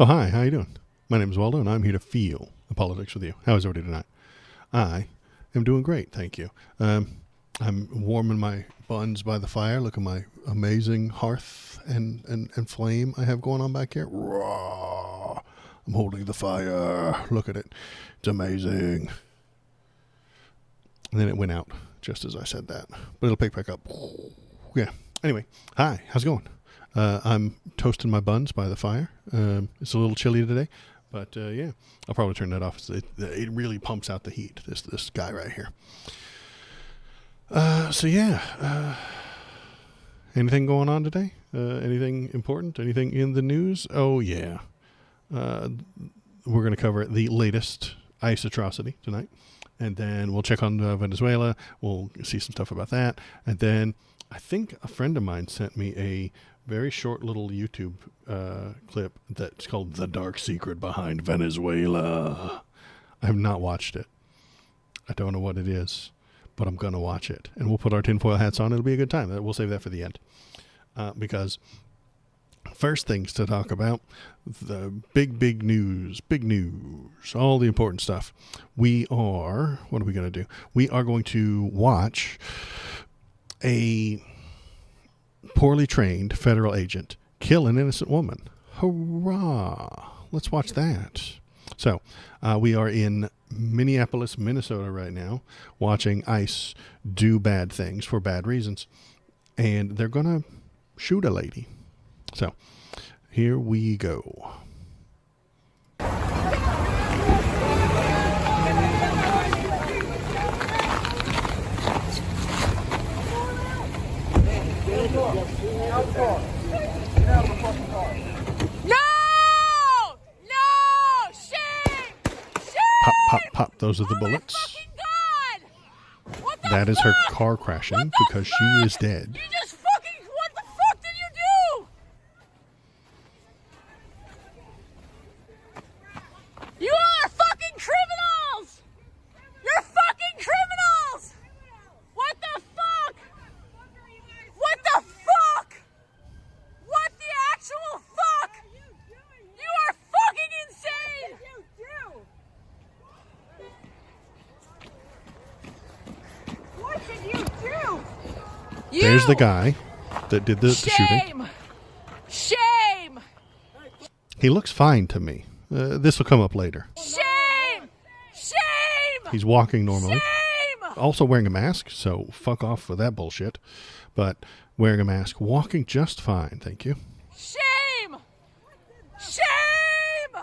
Oh, hi. How you doing? My name is Waldo, and I'm here to feel the politics with you. How is everybody tonight? I am doing great, thank you. I'm warming my buns by the fire. Look at my amazing hearth and flame I have going on back here. Raw. I'm holding the fire. Look at it. It's amazing. And then it went out just as I said that. But it'll pick back up. Yeah. Anyway, hi. How's it going? I'm toasting my buns by the fire. It's a little chilly today. But, yeah, I'll probably turn that off. It really pumps out the heat, this guy right here. So, yeah. Anything going on today? Anything important? Anything in the news? Oh, yeah. We're going to cover the latest ICE atrocity tonight. And then we'll check on Venezuela. We'll see some stuff about that. And then I think a friend of mine sent me a very short little YouTube clip that's called The Dark Secret Behind Venezuela. I have not watched it. I don't know what it is, but I'm going to watch it. And we'll put our tinfoil hats on. It'll be a good time. We'll save that for the end. Because first things to talk about, the big news, all the important stuff. What are we going to do? We are going to watch a poorly trained federal agent kill an innocent woman. Hurrah! Let's watch that. So, we are in Minneapolis, Minnesota right now, watching ICE do bad things for bad reasons. And they're going to shoot a lady. So, here we go. Pop. Those are the bullets. That is her car crashing because she is dead. You just fucking... What the fuck did you do? You are fucking criminals! You're fucking criminals! What the fuck? What the fuck? What the actual fuck? You are fucking insane! What did you do? There's the guy that did the shooting. Shame! He looks fine to me. This will come up later. Shame! He's walking normally. Shame! Also wearing a mask, so fuck off with that bullshit. But wearing a mask, walking just fine, thank you. Shame! Shame!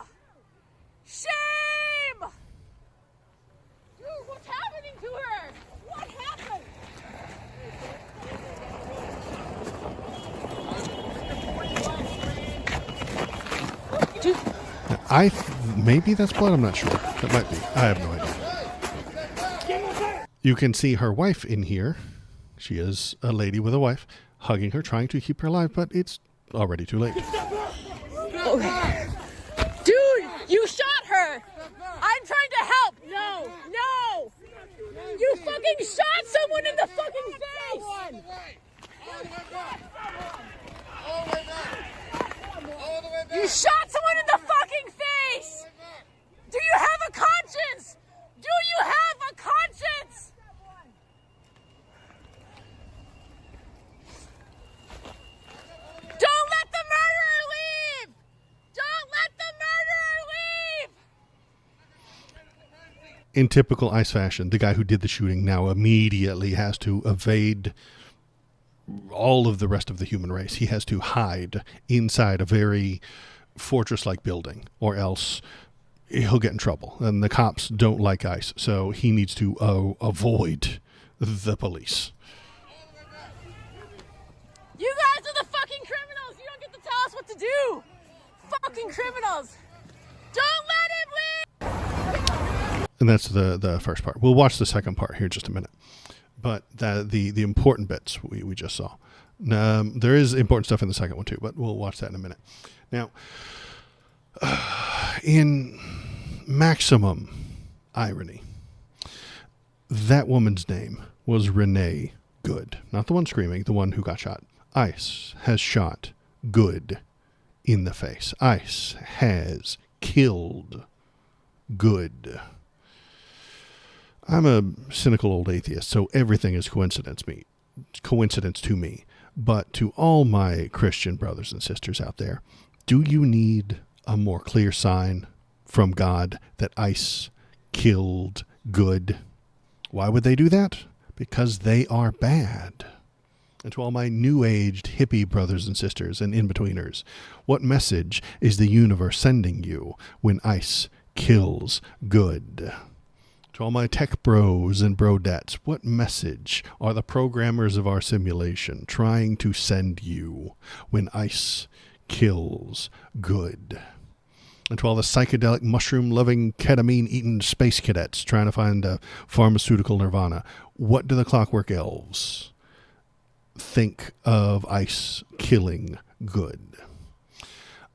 Shame! Dude, what's happening to her? What happened? Maybe that's blood, I'm not sure. That might be. I have no idea. You can see her wife in here. She is a lady with a wife, hugging her, trying to keep her alive, but it's already too late. Okay. Dude, you shot her! I'm trying to help! No! You fucking shot someone in the fucking face! You shot someone in the fucking face! Do you have a conscience? Do you have a conscience? Don't let the murderer leave! Don't let the murderer leave! In typical ICE fashion, the guy who did the shooting now immediately has to evade all of the rest of the human race. He has to hide inside a very fortress-like building, or else he'll get in trouble. And the cops don't like ICE, so he needs to avoid the police. You guys are the fucking criminals! You don't get to tell us what to do! Fucking criminals! Don't let him leave! And that's the first part. We'll watch the second part here in just a minute. But the important bits we just saw. There is important stuff in the second one too, but we'll watch that in a minute. Now, in maximum irony, that woman's name was Renee Good. Not the one screaming, the one who got shot. ICE has shot Good in the face. ICE has killed good. I'm a cynical old atheist, so everything is coincidence to me. But to all my Christian brothers and sisters out there, do you need a more clear sign from God that ICE killed good? Why would they do that? Because they are bad. And to all my new-aged hippie brothers and sisters and in-betweeners, what message is the universe sending you when ICE kills good? To all my tech bros and brodettes, what message are the programmers of our simulation trying to send you when ICE kills good? And to all the psychedelic, mushroom-loving, ketamine-eating space cadets trying to find a pharmaceutical nirvana, what do the Clockwork Elves think of ICE killing good?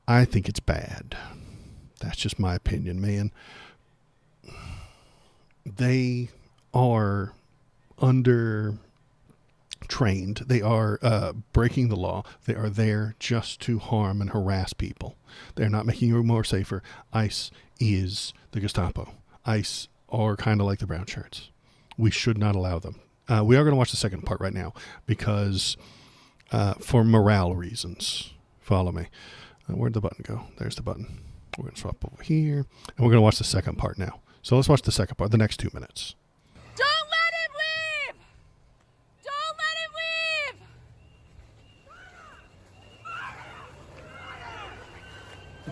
I think it's bad. That's just my opinion, man. They are under trained. They are breaking the law. They are there just to harm and harass people. They're not making you more safer. ICE is the Gestapo. ICE are kind of like the brown shirts. We should not allow them. We are going to watch the second part right now because for morale reasons. Follow me. Where'd the button go? There's the button. We're going to swap over here. And we're going to watch the second part now. So let's watch the second part, the next 2 minutes. Don't let him leave! Don't let him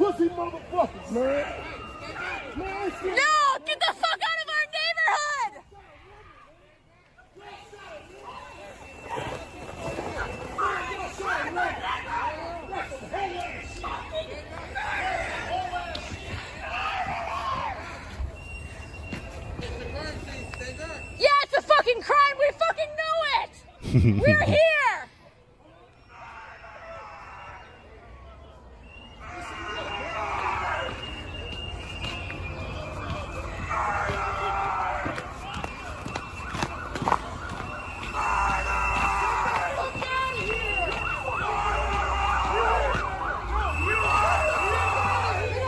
leave! Pussy motherfuckers, man. No! Get the fuck out of our neighborhood! Yeah, it's a fucking crime! We fucking know it! We're here!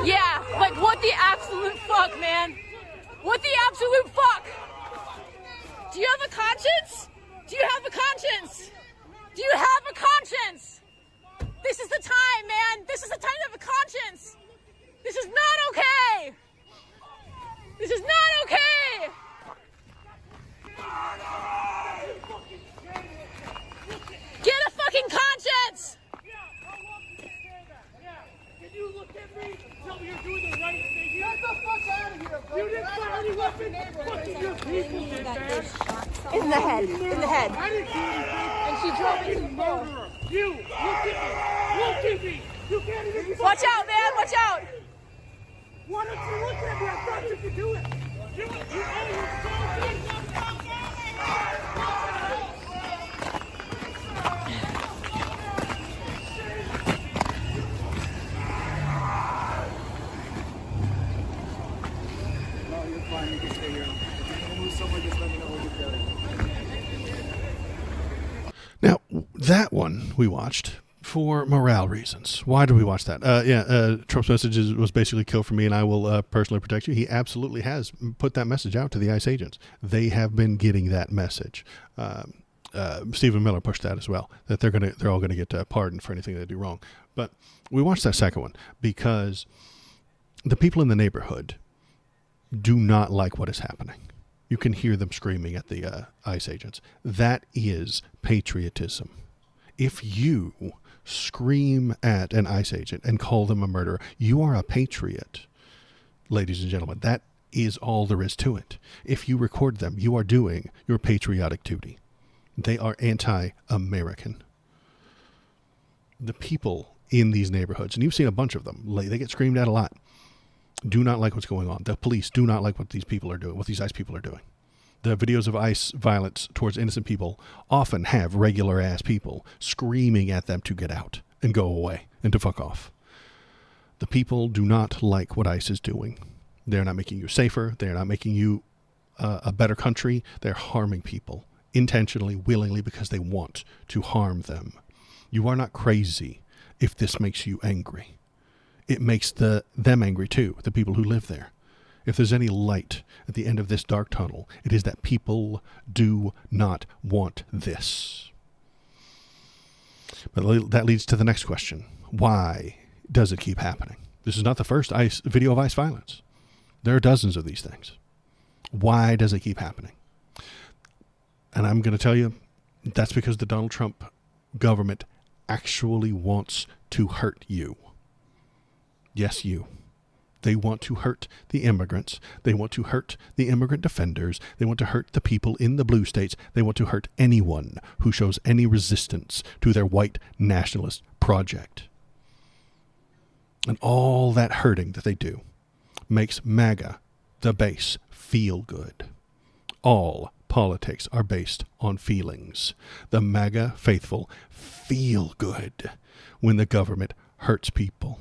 Yeah, like what the absolute fuck, man? What the absolute fuck? Do you have a conscience? Do you have a conscience? Do you have a conscience? This is the time, man. This is the time to have a conscience. This is not okay. This is not okay. Get a fucking conscience. Can you look at me and tell me you're doing the right thing? Get the fuck out of here, bro. You didn't fire any weapons. Fucking your people did, man. In the head. In the head. I didn't do anything. And she drove into the Murderer. You, look at me. Look at me. You can't even. Watch out, man. Watch out. Why don't you look at me? I thought you could do it. Do it. You owe your soul. Now, that one we watched for morale reasons. Why did we watch that? Trump's message was basically kill for me and I will personally protect you. He absolutely has put that message out to the ICE agents. They have been getting that message. Stephen Miller pushed that as well, that they're all going to get pardoned for anything they do wrong. But we watched that second one because the people in the neighborhood do not like what is happening. You can hear them screaming at the ICE agents. That is patriotism. If you scream at an ICE agent and call them a murderer, you are a patriot, ladies and gentlemen. That is all there is to it. If you record them, you are doing your patriotic duty. They are anti-American. The people in these neighborhoods, and you've seen a bunch of them, they get screamed at a lot, do not like what's going on. The police do not like what these people are doing, what these ICE people are doing. The videos of ICE violence towards innocent people often have regular ass people screaming at them to get out and go away and to fuck off. The people do not like what ICE is doing. They're not making you safer. They're not making you a better country. They're harming people intentionally, willingly, because they want to harm them. You are not crazy if this makes you angry. it makes them angry too, the people who live there. If there's any light at the end of this dark tunnel, it is that people do not want this. But that leads to the next question. Why does it keep happening? This is not the first video of ICE violence. There are dozens of these things. Why does it keep happening? And I'm going to tell you, that's because the Donald Trump government actually wants to hurt you. Yes, you. They want to hurt the immigrants. They want to hurt the immigrant defenders. They want to hurt the people in the blue states. They want to hurt anyone who shows any resistance to their white nationalist project. And all that hurting that they do makes MAGA, the base, feel good. All politics are based on feelings. The MAGA faithful feel good when the government hurts people.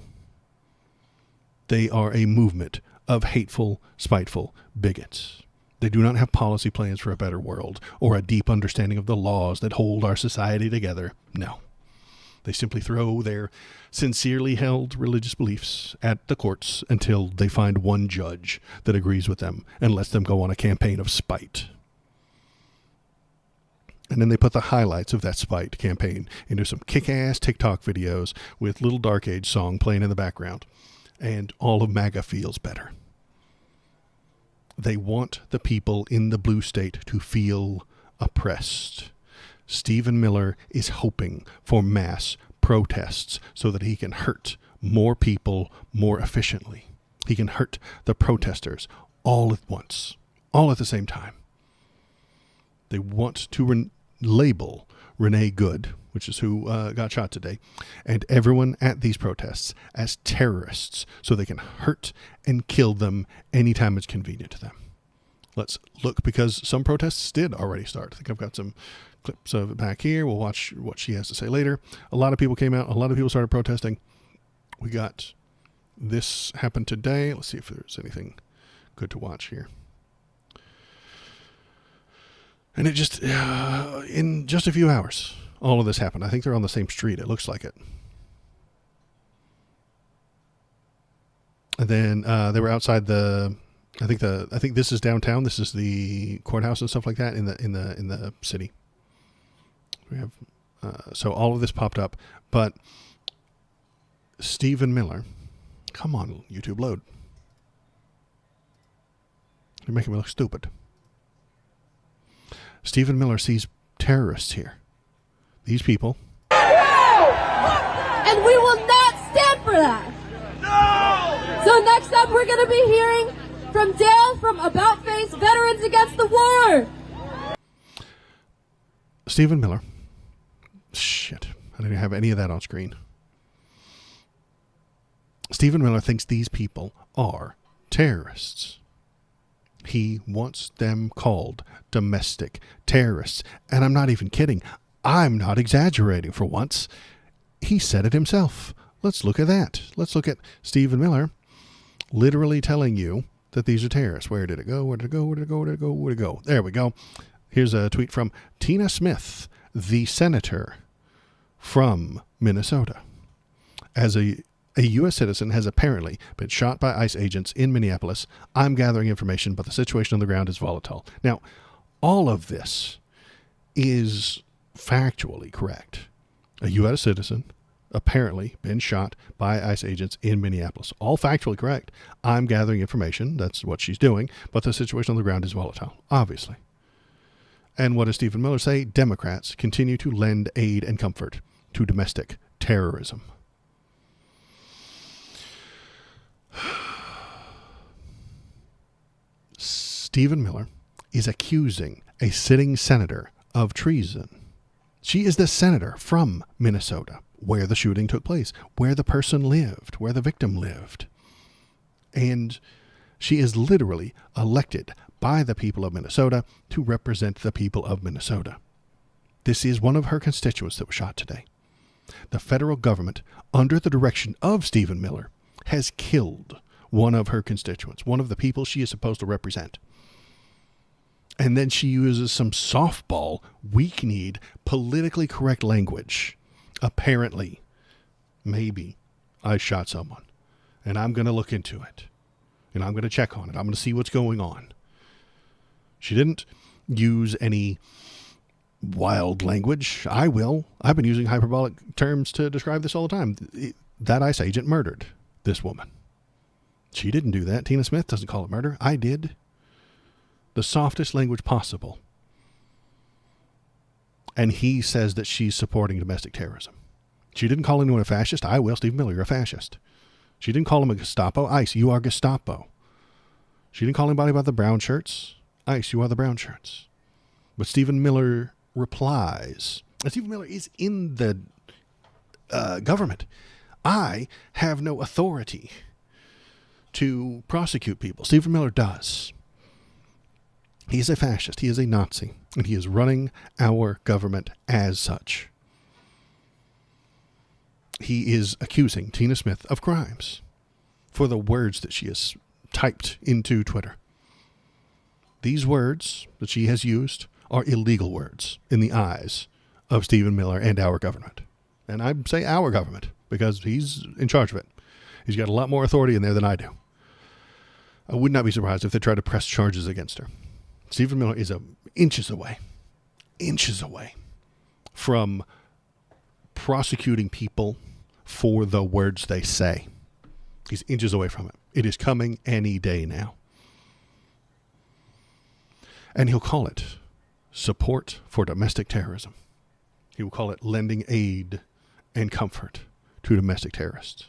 They are a movement of hateful, spiteful bigots. They do not have policy plans for a better world or a deep understanding of the laws that hold our society together. No. They simply throw their sincerely held religious beliefs at the courts until they find one judge that agrees with them and lets them go on a campaign of spite. And then they put the highlights of that spite campaign into some kick-ass TikTok videos with Little Dark Age song playing in the background. And all of MAGA feels better. They want the people in the blue state to feel oppressed. Stephen Miller is hoping for mass protests so that he can hurt more people more efficiently. He can hurt the protesters all at once, all at the same time. They want to label Renee Good, which is who got shot today, and everyone at these protests as terrorists so they can hurt and kill them anytime it's convenient to them. Let's look, because some protests did already start. I think I've got some clips of it back here. We'll watch what she has to say later. A lot of people came out. A lot of people started protesting. We got this happen today. Let's see if there's anything good to watch here. And it just, in just a few hours, all of this happened. I think they're on the same street. It looks like it. And then they were outside I think this is downtown. This is the courthouse and stuff like that in the city. We have so all of this popped up, but Stephen Miller, come on, YouTube, load. You're making me look stupid. Stephen Miller sees terrorists here. These people. And we will not stand for that. No! So next up, we're going to be hearing from Dale from About Face Veterans Against the War. Stephen Miller. Shit. I didn't have any of that on screen. Stephen Miller thinks these people are terrorists. He wants them called domestic terrorists. And I'm not even kidding. I'm not exaggerating for once. He said it himself. Let's look at that. Let's look at Stephen Miller literally telling you that these are terrorists. Where did it go? Where did it go? Where did it go? Where did it go? Where did it go? There we go. Here's a tweet from Tina Smith, the senator from Minnesota. As a U.S. citizen has apparently been shot by ICE agents in Minneapolis. I'm gathering information, but the situation on the ground is volatile. Now, all of this is factually correct. A U.S. citizen apparently been shot by ICE agents in Minneapolis. All factually correct. I'm gathering information. That's what she's doing. But the situation on the ground is volatile, obviously. And what does Stephen Miller say? Democrats continue to lend aid and comfort to domestic terrorism. Stephen Miller is accusing a sitting senator of treason. She is the senator from Minnesota, where the shooting took place, where the person lived, where the victim lived. And she is literally elected by the people of Minnesota to represent the people of Minnesota. This is one of her constituents that was shot today. The federal government, under the direction of Stephen Miller, has killed one of her constituents, one of the people she is supposed to represent. And then she uses some softball, weak-kneed, politically correct language. Apparently, maybe I shot someone. and I'm going to look into it, and I'm going to check on it. I'm going to see what's going on. She didn't use any wild language. I will. I've been using hyperbolic terms to describe this all the time. That ICE agent murdered this woman. She didn't do that. Tina Smith doesn't call it murder. I did. The softest language possible. And he says that she's supporting domestic terrorism. She didn't call anyone a fascist. I will. Stephen Miller, you're a fascist. She didn't call him a Gestapo. ICE, you are Gestapo. She didn't call anybody about the brown shirts. ICE, you are the brown shirts. But Stephen Miller replies. And Stephen Miller is in the government. I have no authority to prosecute people. Stephen Miller does. He is a fascist. He is a Nazi. And he is running our government as such. He is accusing Tina Smith of crimes for the words that she has typed into Twitter. These words that she has used are illegal words in the eyes of Stephen Miller and our government. And I say our government because he's in charge of it. He's got a lot more authority in there than I do. I would not be surprised if they tried to press charges against her. Stephen Miller is inches away from prosecuting people for the words they say. He's inches away from it. It is coming any day now. And he'll call it support for domestic terrorism. He will call it lending aid and comfort to domestic terrorists.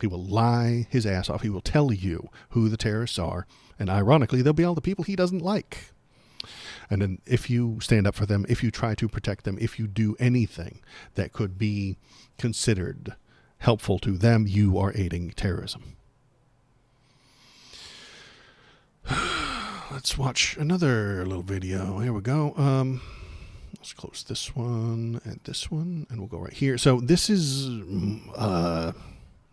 He will lie his ass off. He will tell you who the terrorists are. And ironically, they'll be all the people he doesn't like. And then if you stand up for them, if you try to protect them, if you do anything that could be considered helpful to them, you are aiding terrorism. Let's watch another little video. Here we go. Let's close this one, and we'll go right here. So this is,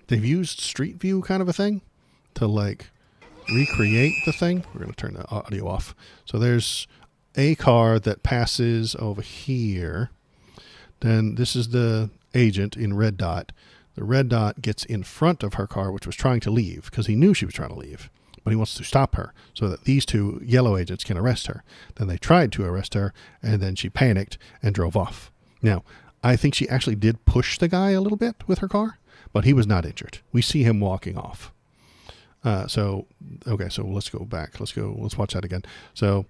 they've used Street View kind of a thing to like recreate the thing. We're going to turn the audio off. So there's a car that passes over here. Then this is the agent in red dot. The red dot gets in front of her car, which was trying to leave because he knew she was trying to leave. But he wants to stop her so that these two yellow agents can arrest her. Then they tried to arrest her, and then she panicked and drove off. Now, I think she actually did push the guy a little bit with her car, but he was not injured. We see him walking off. So let's go back. Let's watch that again. So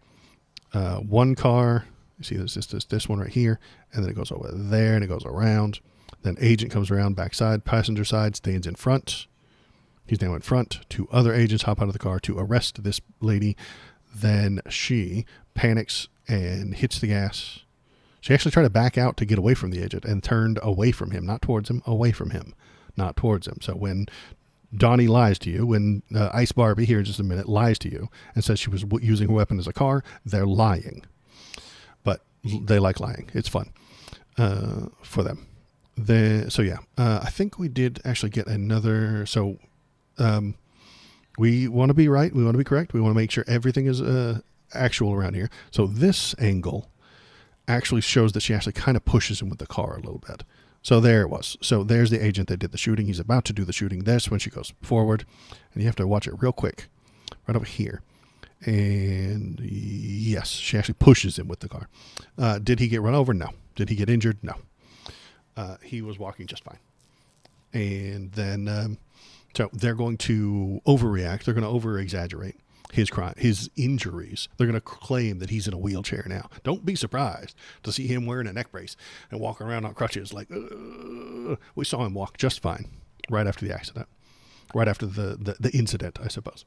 one car, you see this one right here, and then it goes over there, and it goes around. Then agent comes around backside, passenger side, stands in front. He's now in front. Two other agents hop out of the car to arrest this lady. Then she panics and hits the gas. She actually tried to back out to get away from the agent and turned away from him, not towards him, away from him, not towards him. So when Donnie lies to you, when Ice Barbie, here in just a minute, lies to you and says she was using her weapon as a car, they're lying. But they like lying. It's fun for them. I think we did actually get another. So we want to be right. We want to be correct. We want to make sure everything is actual around here. So this angle actually shows that she actually kind of pushes him with the car a little bit. So there it was. So there's the agent that did the shooting. He's about to do the shooting. That's when she goes forward. And you have to watch it real quick. Right over here. And yes, she actually pushes him with the car. Did he get run over? No. Did he get injured? No. He was walking just fine. And then, so they're going to overreact. They're going to over-exaggerate his crime, his injuries. They're going to claim that he's in a wheelchair now. Don't be surprised to see him wearing a neck brace and walking around on crutches like, we saw him walk just fine right after the accident, right after the incident, I suppose.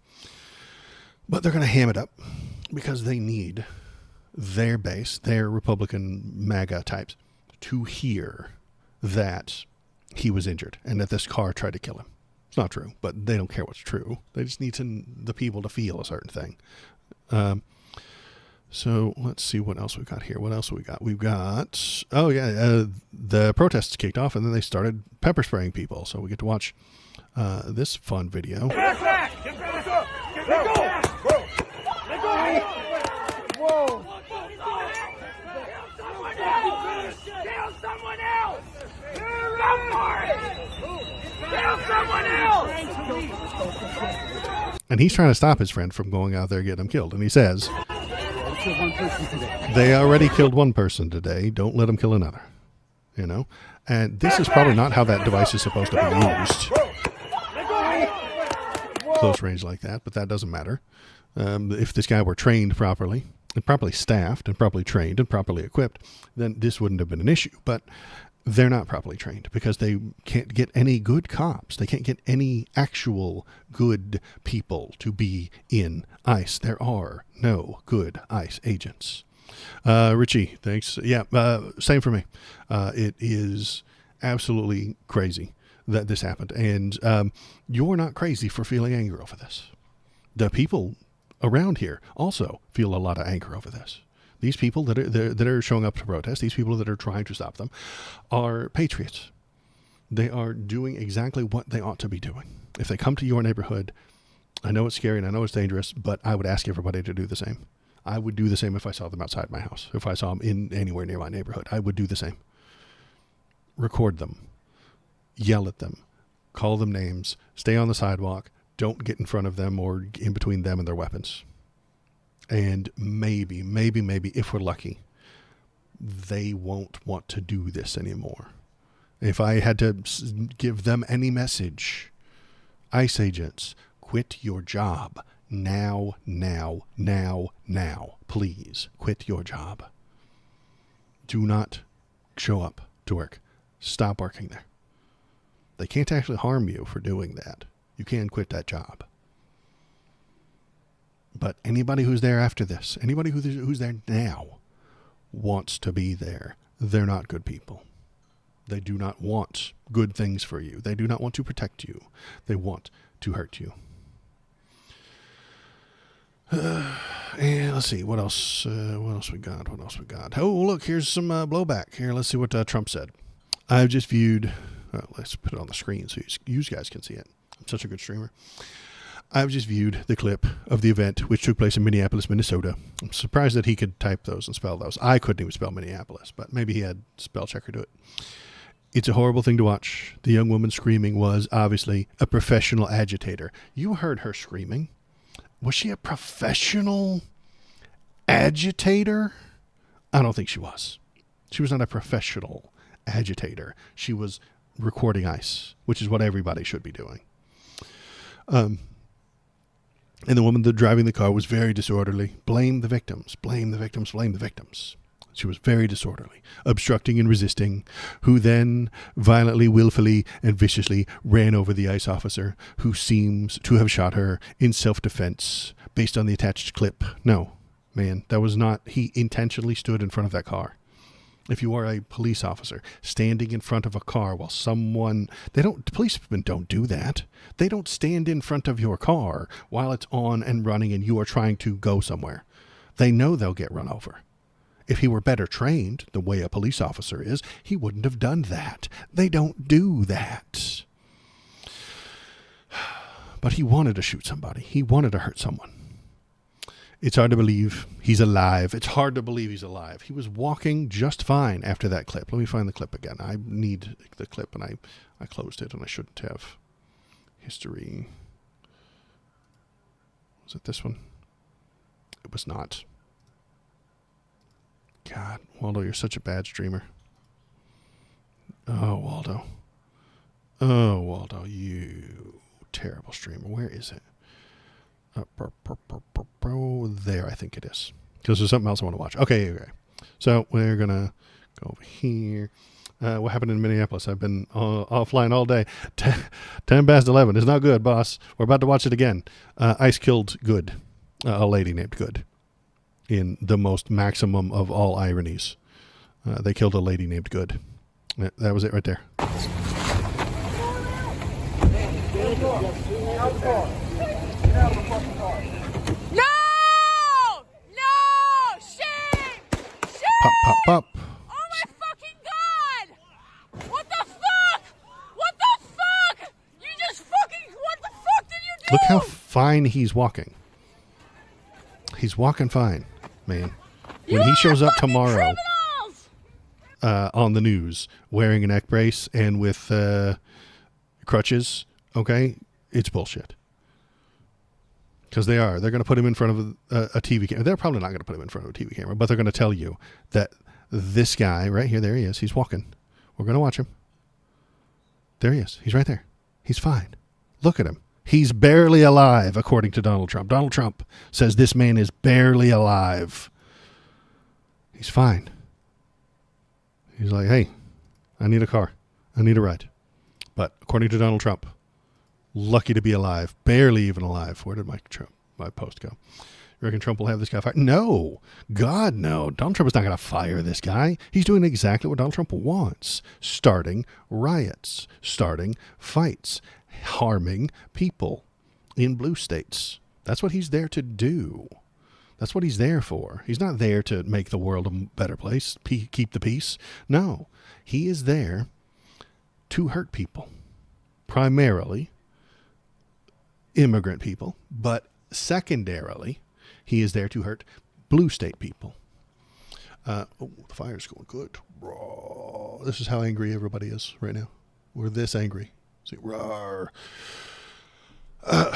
But they're going to ham it up because they need their base, their Republican MAGA types, to hear that he was injured and that this car tried to kill him. It's not true, but they don't care what's true. They just need the people to feel a certain thing. So let's see what else we got here. What else we got? We've got, the protests kicked off and then they started pepper spraying people. So we get to watch this fun video. Get back! Get back! Let go! Let go! Whoa! someone else! Go for it! Kill someone else! And he's trying to stop his friend from going out there and getting him killed. And he says, they already killed one person today. Don't let them kill another. You know? And this is probably not how that device is supposed to be used. Close range like that, but that doesn't matter. If this guy were trained properly, and properly staffed, and properly trained, and properly equipped, then this wouldn't have been an issue. But they're not properly trained because they can't get any good cops. They can't get any actual good people to be in ICE. There are no good ICE agents. Richie, thanks. Yeah, same for me. It is absolutely crazy that this happened. And you're not crazy for feeling anger over this. The people around here also feel a lot of anger over this. These people that are showing up to protest, these people that are trying to stop them, are patriots. They are doing exactly what they ought to be doing. If they come to your neighborhood, I know it's scary and I know it's dangerous, but I would ask everybody to do the same. I would do the same if I saw them outside my house. If I saw them in anywhere near my neighborhood, I would do the same. Record them. Yell at them. Call them names. Stay on the sidewalk. Don't get in front of them or in between them and their weapons. And maybe, if we're lucky, they won't want to do this anymore. If I had to give them any message, ICE agents, quit your job. Now. Please, quit your job. Do not show up to work. Stop working there. They can't actually harm you for doing that. You can quit that job. But anybody who's there after this, anybody who's there now wants to be there. They're not good people. They do not want good things for you. They do not want to protect you. They want to hurt you. And let's see, what else we got? Oh, look, here's some blowback. Here, let's see what Trump said. I've just viewed, let's put it on the screen so you guys can see it. I'm such a good streamer. I've just viewed the clip of the event which took place in Minneapolis, Minnesota. I'm surprised that he could type those and spell those. I couldn't even spell Minneapolis, but maybe he had spell checker do it. It's a horrible thing to watch. The young woman screaming was obviously a professional agitator. You heard her screaming. Was she a professional agitator? I don't think she was. She was not a professional agitator. She was recording ICE, which is what everybody should be doing. And the woman driving the car was very disorderly. Blame the victims. She was very disorderly, obstructing and resisting, who then violently, willfully, and viciously ran over the ICE officer, who seems to have shot her in self-defense based on the attached clip. No, man, that was not. He intentionally stood in front of that car. If you are a police officer standing in front of a car while policemen don't do that. They don't stand in front of your car while it's on and running and you are trying to go somewhere. They know they'll get run over. If he were better trained, the way a police officer is, he wouldn't have done that. They don't do that. But he wanted to shoot somebody. He wanted to hurt someone. It's hard to believe he's alive. It's hard to believe he's alive. He was walking just fine after that clip. Let me find the clip again. I need the clip, and I closed it, and I shouldn't have. History. Was it this one? It was not. God, Waldo, you're such a bad streamer. Oh, Waldo. Oh, Waldo, you terrible streamer. Where is it? There, I think it is. Because there's something else I want to watch. Okay. So we're going to go over here. What happened in Minneapolis? I've been offline all day. 10 past 11. It's not good, boss. We're about to watch it again. ICE killed Good. A lady named Good. In the most maximum of all ironies. They killed a lady named Good. That was it right there. No! Shame! Pop. Oh my fucking god! What the fuck? You just fucking, what the fuck did you do? Look how fine he's walking. He's walking fine, man. When he shows up tomorrow, on the news wearing a neck brace and with crutches, okay, it's bullshit. Because they're going to put him in front of a TV camera. They're probably not going to put him in front of a TV camera, but they're going to tell you that this guy right here, there he is, he's walking. We're going to watch him. There he is. He's right there. He's fine. Look at him. He's barely alive, according to Donald Trump. Donald Trump says this man is barely alive. He's fine. He's like, hey, I need a car. I need a ride. But according to Donald Trump, lucky to be alive. Barely even alive. Where did my post go? You reckon Trump will have this guy fired? No. God, no. Donald Trump is not going to fire this guy. He's doing exactly what Donald Trump wants. Starting riots. Starting fights. Harming people in blue states. That's what he's there to do. That's what he's there for. He's not there to make the world a better place, keep the peace. No. He is there to hurt people. Primarily immigrant people, but secondarily, he is there to hurt blue state people. The fire's going good. This is how angry everybody is right now. We're this angry. See, roar. What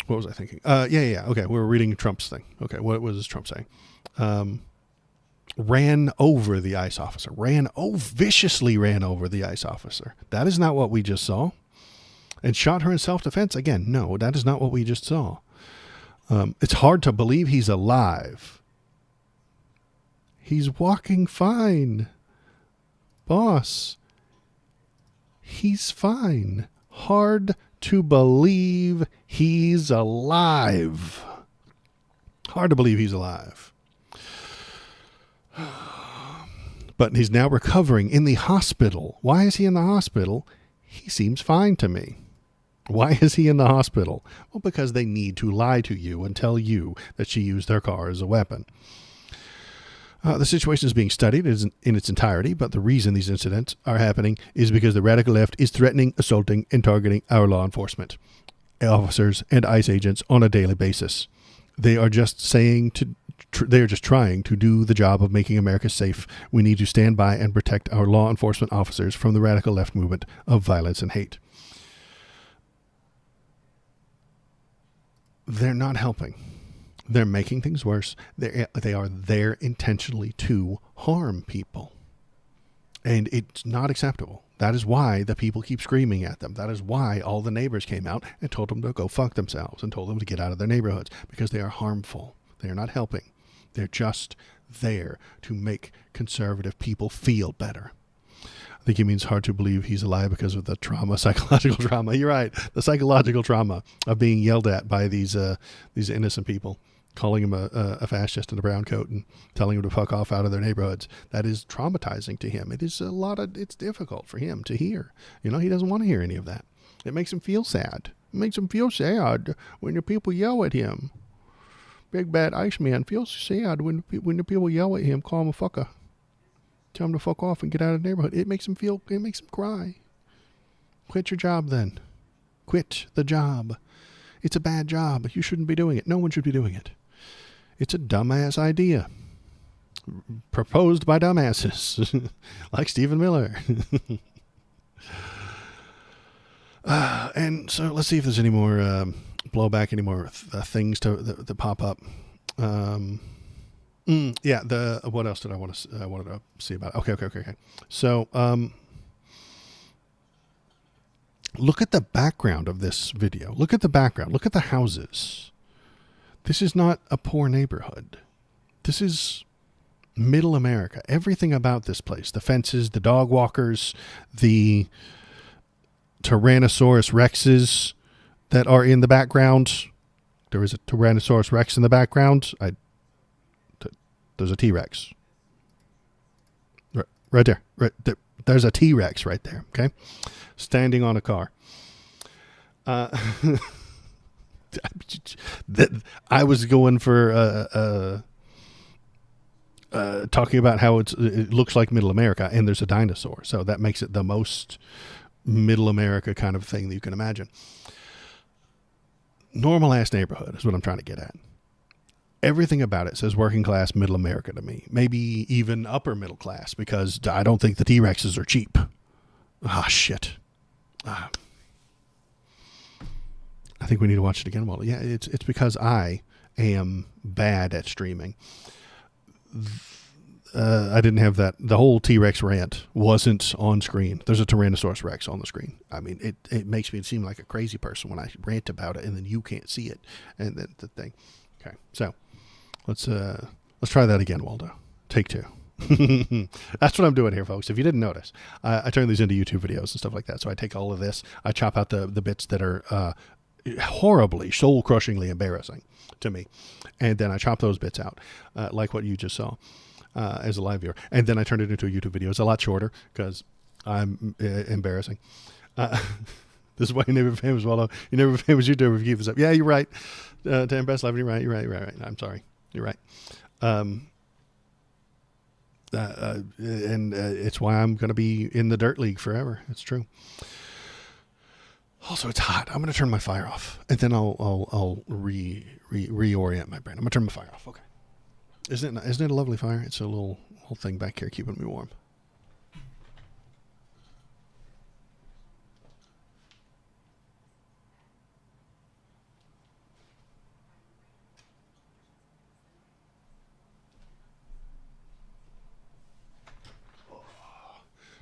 was I thinking? Yeah. Okay, we were reading Trump's thing. Okay, what was Trump saying? Ran over the ICE officer. Viciously ran over the ICE officer. That is not what we just saw. And shot her in self-defense? Again, no, that is not what we just saw. It's hard to believe he's alive. He's walking fine. Boss. He's fine. Hard to believe he's alive. Hard to believe he's alive. But he's now recovering in the hospital. Why is he in the hospital? He seems fine to me. Why is he in the hospital? Well, because they need to lie to you and tell you that she used their car as a weapon. The situation is being studied in its entirety, but the reason these incidents are happening is because the radical left is threatening, assaulting, and targeting our law enforcement officers and ICE agents on a daily basis. They are just trying to do the job of making America safe. We need to stand by and protect our law enforcement officers from the radical left movement of violence and hate. They're not helping. They're making things worse. They are there intentionally to harm people. And it's not acceptable. That is why the people keep screaming at them. That is why all the neighbors came out and told them to go fuck themselves and told them to get out of their neighborhoods, because they are harmful. They are not helping. They're just there to make conservative people feel better. I think he means hard to believe he's alive because of the trauma, psychological trauma. You're right. The psychological trauma of being yelled at by these innocent people, calling him a fascist in a brown coat and telling him to fuck off out of their neighborhoods. That is traumatizing to him. It's difficult for him to hear. You know, he doesn't want to hear any of that. It makes him feel sad. It makes him feel sad when the people yell at him. Big bad Iceman feels sad when the people yell at him, call him a fucker. Tell him to fuck off and get out of the neighborhood. It makes him cry. Quit your job then. Quit the job. It's a bad job. You shouldn't be doing it. No one should be doing it. It's a dumbass idea. Proposed by dumbasses. Like Stephen Miller. And so let's see if there's any more blowback, any more things to pop up. What else did I wanted to see about it? Okay. So, look at the background of this video. Look at the background. Look at the houses. This is not a poor neighborhood. This is middle America. Everything about this place, the fences, the dog walkers, the Tyrannosaurus Rexes that are in the background. There is a Tyrannosaurus Rex in the background. There's a T-Rex. Right there. There's a T-Rex right there, okay? Standing on a car. I was going for talking about how it looks like middle America, and there's a dinosaur. So that makes it the most middle America kind of thing that you can imagine. Normal-ass neighborhood is what I'm trying to get at. Everything about it says working class, middle America to me. Maybe even upper middle class, because I don't think the T-Rexes are cheap. Ah, shit. I think we need to watch it again, Wally. Yeah, it's because I am bad at streaming. I didn't have that. The whole T-Rex rant wasn't on screen. There's a Tyrannosaurus Rex on the screen. I mean, it makes me seem like a crazy person when I rant about it, and then you can't see it. And the thing. Okay, so let's try that again, Waldo. Take 2. That's what I'm doing here, folks. If you didn't notice, I turn these into YouTube videos and stuff like that. So I take all of this, I chop out the bits that are horribly, soul-crushingly embarrassing to me, and then I chop those bits out, like what you just saw as a live viewer, and then I turn it into a YouTube video. It's a lot shorter because I'm embarrassing. This is why you never famous, Waldo. You never famous YouTuber if you keep this up. Yeah, you're right. To impress live, you're right. You're right. I'm sorry. You're right. And it's why I'm going to be in the dirt league forever. It's true. Also, it's hot. I'm going to turn my fire off, and then I'll reorient my brain. I'm going to turn my fire off. Okay. Isn't it a lovely fire? It's a little thing back here keeping me warm.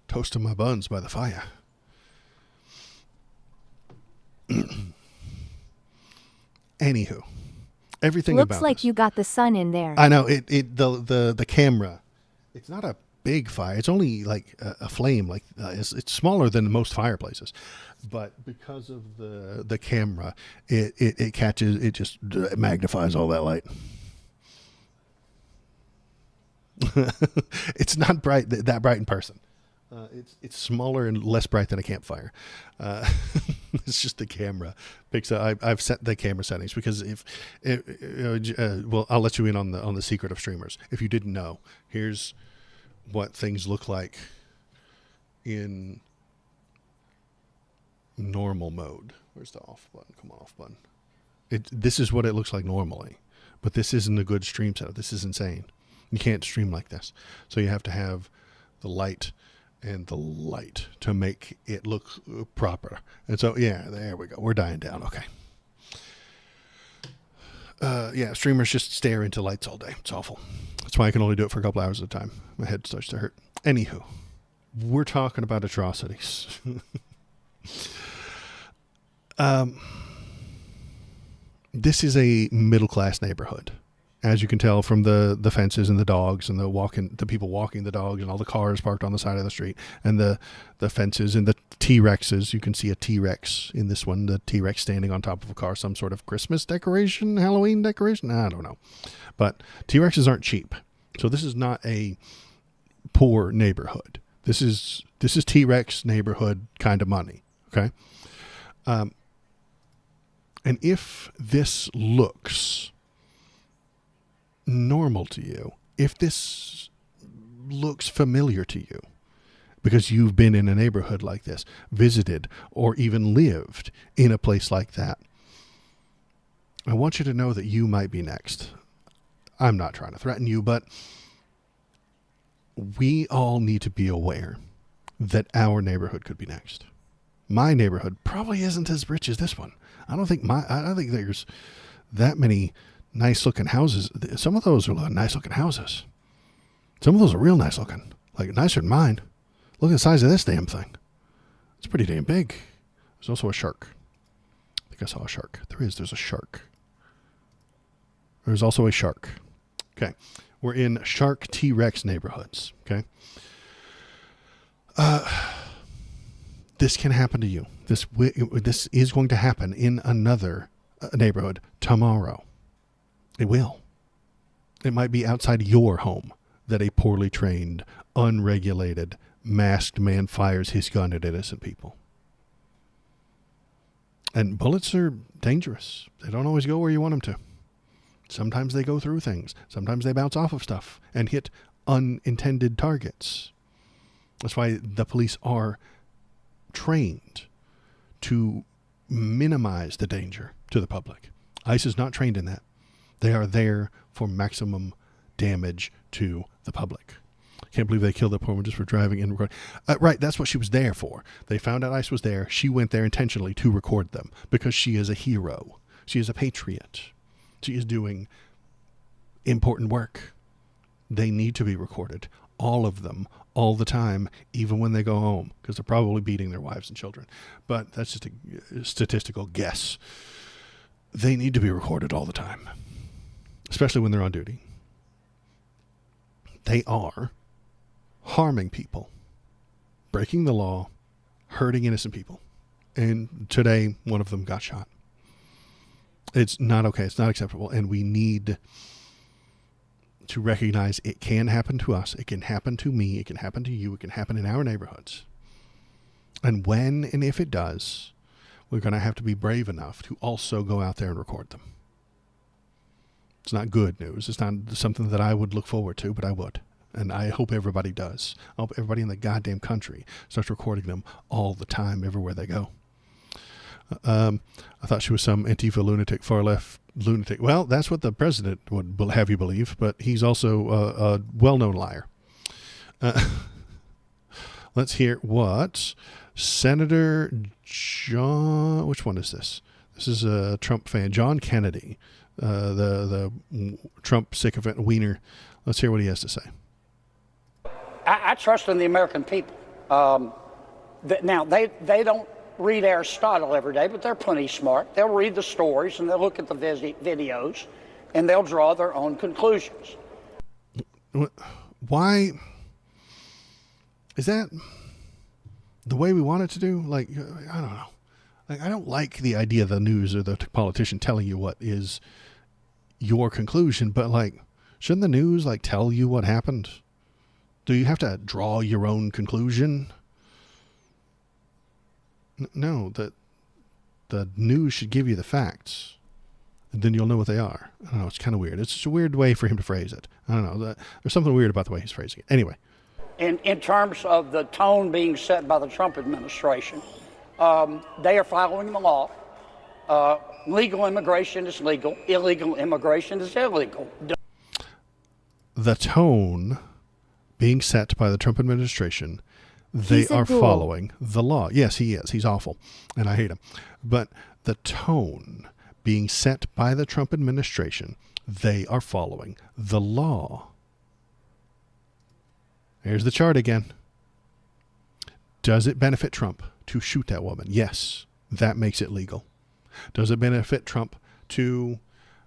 Toasting my buns by the fire. Anywho, everything looks about like this. you got the sun in there. I know the camera. It's not a big fire. It's only like a flame. Like it's smaller than most fireplaces, but because of the camera, it catches. It just magnifies all that light. It's not that bright in person. It's smaller and less bright than a campfire. It's just the camera picks up. I've set the camera settings because well, I'll let you in on the secret of streamers. If you didn't know, here's what things look like in normal mode. Where's the off button? Come on, off button. This is what it looks like normally, but this isn't a good stream setup. This is insane. You can't stream like this. So you have to have the light and the light to make it look proper. And so, yeah, there we go. We're dying down. Okay. Yeah, streamers just stare into lights all day. It's awful. That's why I can only do it for a couple hours at a time. My head starts to hurt. Anywho, we're talking about atrocities. This is a middle-class neighborhood. As you can tell from the fences and the dogs and the people walking the dogs and all the cars parked on the side of the street and the fences and the T-Rexes. You can see a T-Rex in this one, the T-Rex standing on top of a car, some sort of Christmas decoration, Halloween decoration. I don't know. But T-Rexes aren't cheap. So this is not a poor neighborhood. This is T-Rex neighborhood kind of money. Okay. And if this looks normal to you, if this looks familiar to you because you've been in a neighborhood like this, visited, or even lived in a place like that, I want you to know that you might be next. I'm not trying to threaten you, but we all need to be aware that our neighborhood could be next. My neighborhood probably isn't as rich as this one. I don't think there's that many nice looking houses. Some of those are nice looking houses. Some of those are real nice looking, like nicer than mine. Look at the size of this damn thing. It's pretty damn big. There's also a shark. I think I saw a shark. There's a shark. There's also a shark. Okay. We're in shark T-Rex neighborhoods. Okay. This can happen to you. This is going to happen in another neighborhood tomorrow. It will. It might be outside your home that a poorly trained, unregulated, masked man fires his gun at innocent people. And bullets are dangerous. They don't always go where you want them to. Sometimes they go through things. Sometimes they bounce off of stuff and hit unintended targets. That's why the police are trained to minimize the danger to the public. ICE is not trained in that. They are there for maximum damage to the public. Can't believe they killed that poor woman just for driving and recording. Right, that's what she was there for. They found out ICE was there. She went there intentionally to record them because she is a hero. She is a patriot. She is doing important work. They need to be recorded. All of them, all the time, even when they go home, because they're probably beating their wives and children. But that's just a statistical guess. They need to be recorded all the time, especially when they're on duty. They are harming people, breaking the law, hurting innocent people. And today, one of them got shot. It's not okay. It's not acceptable. And we need to recognize it can happen to us. It can happen to me. It can happen to you. It can happen in our neighborhoods. And when and if it does, we're going to have to be brave enough to also go out there and record them. It's not good news. It's not something that I would look forward to, but I would. And I hope everybody does. I hope everybody in the goddamn country starts recording them all the time, everywhere they go. I thought she was some Antifa lunatic, far-left lunatic. Well, that's what the president would have you believe, but he's also a well-known liar. Let's hear what Senator John... Which one is this? This is a Trump fan. John Kennedy, the Trump sycophant wiener. Let's hear what he has to say. I trust in the American people. Now, they don't read Aristotle every day, but they're plenty smart. They'll read the stories and they'll look at the videos and they'll draw their own conclusions. Why is that the way we want it to do? Like, I don't know. Like, I don't like the idea of the news or the politician telling you what is your conclusion, but like, shouldn't the news like tell you what happened? Do you have to draw your own conclusion? No, the news should give you the facts, and then you'll know what they are. I don't know. It's kind of weird. It's just a weird way for him to phrase it. I don't know. There's something weird about the way he's phrasing it. Anyway. In terms of the tone being set by the Trump administration, they are following the law. Legal immigration is legal. Illegal immigration is illegal. The tone being set by the Trump administration, they are following the law. Yes, he is. He's awful, and I hate him. But the tone being set by the Trump administration, they are following the law. Here's the chart again. Does it benefit Trump to shoot that woman? Yes, that makes it legal. Does it benefit Trump to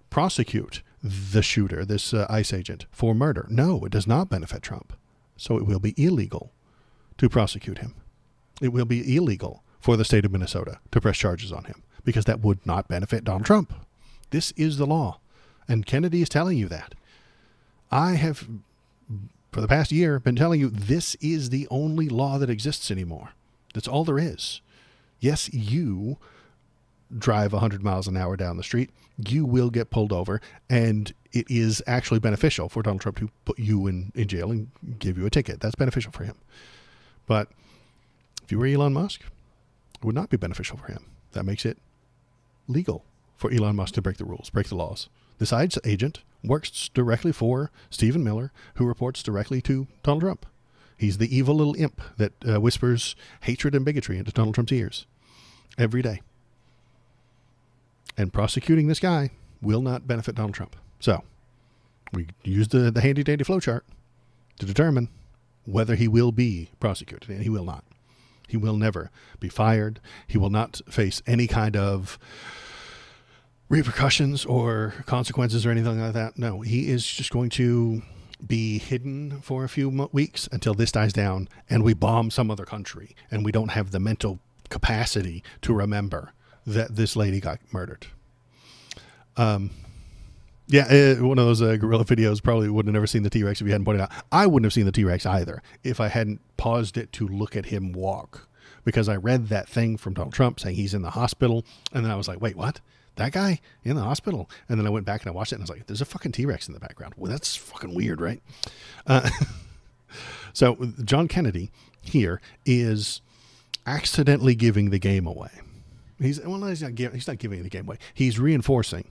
prosecute the shooter, this ICE agent, for murder? No, it does not benefit Trump. So it will be illegal to prosecute him. It will be illegal for the state of Minnesota to press charges on him because that would not benefit Donald Trump. This is the law. And Kennedy is telling you that. I have, for the past year, been telling you this is the only law that exists anymore. That's all there is. Yes, you drive 100 miles an hour down the street, you will get pulled over, and it is actually beneficial for Donald Trump to put you in jail and give you a ticket. That's beneficial for him. But if you were Elon Musk, it would not be beneficial for him. That makes it legal for Elon Musk to break the rules, break the laws. This ICE agent works directly for Stephen Miller, who reports directly to Donald Trump. He's the evil little imp that whispers hatred and bigotry into Donald Trump's ears every day. And prosecuting this guy will not benefit Donald Trump. So we use the handy-dandy flowchart to determine whether he will be prosecuted, and he will not. He will never be fired. He will not face any kind of repercussions or consequences or anything like that. No, he is just going to be hidden for a few weeks until this dies down and we bomb some other country and we don't have the mental capacity to remember that this lady got murdered. One of those guerrilla videos probably would have never seen the T-Rex if you hadn't pointed out. I wouldn't have seen the T-Rex either if I hadn't paused it to look at him walk, because I read that thing from Donald Trump saying he's in the hospital. And then I was like, wait, what? That guy in the hospital? And then I went back and I watched it and I was like, there's a fucking T-Rex in the background. Well, that's fucking weird, right? So John Kennedy here is accidentally giving the game away. He's not giving the game away. He's reinforcing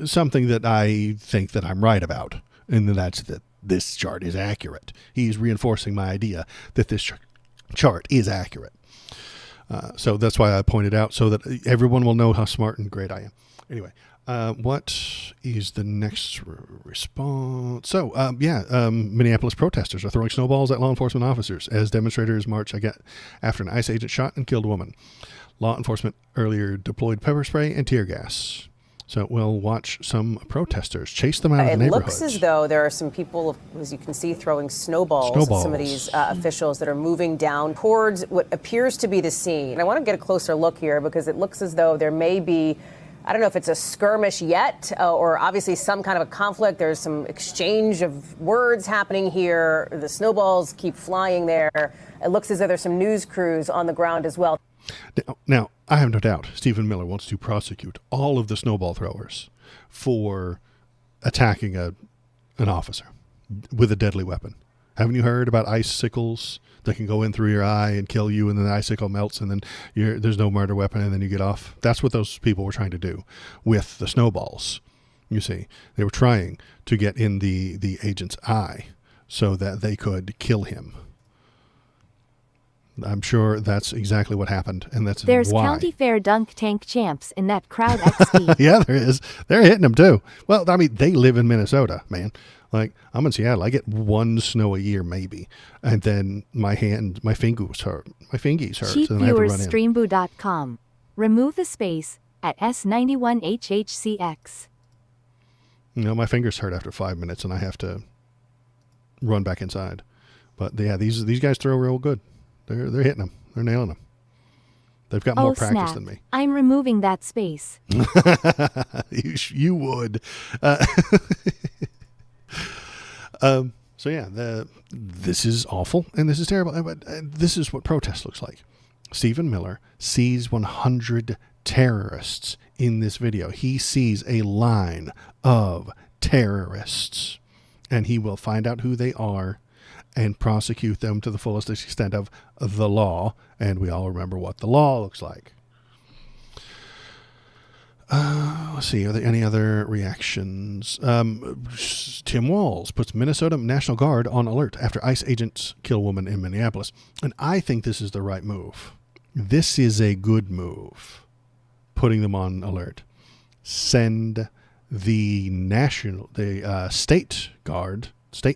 something that I think that I'm right about, and that's that this chart is accurate. He's reinforcing my idea that this chart is accurate. So that's why I pointed out, so that everyone will know how smart and great I am. Anyway, what is the next response? So, Minneapolis protesters are throwing snowballs at law enforcement officers as demonstrators march after an ICE agent shot and killed a woman. Law enforcement earlier deployed pepper spray and tear gas. So we'll watch some protesters chase them out of the neighborhoods. It looks as though there are some people, as you can see, throwing snowballs at some of these officials that are moving down towards what appears to be the scene. And I want to get a closer look here because it looks as though there may be, I don't know if it's a skirmish yet or obviously some kind of a conflict. There's some exchange of words happening here. The snowballs keep flying there. It looks as though there's some news crews on the ground as well. Now, I have no doubt Stephen Miller wants to prosecute all of the snowball throwers for attacking an officer with a deadly weapon. Haven't you heard about icicles that can go in through your eye and kill you, and then the icicle melts, and then there's no murder weapon, and then you get off? That's what those people were trying to do with the snowballs. You see, they were trying to get in the agent's eye so that they could kill him. I'm sure that's exactly what happened, and There's why. County Fair dunk tank champs in that crowd XP. Yeah, there is. They're hitting them too. Well, I mean, they live in Minnesota, man. Like, I'm in Seattle. I get one snow a year, maybe, and then my fingers hurt. My fingies hurt. Cheap and I have to viewers run in. streamboo.com. Remove the space at S91HHCX. My fingers hurt after 5 minutes, and I have to run back inside. But yeah, these guys throw real good. They're hitting them. They're nailing them. They've got more practice snap. than me. I'm removing that space. You would. So yeah, this is awful and this is terrible. But this is what protest looks like. Stephen Miller sees 100 terrorists in this video. He sees a line of terrorists, and he will find out who they are and prosecute them to the fullest extent of the law. And we all remember what the law looks like. Let's see, are there any other reactions? Tim Walz puts Minnesota National Guard on alert after ICE agents kill woman in Minneapolis. And I think this is the right move. This is a good move, putting them on alert. Send the state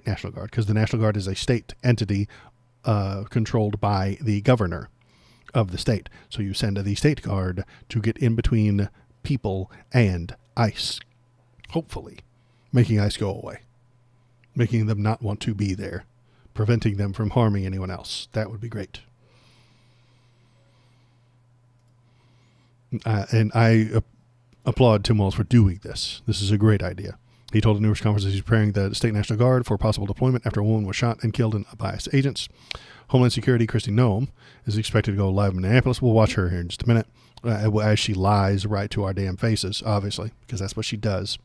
National Guard, because the National Guard is a state entity controlled by the governor of the state. So you send the state guard to get in between people and ICE, hopefully making ICE go away, making them not want to be there, preventing them from harming anyone else. That would be great. And I applaud Tim Walz for doing this. This is a great idea. He told a news conference he's preparing the State National Guard for possible deployment after a woman was shot and killed by ICE agents. Homeland Security Kristi Noem is expected to go live in Minneapolis. We'll watch her here in just a minute as she lies right to our damn faces, obviously, because that's what she does.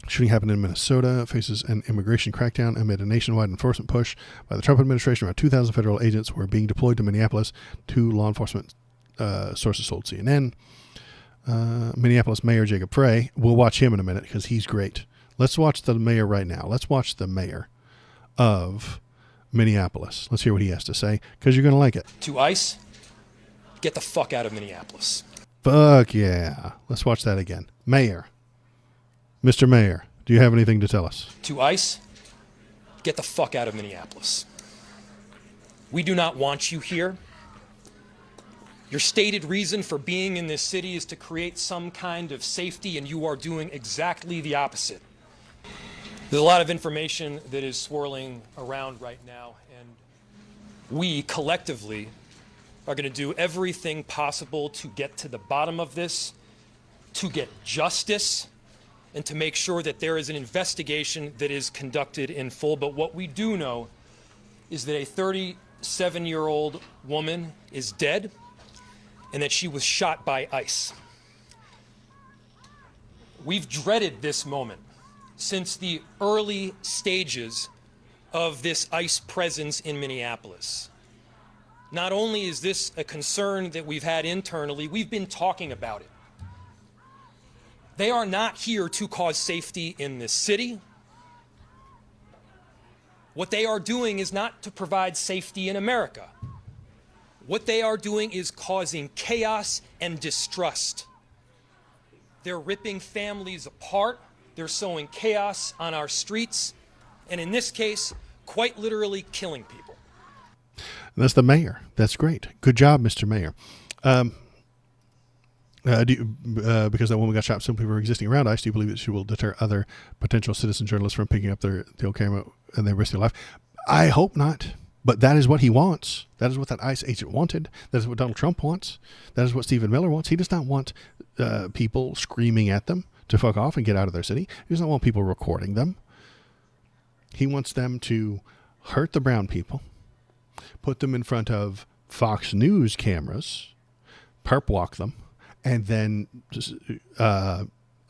Shooting happened in Minnesota, faces an immigration crackdown amid a nationwide enforcement push by the Trump administration. Around 2,000 federal agents were being deployed to Minneapolis. Two law enforcement sources told CNN. Minneapolis Mayor Jacob Frey. We'll watch him in a minute because he's great. Let's watch the mayor right now. Let's watch the mayor of Minneapolis. Let's hear what he has to say, because you're going to like it. To ICE, get the fuck out of Minneapolis. Fuck yeah. Let's watch that again. Mayor. Mr. Mayor, do you have anything to tell us? To ICE, get the fuck out of Minneapolis. We do not want you here. Your stated reason for being in this city is to create some kind of safety, and you are doing exactly the opposite. There's a lot of information that is swirling around right now, and we collectively are going to do everything possible to get to the bottom of this, to get justice, and to make sure that there is an investigation that is conducted in full. But what we do know is that a 37-year-old woman is dead and that she was shot by ICE. We've dreaded this moment since the early stages of this ICE presence in Minneapolis. Not only is this a concern that we've had internally, we've been talking about it. They are not here to cause safety in this city. What they are doing is not to provide safety in America. What they are doing is causing chaos and distrust. They're ripping families apart. They're sowing chaos on our streets. And in this case, quite literally killing people. That's the mayor. That's great. Good job, Mr. Mayor. Because that woman got shot simply for existing around ICE, do you believe that she will deter other potential citizen journalists from picking up the old camera and they risk their life? I hope not. But that is what he wants. That is what that ICE agent wanted. That is what Donald Trump wants. That is what Stephen Miller wants. He does not want people screaming at them to fuck off and get out of their city. He does not want people recording them. He wants them to hurt the brown people, put them in front of Fox News cameras, perp walk them, and then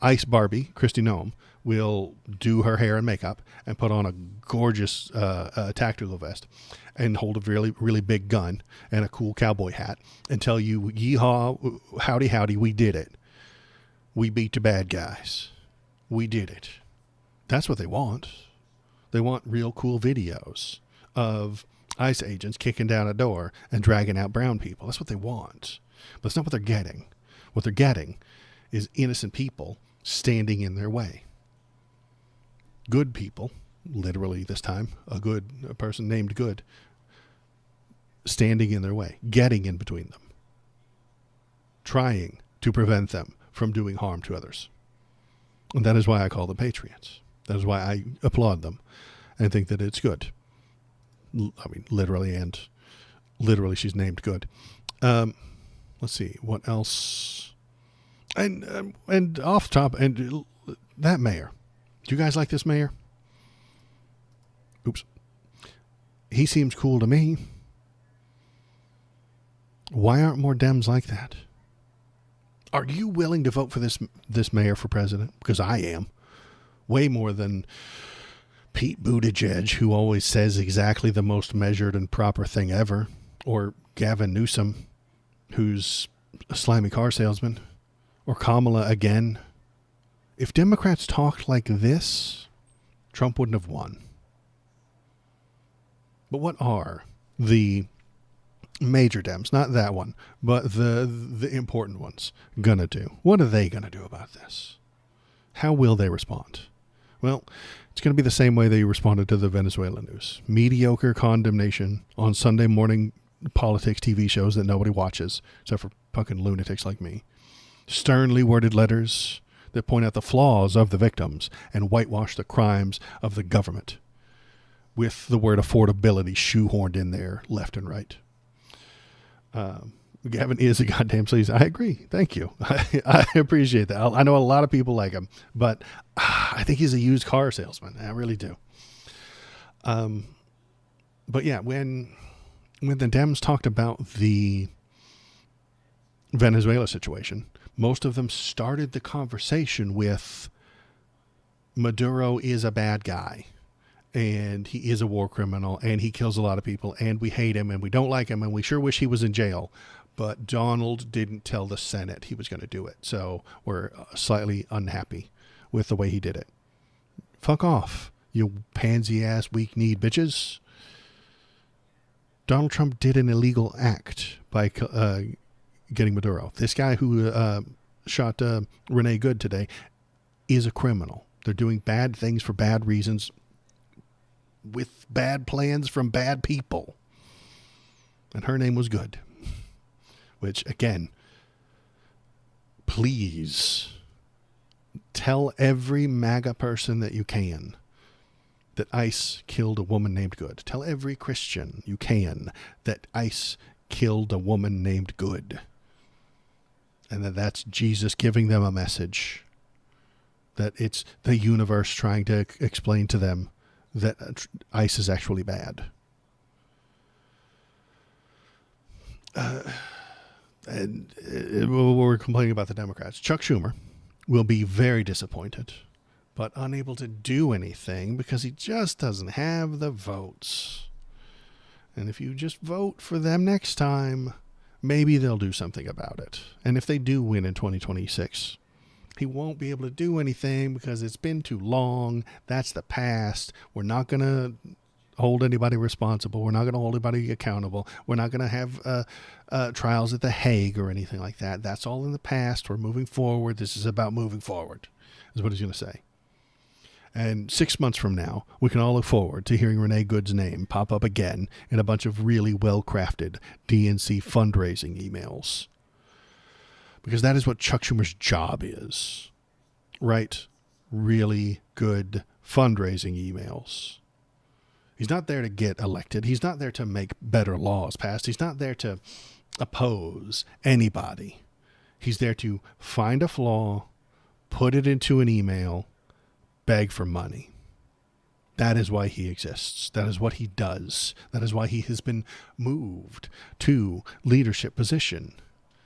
Ice Barbie, Kristi Noem, will do her hair and makeup and put on a gorgeous tactical vest and hold a really, really big gun and a cool cowboy hat and tell you, yeehaw, howdy, howdy, we did it. We beat the bad guys. We did it. That's what they want. They want real cool videos of ICE agents kicking down a door and dragging out brown people. That's what they want. But that's not what they're getting. What they're getting is innocent people standing in their way. Good people, literally this time, a person named Good, standing in their way, getting in between them, trying to prevent them from doing harm to others. And that is why I call them patriots. That is why I applaud them and think that it's good. I mean, literally she's named Good. Let's see, what else? And off the top, and that mayor. Do you guys like this mayor? Oops. He seems cool to me. Why aren't more Dems like that? Are you willing to vote for this mayor for president? Because I am. Way more than Pete Buttigieg, who always says exactly the most measured and proper thing ever. Or Gavin Newsom, who's a slimy car salesman. Or Kamala again. If Democrats talked like this, Trump wouldn't have won. But what are the major Dems, not that one, but the important ones, gonna do? What are they gonna do about this? How will they respond? Well, it's going to be the same way they responded to the Venezuela news. Mediocre condemnation on Sunday morning politics TV shows that nobody watches, except for fucking lunatics like me. Sternly worded letters that point out the flaws of the victims and whitewash the crimes of the government, with the word affordability shoehorned in there left and right. Gavin is a goddamn sleaze. I agree. Thank you. I appreciate that. I know a lot of people like him, but I think he's a used car salesman. I really do. But yeah, when the Dems talked about the Venezuela situation, most of them started the conversation with Maduro is a bad guy and he is a war criminal and he kills a lot of people and we hate him and we don't like him and we sure wish he was in jail. But Donald didn't tell the Senate he was going to do it. So we're slightly unhappy with the way he did it. Fuck off, you pansy-ass, weak-kneed bitches. Donald Trump did an illegal act by getting Maduro. This guy who shot Renee Good today is a criminal. They're doing bad things for bad reasons with bad plans from bad people. And her name was Good. Which, again, please tell every MAGA person that you can that ICE killed a woman named Good. Tell every Christian you can that ICE killed a woman named Good. And that's Jesus giving them a message. That it's the universe trying to explain to them that ICE is actually bad. And we're complaining about the Democrats. Chuck Schumer will be very disappointed, but unable to do anything because he just doesn't have the votes. And if you just vote for them next time, maybe they'll do something about it. And if they do win in 2026, he won't be able to do anything because it's been too long. That's the past. We're not going to hold anybody responsible. We're not going to hold anybody accountable. We're not going to have trials at The Hague or anything like that. That's all in the past. We're moving forward. This is about moving forward, is what he's going to say. And 6 months from now, we can all look forward to hearing Renee Good's name pop up again in a bunch of really well-crafted DNC fundraising emails. Because that is what Chuck Schumer's job is. Write really good fundraising emails. He's not there to get elected. He's not there to make better laws passed. He's not there to oppose anybody. He's there to find a flaw, put it into an email, beg for money. That is why he exists. That is what he does. That is why he has been moved to leadership position,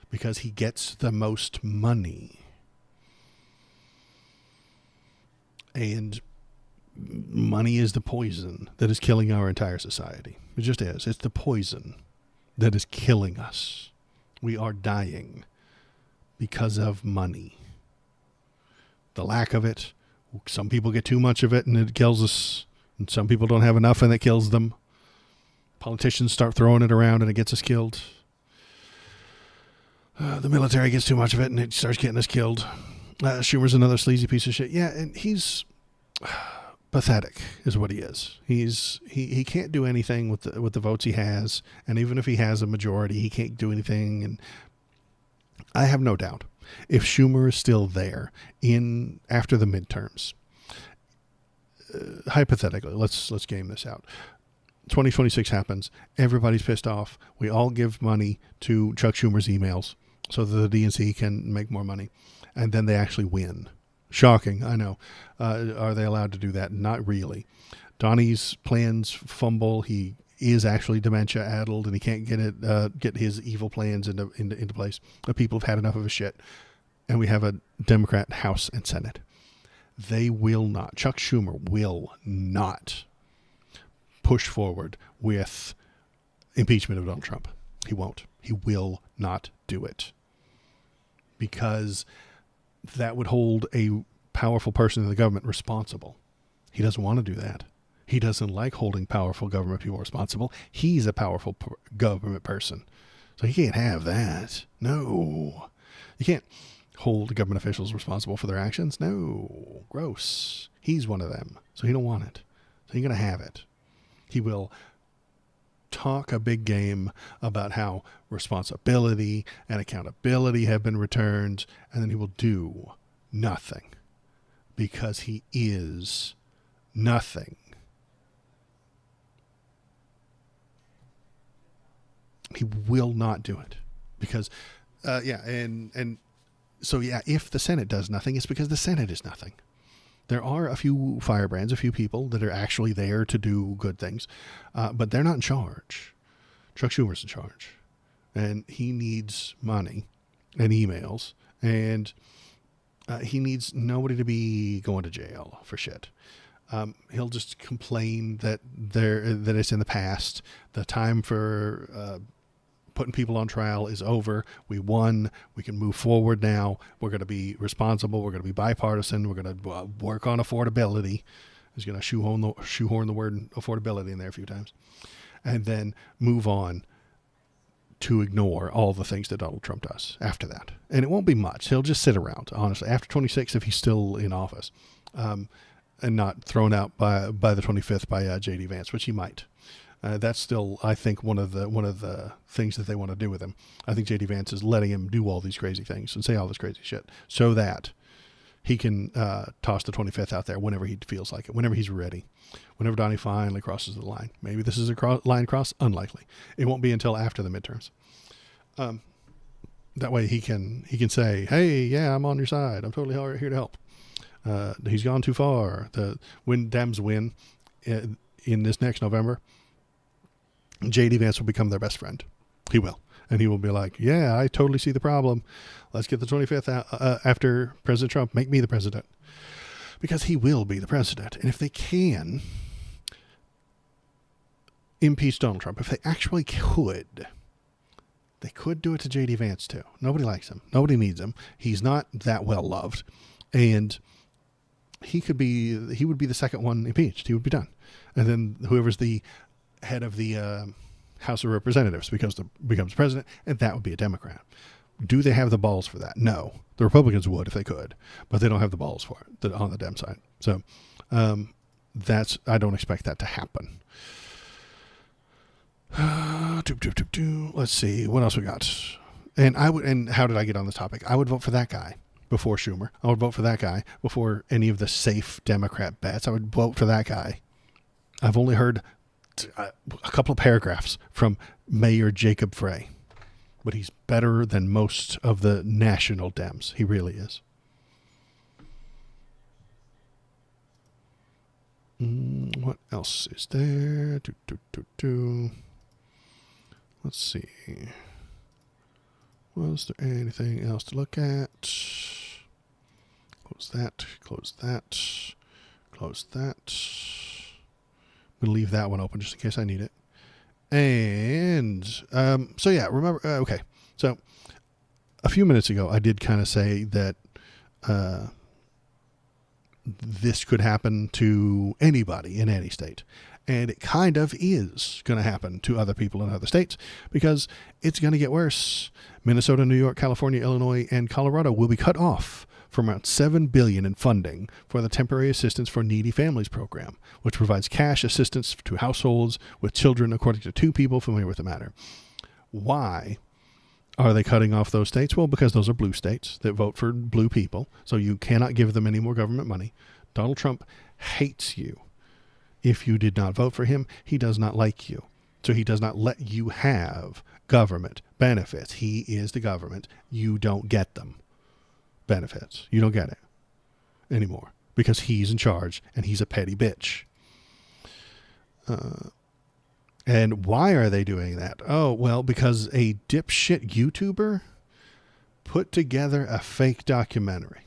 because he gets the most money. And money is the poison that is killing our entire society. It just is. It's the poison that is killing us. We are dying because of money. The lack of it. Some people get too much of it and it kills us. And some people don't have enough and it kills them. Politicians start throwing it around and it gets us killed. The military gets too much of it and it starts getting us killed. Schumer's another sleazy piece of shit. Yeah, and he's pathetic is what he is. He can't do anything with the votes he has, and even if he has a majority, he can't do anything. And I have no doubt if Schumer is still there after the midterms, hypothetically, let's game this out. 2026 happens. Everybody's pissed off. We all give money to Chuck Schumer's emails so that the DNC can make more money, and then they actually win. Shocking, I know. Are they allowed to do that? Not really. Donnie's plans fumble. He is actually dementia-addled, and he can't get his evil plans into place. The people have had enough of his shit, and we have a Democrat House and Senate. They will not. Chuck Schumer will not push forward with impeachment of Donald Trump. He won't. He will not do it, because that would hold a powerful person in the government responsible. He doesn't want to do that. He doesn't like holding powerful government people responsible. He's a powerful government person. So he can't have that. No. You can't hold government officials responsible for their actions. No. Gross. He's one of them. So he don't want it. So he's going to have it. He will talk a big game about how responsibility and accountability have been returned, and then he will do nothing, because he is nothing. He will not do it because, if the Senate does nothing, it's because the Senate is nothing. There are a few firebrands, a few people that are actually there to do good things, but they're not in charge. Chuck Schumer's in charge, and he needs money and emails, and he needs nobody to be going to jail for shit. He'll just complain that it's in the past. The time for putting people on trial is over. We won. We can move forward now. We're going to be responsible. We're going to be bipartisan. We're going to work on affordability. He's going to shoehorn the word affordability in there a few times, and then move on to ignore all the things that Donald Trump does after that. And it won't be much. He'll just sit around, honestly, after 26, if he's still in office, and not thrown out by the 25th by J.D. Vance, which he might. That's still, I think, one of the things that they want to do with him. I think J.D. Vance is letting him do all these crazy things and say all this crazy shit so that he can toss the 25th out there whenever he feels like it, whenever he's ready, whenever Donnie finally crosses the line. Maybe this is a line cross. Unlikely. It won't be until after the midterms. That way he can say, hey, yeah, I'm on your side. I'm totally here to help. He's gone too far. When Dems win in this next November, J.D. Vance will become their best friend. He will. And he will be like, yeah, I totally see the problem. Let's get the 25th out, after President Trump. Make me the president. Because he will be the president. And if they can impeach Donald Trump. If they actually could, they could do it to J.D. Vance too. Nobody likes him. Nobody needs him. He's not that well loved. And he would be the second one impeached. He would be done. And then whoever's the head of the House of Representatives becomes president, and that would be a Democrat. Do they have the balls for that? No. The Republicans would if they could, but they don't have the balls for it on the Dem side. So I don't expect that to happen. Let's see what else we got. And how did I get on this topic? I would vote for that guy before Schumer. I would vote for that guy before any of the safe Democrat bets. I would vote for that guy. I've only heard a couple of paragraphs from Mayor Jacob Frey, but he's better than most of the national Dems. He really is. What else is there? Let's see. Was there anything else to look at? Close that. Close that. Close that. I'm going to leave that one open just in case I need it. And so, yeah, remember. Okay. So a few minutes ago, I did kind of say that this could happen to anybody in any state. And it kind of is going to happen to other people in other states because it's going to get worse. Minnesota, New York, California, Illinois, and Colorado will be cut off from around $7 billion in funding for the Temporary Assistance for Needy Families program, which provides cash assistance to households with children, according to two people familiar with the matter. Why are they cutting off those states? Well, because those are blue states that vote for blue people, so you cannot give them any more government money. Donald Trump hates you. If you did not vote for him, he does not like you. So he does not let you have government benefits. He is the government. You don't get them. Benefits. You don't get it anymore because he's in charge and he's a petty bitch. And why are they doing that? Oh, well, because a dipshit YouTuber put together a fake documentary.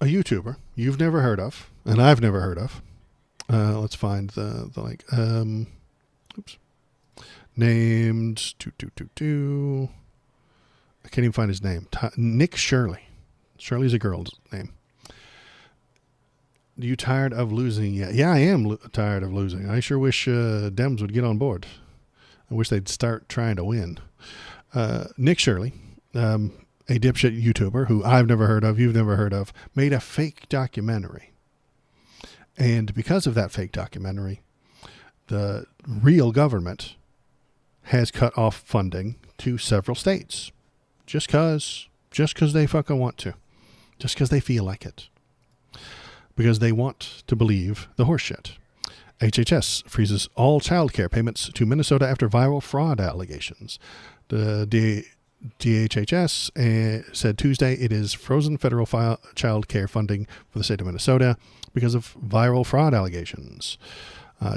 A YouTuber you've never heard of, and I've never heard of. Let's find the named I can't even find his name. Nick Shirley. Shirley's a girl's name. You tired of losing yet? Yeah, I am tired of losing. I sure wish Dems would get on board. I wish they'd start trying to win. Nick Shirley, a dipshit YouTuber who I've never heard of, you've never heard of, made a fake documentary. And because of that fake documentary, the real government has cut off funding to several states. Just because they fucking want to. Just because they feel like it. Because they want to believe the horseshit. HHS freezes all child care payments to Minnesota after viral fraud allegations. The DHHS said Tuesday it is frozen federal child care funding for the state of Minnesota because of viral fraud allegations.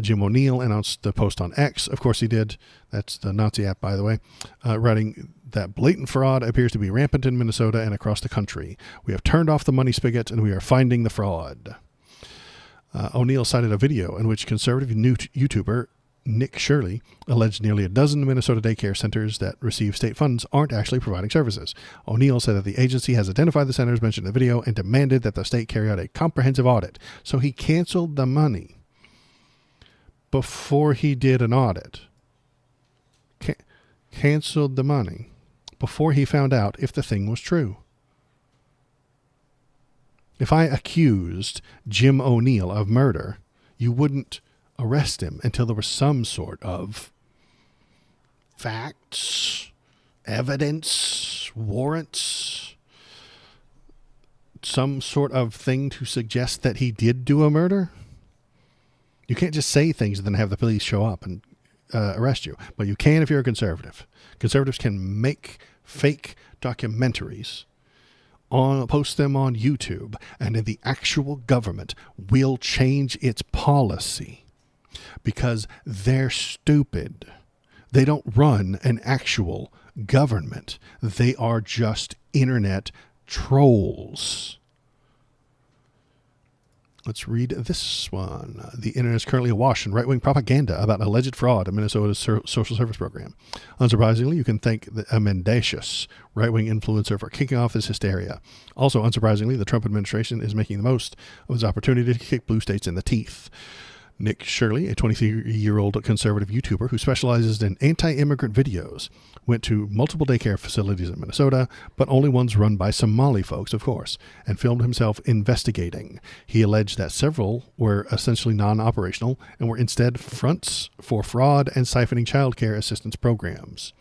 Jim O'Neill announced the post on X. Of course he did. That's the Nazi app, by the way. Writing that blatant fraud appears to be rampant in Minnesota and across the country. We have turned off the money spigot and we are finding the fraud. O'Neill cited a video in which conservative YouTuber Nick Shirley alleged nearly a dozen Minnesota daycare centers that receive state funds aren't actually providing services. O'Neill said that the agency has identified the centers mentioned in the video and demanded that the state carry out a comprehensive audit. So he canceled the money before he did an audit. Canceled the money before he found out if the thing was true. If I accused Jim O'Neill of murder, you wouldn't arrest him until there was some sort of facts, evidence, warrants, some sort of thing to suggest that he did do a murder. You can't just say things and then have the police show up and arrest you. But you can if you're a conservative. Conservatives can make fake documentaries, post them on YouTube, and then the actual government will change its policy because they're stupid. They don't run an actual government. They are just internet trolls. Let's read this one. The internet is currently awash in right-wing propaganda about alleged fraud in Minnesota's social service program. Unsurprisingly, you can thank a mendacious right-wing influencer for kicking off this hysteria. Also, unsurprisingly, the Trump administration is making the most of this opportunity to kick blue states in the teeth. Nick Shirley, a 23-year-old conservative YouTuber who specializes in anti-immigrant videos, went to multiple daycare facilities in Minnesota, but only ones run by Somali folks, of course, and filmed himself investigating. He alleged that several were essentially non-operational and were instead fronts for fraud and siphoning child care assistance programs.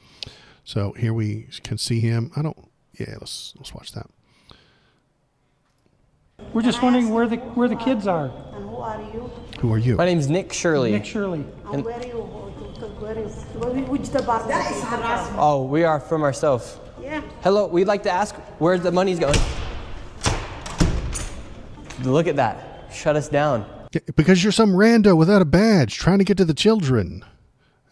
So here we can see him. Let's watch that. We're just wondering where the kids are. And who are you? Who are you? My name's Nick Shirley. Nick Shirley. And where are you? Which department? That is harassment. Oh, we are from ourselves. Yeah. Hello, we'd like to ask where the money's going. Look at that. Shut us down. Because you're some rando without a badge trying to get to the children.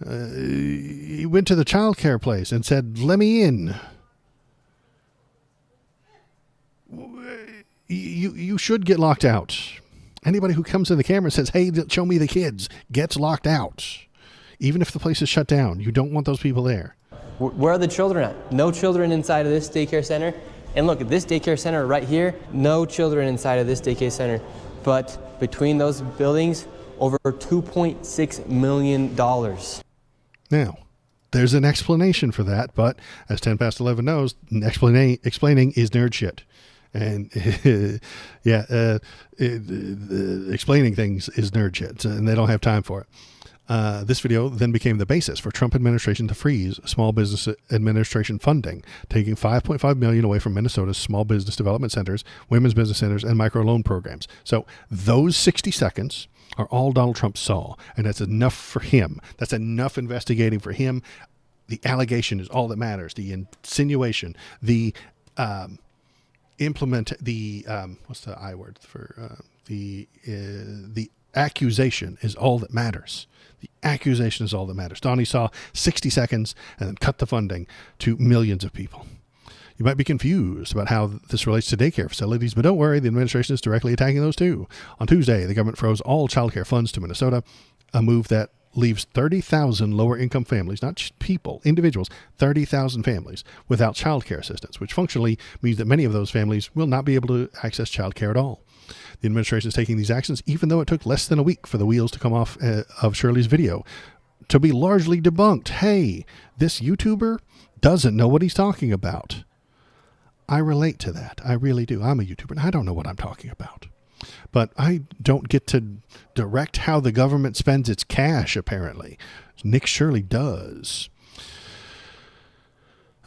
He went to the child care place and said, "Let me in." You should get locked out. Anybody who comes to the camera and says, "Hey, show me the kids," gets locked out. Even if the place is shut down, you don't want those people there. Where are the children at? No children inside of this daycare center. And look, at this daycare center right here, no children inside of this daycare center. But between those buildings, over $2.6 million. Now, there's an explanation for that, but as 10 past 11 knows, explaining is nerd shit. And explaining things is nerd shit, and they don't have time for it. This video then became the basis for Trump administration to freeze Small Business Administration funding, taking $5.5 million away from Minnesota's small business development centers, women's business centers, and microloan programs. So those 60 seconds are all Donald Trump saw, and that's enough for him. That's enough investigating for him. The allegation is all that matters. The insinuation, the what's the I word for the accusation is all that matters. The accusation is all that matters. Donnie saw 60 seconds and then cut the funding to millions of people. You might be confused about how this relates to daycare facilities, but don't worry, the administration is directly attacking those too. On Tuesday, the government froze all child care funds to Minnesota, a move that leaves 30,000 lower-income families, not people, individuals, 30,000 families without child care assistance, which functionally means that many of those families will not be able to access child care at all. The administration is taking these actions, even though it took less than a week for the wheels to come off of Shirley's video to be largely debunked. Hey, this YouTuber doesn't know what he's talking about. I relate to that. I really do. I'm a YouTuber, and I don't know what I'm talking about. But I don't get to direct how the government spends its cash, apparently. Nick Shirley does.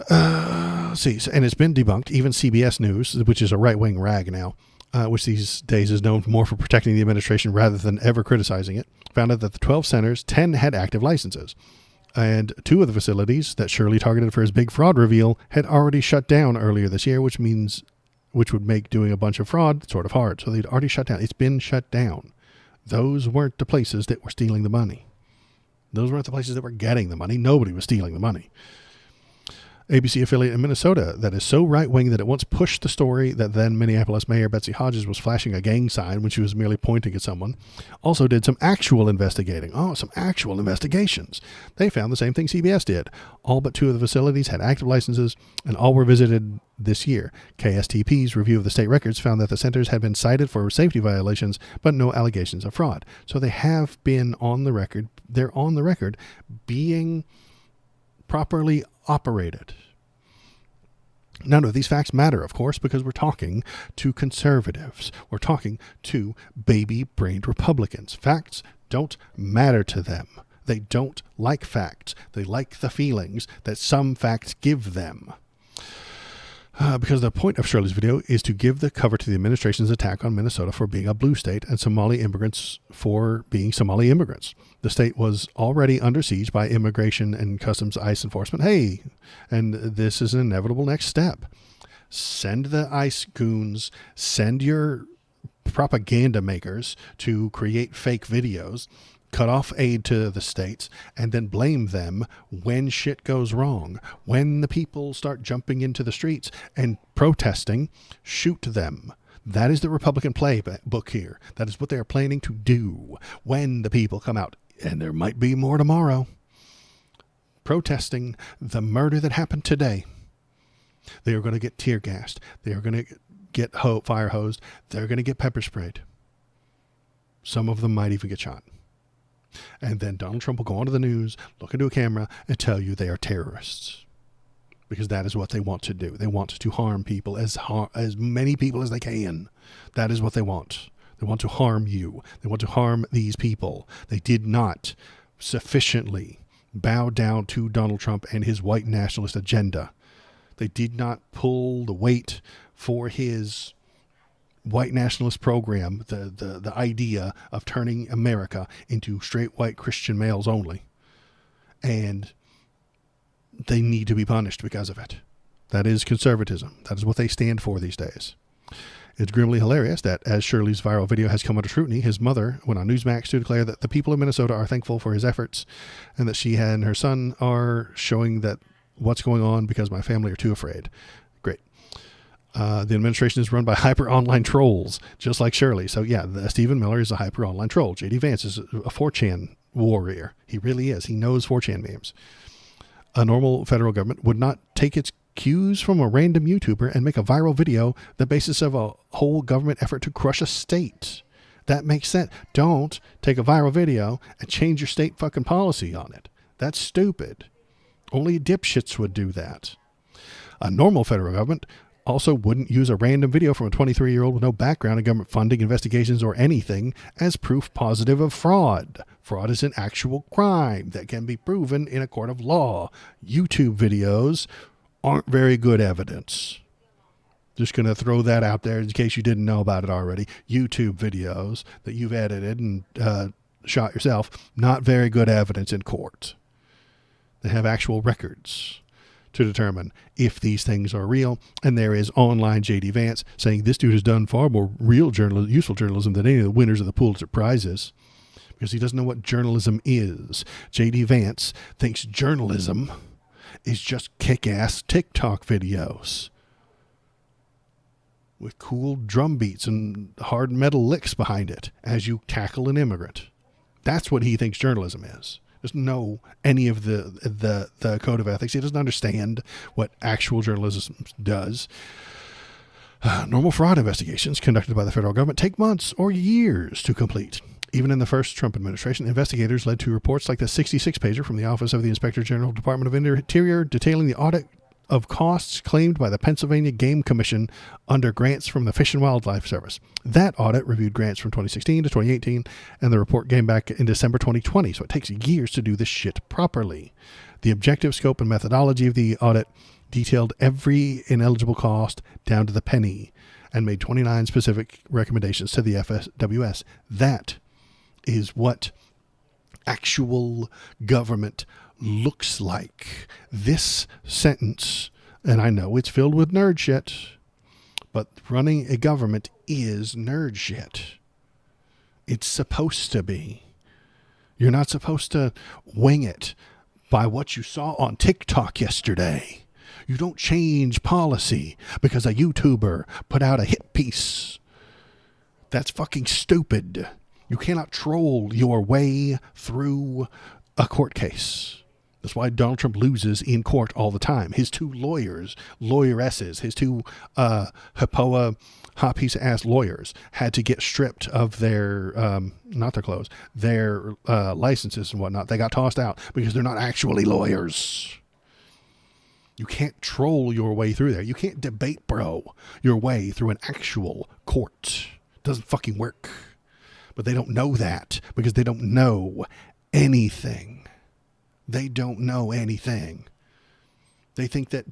See, and it's been debunked. Even CBS News, which is a right-wing rag now, which these days is known more for protecting the administration rather than ever criticizing it, found out that the 12 centers, 10 had active licenses. And 2 of the facilities that Shirley targeted for his big fraud reveal had already shut down earlier this year, which would make doing a bunch of fraud sort of hard. So they'd already shut down. It's been shut down. Those weren't the places that were stealing the money. Those weren't the places that were getting the money. Nobody was stealing the money. ABC affiliate in Minnesota that is so right-wing that it once pushed the story that then Minneapolis Mayor Betsy Hodges was flashing a gang sign when she was merely pointing at someone, also did some actual investigating. Some actual investigations. They found the same thing CBS did. All but 2 of the facilities had active licenses, and all were visited this year. KSTP's review of the state records found that the centers had been cited for safety violations, but no allegations of fraud. So they have been on the record. They're on the record being properly operated. None of these facts matter, of course, because we're talking to conservatives. We're talking to baby-brained Republicans. Facts don't matter to them. They don't like facts. They like the feelings that some facts give them. Because the point of Shirley's video is to give the cover to the administration's attack on Minnesota for being a blue state and Somali immigrants for being Somali immigrants. The state was already under siege by immigration and customs ICE enforcement. Hey, and this is an inevitable next step. Send the ICE goons, send your propaganda makers to create fake videos, cut off aid to the states, and then blame them when shit goes wrong. When the people start jumping into the streets and protesting, shoot them. That is the Republican playbook here. That is what they are planning to do when the people come out. And there might be more tomorrow. Protesting the murder that happened today. They are going to get tear gassed. They are going to get fire hosed. They're going to get pepper sprayed. Some of them might even get shot. And then Donald Trump will go onto the news, look into a camera, and tell you they are terrorists. Because that is what they want to do. They want to harm people, as many people as they can. That is what they want. They want to harm you. They want to harm these people. They did not sufficiently bow down to Donald Trump and his white nationalist agenda. They did not pull the weight for his white nationalist program, the idea of turning America into straight white Christian males only. And they need to be punished because of it. That is conservatism. That is what they stand for these days. It's grimly hilarious that as Shirley's viral video has come under scrutiny, his mother went on Newsmax to declare that the people of Minnesota are thankful for his efforts and that she and her son are showing that what's going on because my family are too afraid. Great. The administration is run by hyper online trolls, just like Shirley. So yeah, Stephen Miller is a hyper online troll. J.D. Vance is a 4chan warrior. He really is. He knows 4chan memes. A normal federal government would not take its cues from a random YouTuber and make a viral video the basis of a whole government effort to crush a state. That makes sense. Don't take a viral video and change your state fucking policy on it. That's stupid. Only dipshits would do that. A normal federal government also wouldn't use a random video from a 23-year-old with no background in government funding, investigations, or anything as proof positive of fraud. Fraud is an actual crime that can be proven in a court of law. YouTube videos aren't very good evidence. Just going to throw that out there in case you didn't know about it already. YouTube videos that you've edited and shot yourself, not very good evidence in court. They have actual records to determine if these things are real. And there is online J.D. Vance saying this dude has done far more useful journalism than any of the winners of the Pulitzer Prizes, because he doesn't know what journalism is. J.D. Vance thinks journalism is just kick-ass TikTok videos with cool drum beats and hard metal licks behind it as you tackle an immigrant. That's what he thinks journalism is. Doesn't know any of the code of ethics. He doesn't understand what actual journalism does. Normal fraud investigations conducted by the federal government take months or years to complete. Even in the first Trump administration, investigators led to reports like the 66-pager from the Office of the Inspector General, Department of Interior, detailing the audit of costs claimed by the Pennsylvania Game Commission under grants from the Fish and Wildlife Service. That audit reviewed grants from 2016 to 2018, and the report came back in December 2020, so it takes years to do this shit properly. The objective, scope, and methodology of the audit detailed every ineligible cost down to the penny and made 29 specific recommendations to the FSWS. That is what actual government looks like. This sentence, and I know it's filled with nerd shit, but running a government is nerd shit. It's supposed to be. You're not supposed to wing it by what you saw on TikTok yesterday. You don't change policy because a YouTuber put out a hit piece. That's fucking stupid. You cannot troll your way through a court case. That's why Donald Trump loses in court all the time. His two lawyeresses, his two hot piece of ass lawyers had to get stripped of their, not their clothes, their licenses and whatnot. They got tossed out because they're not actually lawyers. You can't troll your way through there. You can't debate bro your way through an actual court. It doesn't fucking work. But they don't know that because they don't know anything. They don't know anything. They think that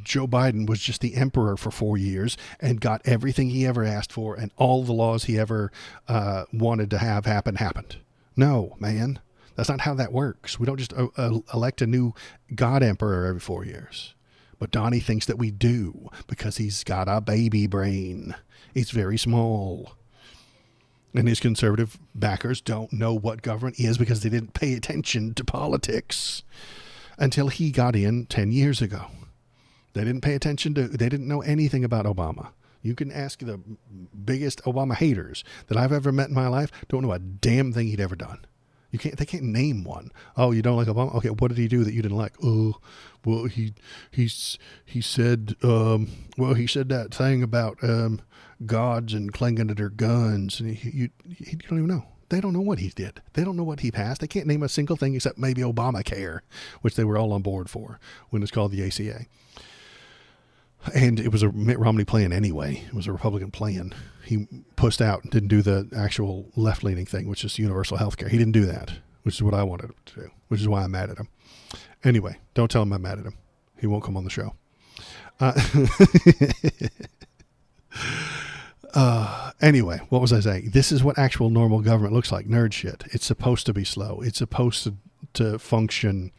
Joe Biden was just the emperor for 4 years and got everything he ever asked for, and all the laws he ever wanted to have happened. No, man. That's not how that works. We don't just elect a new God emperor every 4 years. But Donnie thinks that we do because he's got a baby brain. It's very small. And his conservative backers don't know what government is because they didn't pay attention to politics until he got in 10 years ago. They didn't pay attention to, they didn't know anything about Obama. You can ask the biggest Obama haters that I've ever met in my life, don't know a damn thing he'd ever done. They can't name one. Oh, you don't like Obama? Okay, what did he do that you didn't like? Oh, well, he said that thing about gods and clinging to their guns, and you don't even know. They don't know what he did. They don't know what he passed. They can't name a single thing except maybe Obamacare, which they were all on board for when it's called the ACA. And it was a Mitt Romney plan anyway. It was a Republican plan. He pushed out and didn't do the actual left-leaning thing, which is universal health care. He didn't do that, which is what I wanted him to do, which is why I'm mad at him. Anyway, don't tell him I'm mad at him. He won't come on the show. Anyway, what was I saying? This is what actual normal government looks like. Nerd shit. It's supposed to be slow. It's supposed to function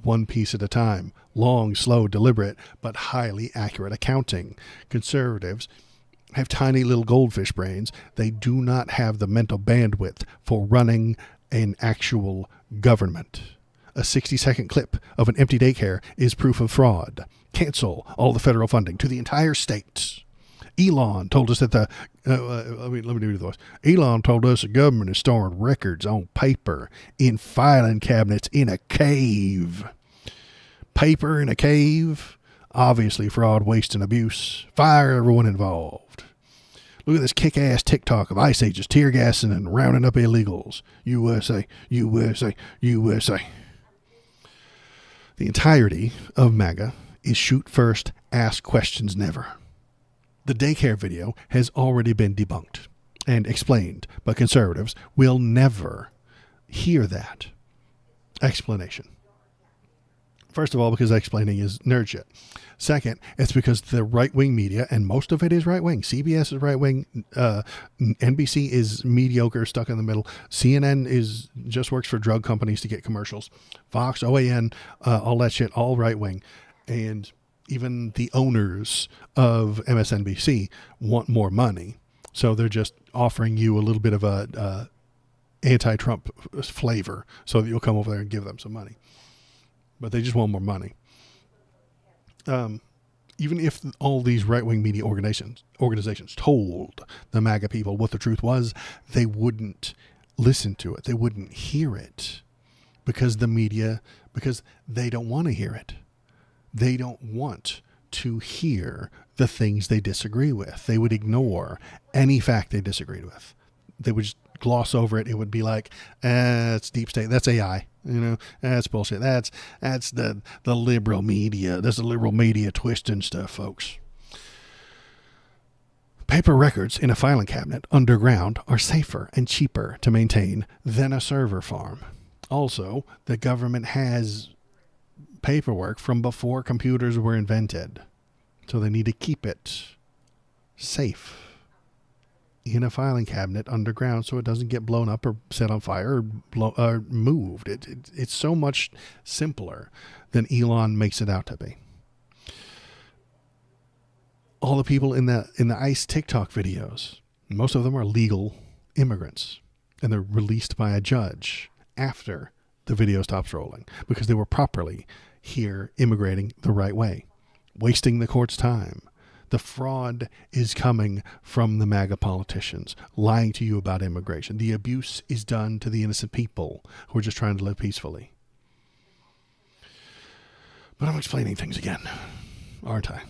one piece at a time. Long, slow, deliberate, but highly accurate accounting. Conservatives have tiny little goldfish brains. They do not have the mental bandwidth for running an actual government. A 60-second clip of an empty daycare is proof of fraud. Cancel all the federal funding to the entire state. Elon told us that let me do the voice. Elon told us the government is storing records on paper in filing cabinets in a cave. Paper in a cave? Obviously fraud, waste, and abuse. Fire everyone involved. Look at this kick-ass TikTok of Ice Ages tear gassing and rounding up illegals. USA, USA, USA. The entirety of MAGA is shoot first, ask questions never. The daycare video has already been debunked and explained, but conservatives will never hear that explanation. First of all, because explaining is nerd shit. Second, it's because the right-wing media, and most of it is right-wing. CBS is right-wing. NBC is mediocre, stuck in the middle. CNN just works for drug companies to get commercials. Fox, OAN, all that shit, all right-wing. And even the owners of MSNBC want more money. So they're just offering you a little bit of a anti-Trump flavor so that you'll come over there and give them some money. But they just want more money. Even if all these right-wing media organizations told the MAGA people what the truth was, they wouldn't listen to it. They wouldn't hear it because they don't want to hear it. They don't want to hear the things they disagree with. They would ignore any fact they disagreed with. They would just gloss over it. It would be like, it's deep state. That's AI. That's bullshit. That's the liberal media. That's the liberal media twisting stuff, folks. Paper records in a filing cabinet underground are safer and cheaper to maintain than a server farm. Also, the government has paperwork from before computers were invented. So they need to keep it safe in a filing cabinet underground so it doesn't get blown up or set on fire or moved. It's so much simpler than Elon makes it out to be. All the people in the ICE TikTok videos, most of them are legal immigrants, and they're released by a judge after the video stops rolling because they were properly here immigrating the right way, wasting the court's time. The fraud is coming from the MAGA politicians, lying to you about immigration. The abuse is done to the innocent people who are just trying to live peacefully. But I'm explaining things again, aren't I?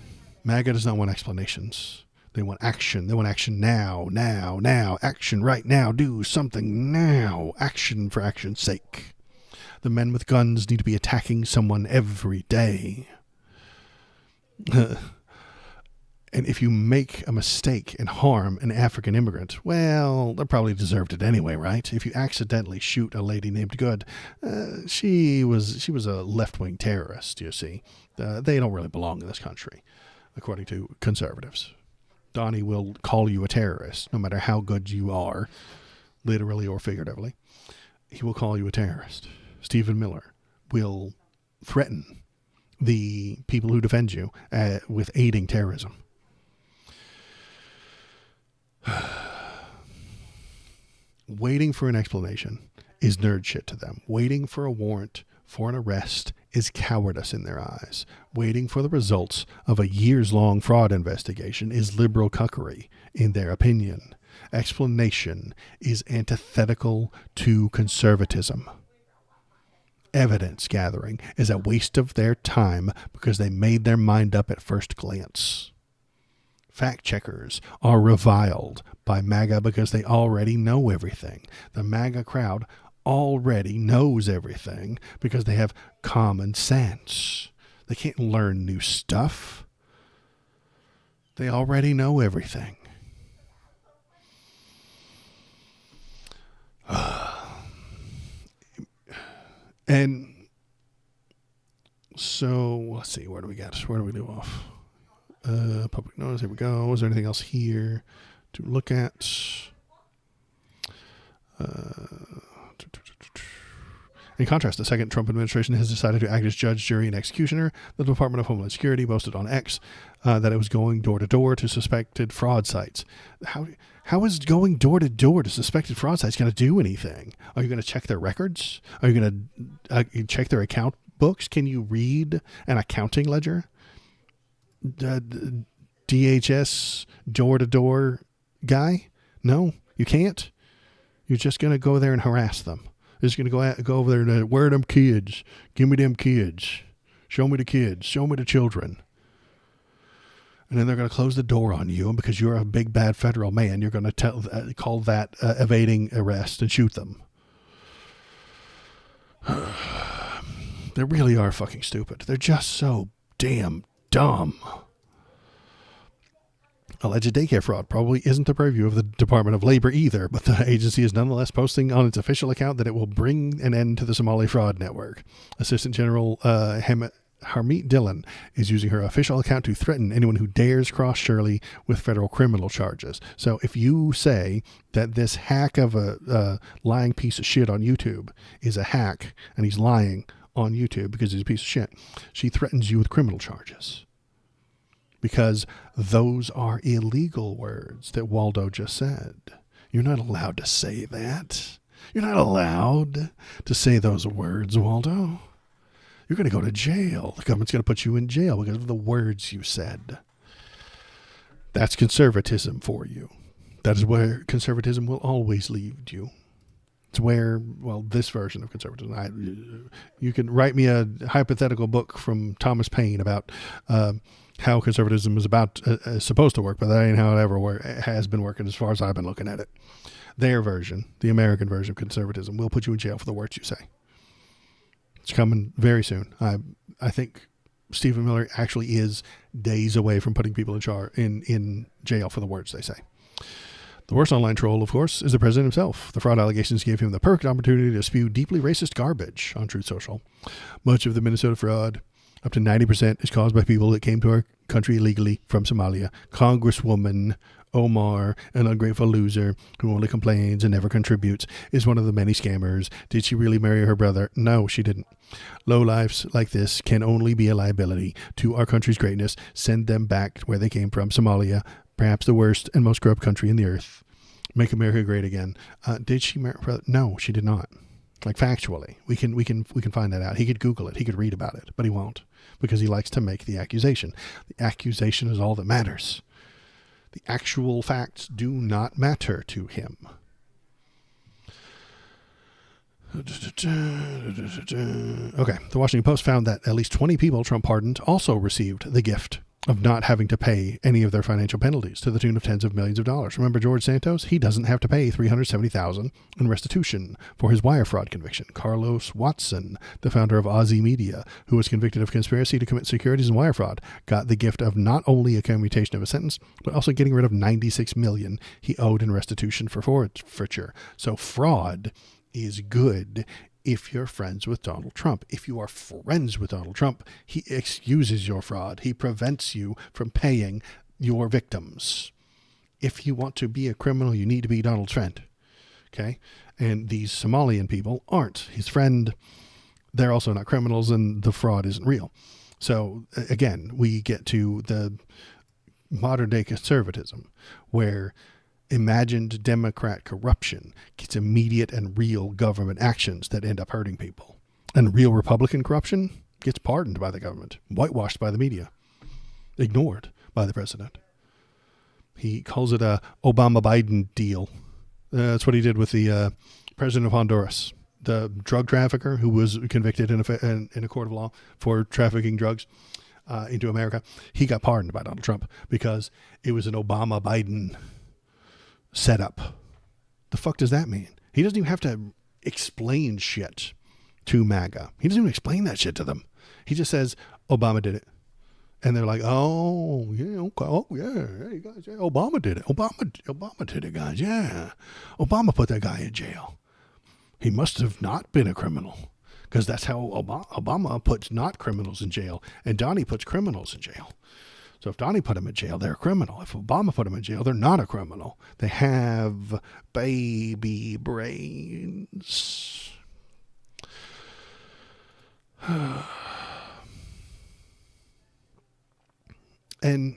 MAGA does not want explanations. They want action. They want action now. Action right now. Do something now. Action for action's sake. The men with guns need to be attacking someone every day. And if you make a mistake and harm an African immigrant, well, they probably deserved it anyway, right? If you accidentally shoot a lady named Good, she was a left-wing terrorist, you see. They don't really belong in this country, according to conservatives. Donnie will call you a terrorist, no matter how good you are, literally or figuratively. He will call you a terrorist. Stephen Miller will threaten the people who defend you with aiding terrorism. Waiting for an explanation is nerd shit to them. Waiting for a warrant for an arrest is cowardice in their eyes. Waiting for the results of a years-long fraud investigation is liberal cuckery in their opinion. Explanation is antithetical to conservatism. Evidence gathering is a waste of their time because they made their mind up at first glance. Fact checkers are reviled by MAGA because they already know everything. The MAGA crowd already knows everything because they have common sense. They can't learn new stuff. They already know everything. And so let's see, where do we get? Where do we leave off? Public notice. Here we go. Is there anything else here to look at? In contrast, the second Trump administration has decided to act as judge, jury, and executioner. The Department of Homeland Security boasted on X that it was going door to door to suspected fraud sites. How is going door to door to suspected fraud sites going to do anything? Are you going to check their records? Are you going to check their account books? Can you read an accounting ledger? DHS door to door guy? No, you can't. You're just going to go there and harass them. You're just going to go over there and where are them kids? Give me them kids. Show me the kids. Show me the children. And then they're going to close the door on you. And because you're a big, bad federal man, you're going to call that evading arrest and shoot them. They really are fucking stupid. They're just so damn dumb. Alleged daycare fraud probably isn't the purview of the Department of Labor either, but the agency is nonetheless posting on its official account that it will bring an end to the Somali fraud network. Assistant General Harmeet Dillon is using her official account to threaten anyone who dares cross Shirley with federal criminal charges. So if you say that this hack of a lying piece of shit on YouTube is a hack and he's lying on YouTube because he's a piece of shit, she threatens you with criminal charges. Because those are illegal words that Waldo just said. You're not allowed to say that. You're not allowed to say those words, Waldo. You're going to go to jail. The government's going to put you in jail because of the words you said. That's conservatism for you. That is where conservatism will always lead you. It's where, well, this version of conservatism. You can write me a hypothetical book from Thomas Paine about how conservatism is supposed to work, but that ain't how it ever has been working as far as I've been looking at it. Their version, the American version of conservatism, will put you in jail for the words you say. It's coming very soon. I think Stephen Miller actually is days away from putting people in jail for the words they say. The worst online troll, of course, is the president himself. The fraud allegations gave him the perfect opportunity to spew deeply racist garbage on Truth Social. Much of the Minnesota fraud, up to 90%, is caused by people that came to our country illegally from Somalia. Congresswoman Omar, an ungrateful loser who only complains and never contributes, is one of the many scammers. Did she really marry her brother? No, she didn't. Lowlifes like this can only be a liability to our country's greatness. Send them back where they came from, Somalia, perhaps the worst and most corrupt country in the earth. Make America great again. Did she marry her brother? No, she did not. Like factually, we can find that out. He could Google it. He could read about it, but he won't because he likes to make the accusation. The accusation is all that matters. The actual facts do not matter to him. Okay, the Washington Post found that at least 20 people Trump pardoned also received the gift of not having to pay any of their financial penalties to the tune of tens of millions of dollars. Remember George Santos? He doesn't have to pay $370,000 in restitution for his wire fraud conviction. Carlos Watson, the founder of Aussie Media, who was convicted of conspiracy to commit securities and wire fraud, got the gift of not only a commutation of a sentence, but also getting rid of $96 million he owed in restitution for forfeiture. So fraud is good if you're friends with Donald Trump. If you are friends with Donald Trump, he excuses your fraud. He prevents you from paying your victims. If you want to be a criminal, you need to be Donald's friend. Okay? And these Somalian people aren't his friend. They're also not criminals, and the fraud isn't real. So again, we get to the modern day conservatism where imagined Democrat corruption gets immediate and real government actions that end up hurting people. And real Republican corruption, gets pardoned by the government, whitewashed by the media, ignored by the president. He calls it a Obama-Biden deal. That's what he did with the president of Honduras, the drug trafficker who was convicted in a court of law for trafficking drugs into America. He got pardoned by Donald Trump because it was an Obama-Biden setup. The fuck does that mean? He doesn't even have to explain shit to MAGA. He doesn't even explain that shit to them. He just says, Obama did it. And they're like, oh, yeah, okay. Oh, yeah, hey, guys, yeah, Obama did it. Obama did it, guys, yeah. Obama put that guy in jail. He must have not been a criminal, because that's how Obama puts not criminals in jail, and Donnie puts criminals in jail. So if Donnie put him in jail, they're a criminal. If Obama put him in jail, they're not a criminal. They have baby brains. And,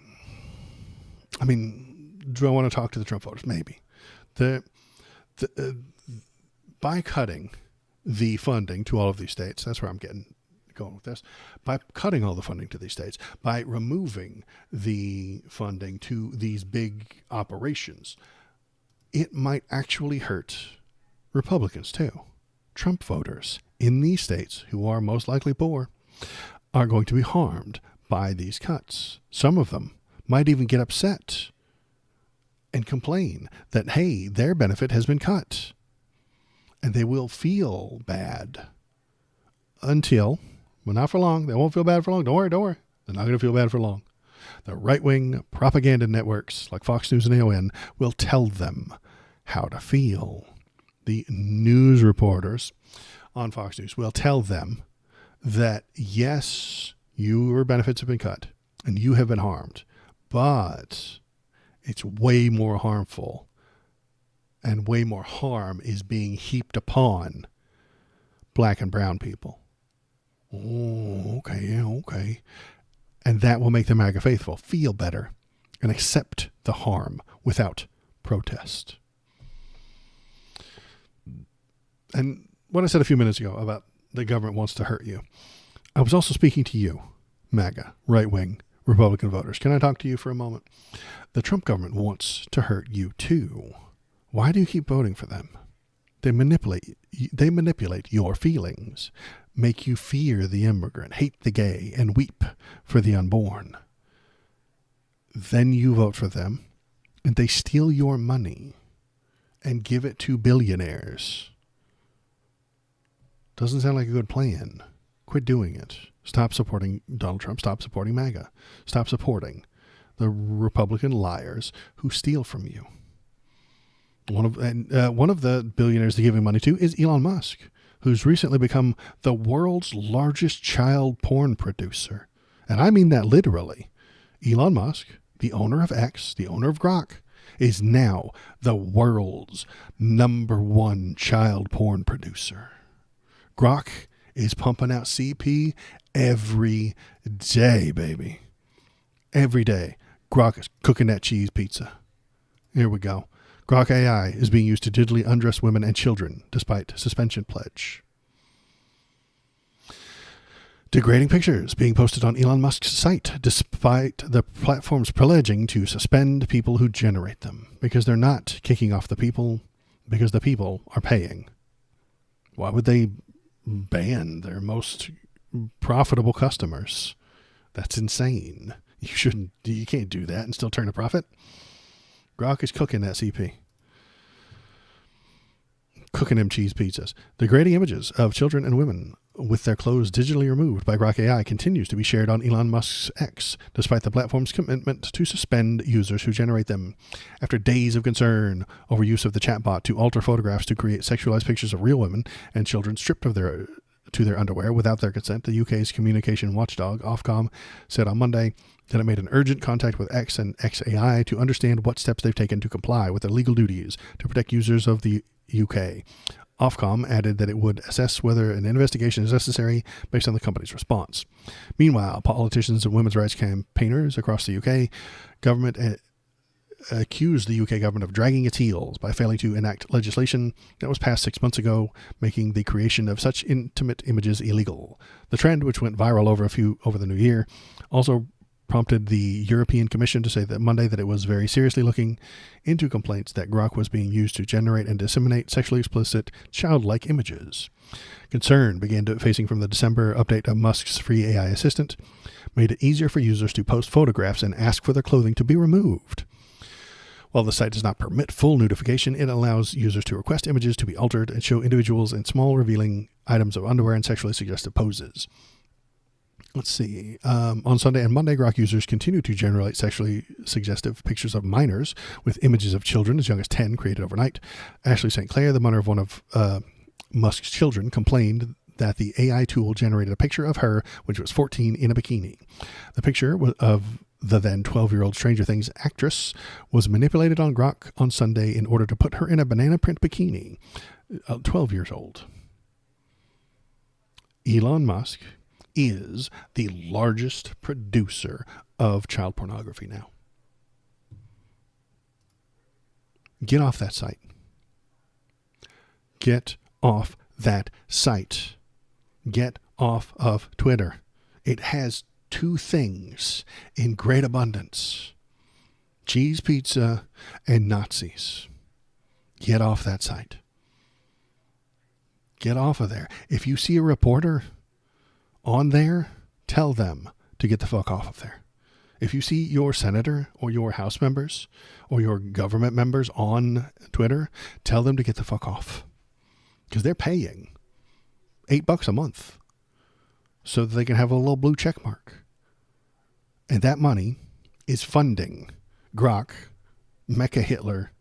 I mean, do I want to talk to the Trump voters? Maybe. By cutting the funding to all of these states, that's where I'm going with this, by cutting all the funding to these states, by removing the funding to these big operations, it might actually hurt Republicans too. Trump voters in these states, who are most likely poor, are going to be harmed by these cuts. Some of them might even get upset and complain that, hey, their benefit has been cut. And they will feel bad until, well, not for long. They won't feel bad for long. Don't worry. They're not going to feel bad for long. The right-wing propaganda networks like Fox News and AON will tell them how to feel. The news reporters on Fox News will tell them that, yes, your benefits have been cut and you have been harmed, but it's way more harmful and way more harm is being heaped upon black and brown people. Oh, okay, yeah, okay. And that will make the MAGA faithful feel better and accept the harm without protest. And what I said a few minutes ago about the government wants to hurt you, I was also speaking to you, MAGA, right-wing Republican voters. Can I talk to you for a moment? The Trump government wants to hurt you too. Why do you keep voting for them? They manipulate your feelings, make you fear the immigrant, hate the gay, and weep for the unborn. Then you vote for them, and they steal your money and give it to billionaires. Doesn't sound like a good plan. Quit doing it. Stop supporting Donald Trump. Stop supporting MAGA. Stop supporting the Republican liars who steal from you. One of the billionaires they're giving money to is Elon Musk, who's recently become the world's largest child porn producer. And I mean that literally. Elon Musk, the owner of X, the owner of Grok, is now the world's #1 child porn producer. Grok is pumping out CP every day, baby. Every day. Grok is cooking that cheese pizza. Here we go. Grok AI is being used to digitally undress women and children despite suspension pledge. Degrading pictures being posted on Elon Musk's site despite the platform's pledging to suspend people who generate them because they're not kicking off the people because the people are paying. Why would they ban their most profitable customers? That's insane. You can't do that and still turn a profit. Grok is cooking that CP. Cooking them cheese pizzas. Degrading images of children and women with their clothes digitally removed by Grok AI continues to be shared on Elon Musk's X, despite the platform's commitment to suspend users who generate them. After days of concern over use of the chatbot to alter photographs to create sexualized pictures of real women and children stripped of their underwear without their consent, the UK's communication watchdog, Ofcom, said on Monday that it made an urgent contact with X and XAI to understand what steps they've taken to comply with their legal duties to protect users of the UK. Ofcom added that it would assess whether an investigation is necessary based on the company's response. Meanwhile, politicians and women's rights campaigners across the UK government accused the UK government of dragging its heels by failing to enact legislation that was passed 6 months ago, making the creation of such intimate images illegal. The trend, which went viral over the new year, also prompted the European Commission to say that Monday that it was very seriously looking into complaints that Grok was being used to generate and disseminate sexually explicit, childlike images. Concern began facing from the December update of Musk's free AI assistant, made it easier for users to post photographs and ask for their clothing to be removed. While the site does not permit full nudification, it allows users to request images to be altered and show individuals in small revealing items of underwear and sexually suggestive poses. Let's see. On Sunday and Monday, Grok users continue to generate sexually suggestive pictures of minors with images of children as young as 10 created overnight. Ashley St. Clair, the mother of one of Musk's children, complained that the AI tool generated a picture of her when she was 14 in a bikini. The picture of the then 12-year-old Stranger Things actress was manipulated on Grok on Sunday in order to put her in a banana print bikini. 12 years old. Elon Musk is the largest producer of child pornography now. Get off that site. Get off that site. Get off of Twitter. It has two things in great abundance: cheese pizza and Nazis. Get off that site. Get off of there. If you see a reporter on there, tell them to get the fuck off of there. If you see your senator or your House members or your government members on Twitter, tell them to get the fuck off. Because they're paying $8 a month so that they can have a little blue check mark. And that money is funding Grok, Mecha Hitler,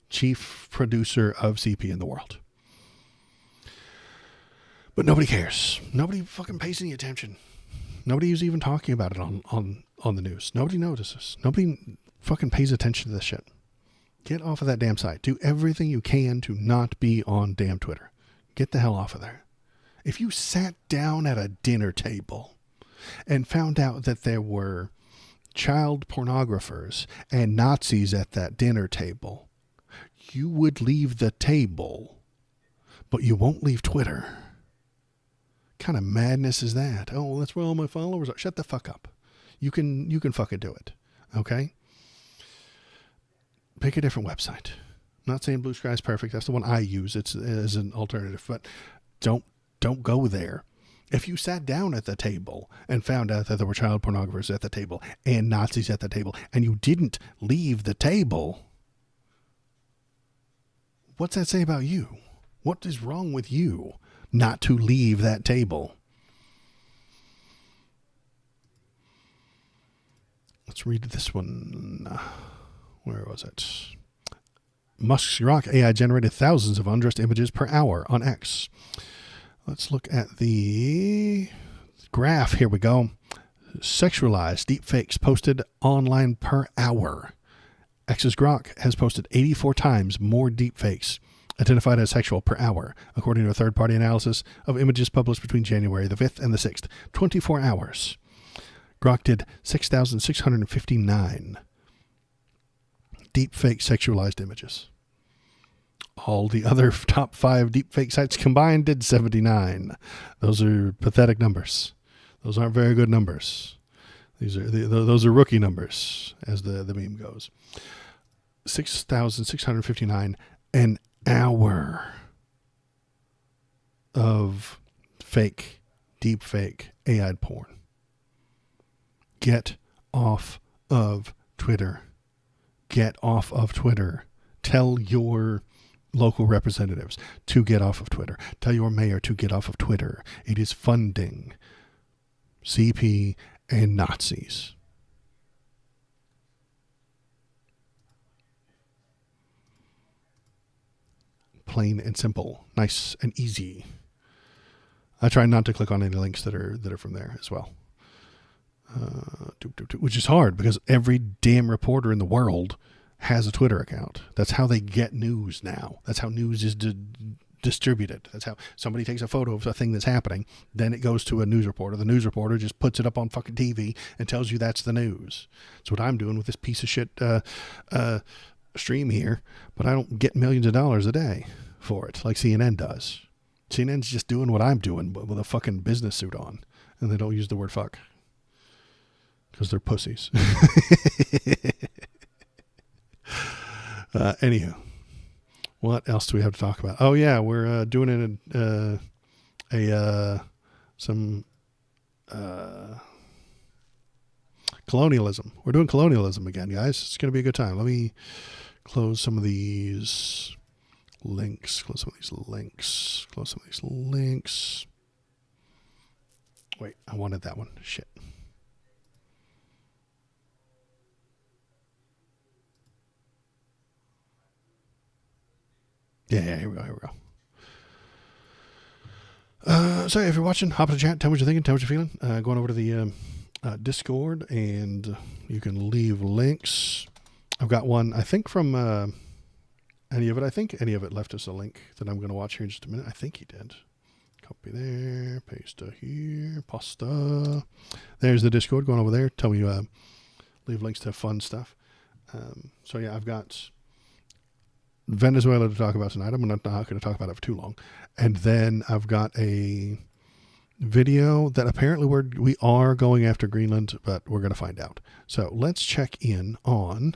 chief producer of CP in the world. But nobody cares. Nobody fucking pays any attention. Nobody is even talking about it on the news. Nobody notices. Nobody fucking pays attention to this shit. Get off of that damn site. Do everything you can to not be on damn Twitter. Get the hell off of there. If you sat down at a dinner table and found out that there were child pornographers and Nazis at that dinner table, you would leave the table, but you won't leave Twitter. Kind of madness is that? Oh, that's where all my followers are. Shut the fuck up. You can fucking do it. Okay? Pick a different website. I'm not saying Blue Sky is perfect. That's the one I use. It's as an alternative, but don't go there. If you sat down at the table and found out that there were child pornographers at the table and Nazis at the table and you didn't leave the table, what's that say about you? What is wrong with you not to leave that table? Let's read this one. Where was it? Musk's Grok AI generated thousands of undressed images per hour on X. Let's look at the graph. Here we go. Sexualized deepfakes posted online per hour. X's Grok has posted 84 times more deepfakes identified as sexual per hour, according to a third-party analysis of images published between January the 5th and the 6th. 24 hours. Grok did 6,659 deepfake sexualized images. All the other top 5 deepfake sites combined did 79. Those are pathetic numbers. Those aren't very good numbers. Those are rookie numbers, as the meme goes. 6,659 an hour of fake, deepfake AI porn. Get off of Twitter. Get off of Twitter. Tell your local representatives to get off of Twitter. Tell your mayor to get off of Twitter. It is funding CP and Nazis. Plain and simple. Nice and easy. I try not to click on any links that are from there as well. Which is hard because every damn reporter in the world has a Twitter account. That's how they get news now. That's how news is distributed. That's how somebody takes a photo of a thing that's happening. Then it goes to a news reporter. The news reporter just puts it up on fucking TV and tells you that's the news. That's what I'm doing with this piece of shit stream here. But I don't get millions of dollars a day for it like CNN does. CNN's just doing what I'm doing, but with a fucking business suit on. And they don't use the word fuck. Because they're pussies. Anywho. What else do we have to talk about? Oh yeah, we're doing some colonialism. We're doing colonialism again, guys. It's going to be a good time. Let me close some of these links. Close some of these links. Wait, I wanted that one. Shit. Yeah, here we go. So if you're watching, hop in the chat, tell me what you're thinking, tell me what you're feeling. Going over to the Discord, and you can leave links. I've got one, I think, from any of it. I think any of it left us a link that I'm going to watch here in just a minute. I think he did. Copy there, paste here, pasta. There's the Discord. Going over there. Tell me, leave links to fun stuff. So yeah, I've got Venezuela to talk about tonight. I'm not going to talk about it for too long. And then I've got a video that apparently we are going after Greenland, but we're going to find out. So let's check in on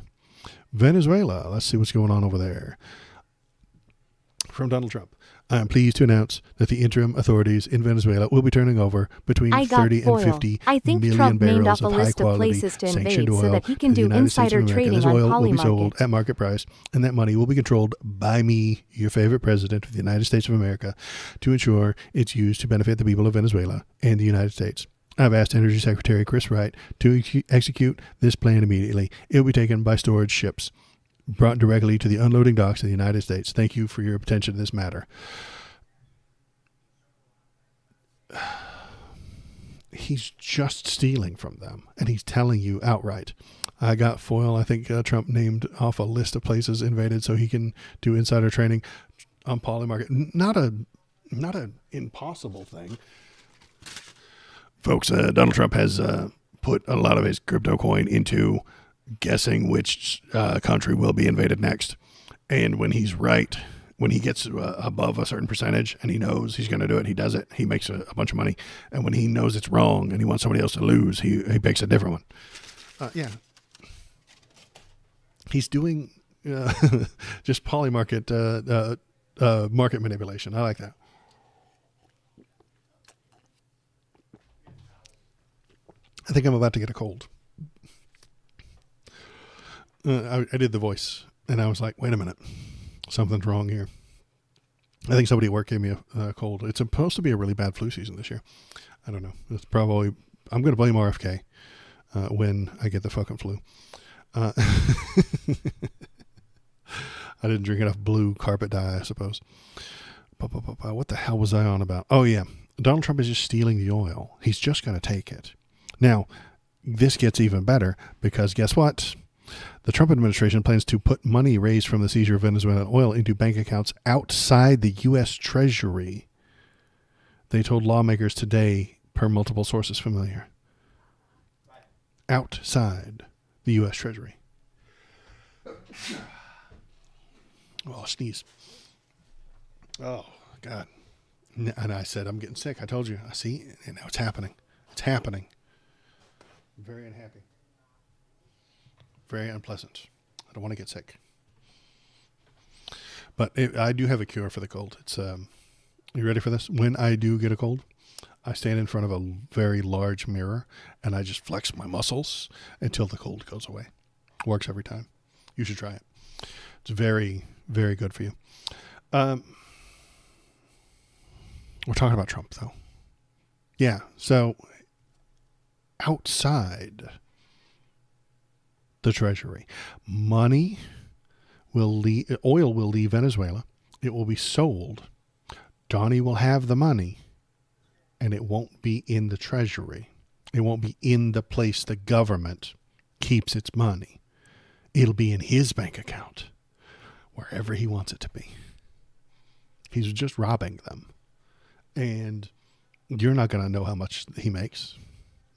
Venezuela. Let's see what's going on over there. From Donald Trump. I am pleased to announce that the interim authorities in Venezuela will be turning over between 30 and 50 I think million Trump named barrels off a of list of high-quality places to sanctioned invade oil so that he can to the do United States of insider America. trading This on oil will poly be sold markets. at market price, and that money will be controlled by me, your favorite president of the United States of America, to ensure it's used to benefit the people of Venezuela and the United States. I've asked Energy Secretary Chris Wright to execute this plan immediately. It will be taken by storage ships brought directly to the unloading docks of the United States. Thank you for your attention to this matter. He's just stealing from them, and he's telling you outright. I got foil. I think Trump named off a list of places invaded so he can do insider trading on poly market. Not an impossible thing. Folks, Donald Trump has put a lot of his crypto coin into guessing which country will be invaded next. And when he's right, when he gets above a certain percentage and he knows he's going to do it, he does it. He makes a bunch of money. And when he knows it's wrong and he wants somebody else to lose, he makes a different one. Yeah. He's doing just poly market market manipulation. I like that. I think I'm about to get a cold. I did the voice, and I was like, wait a minute. Something's wrong here. I think somebody at work gave me a cold. It's supposed to be a really bad flu season this year. I don't know. It's probably, I'm going to blame RFK when I get the fucking flu. I didn't drink enough blue carpet dye, I suppose. What the hell was I on about? Oh, yeah. Donald Trump is just stealing the oil. He's just going to take it. Now, this gets even better because guess what? The Trump administration plans to put money raised from the seizure of Venezuelan oil into bank accounts outside the U.S. Treasury. They told lawmakers today, per multiple sources familiar. Outside the U.S. Treasury. Oh, sneeze. Oh, God. And I said, I'm getting sick. I told you. I see. And now it's happening. It's happening. I'm very unhappy. Very unpleasant. I don't want to get sick. But I do have a cure for the cold. It's you ready for this? When I do get a cold, I stand in front of a very large mirror and I just flex my muscles until the cold goes away. Works every time. You should try it. It's very, very good for you. We're talking about Trump, though. Yeah, so outside the Treasury, money will leave, oil will leave Venezuela. It will be sold. Donnie will have the money, and it won't be in the Treasury. It won't be in the place the government keeps its money. It'll be in his bank account, wherever he wants it to be. He's just robbing them. And you're not going to know how much he makes.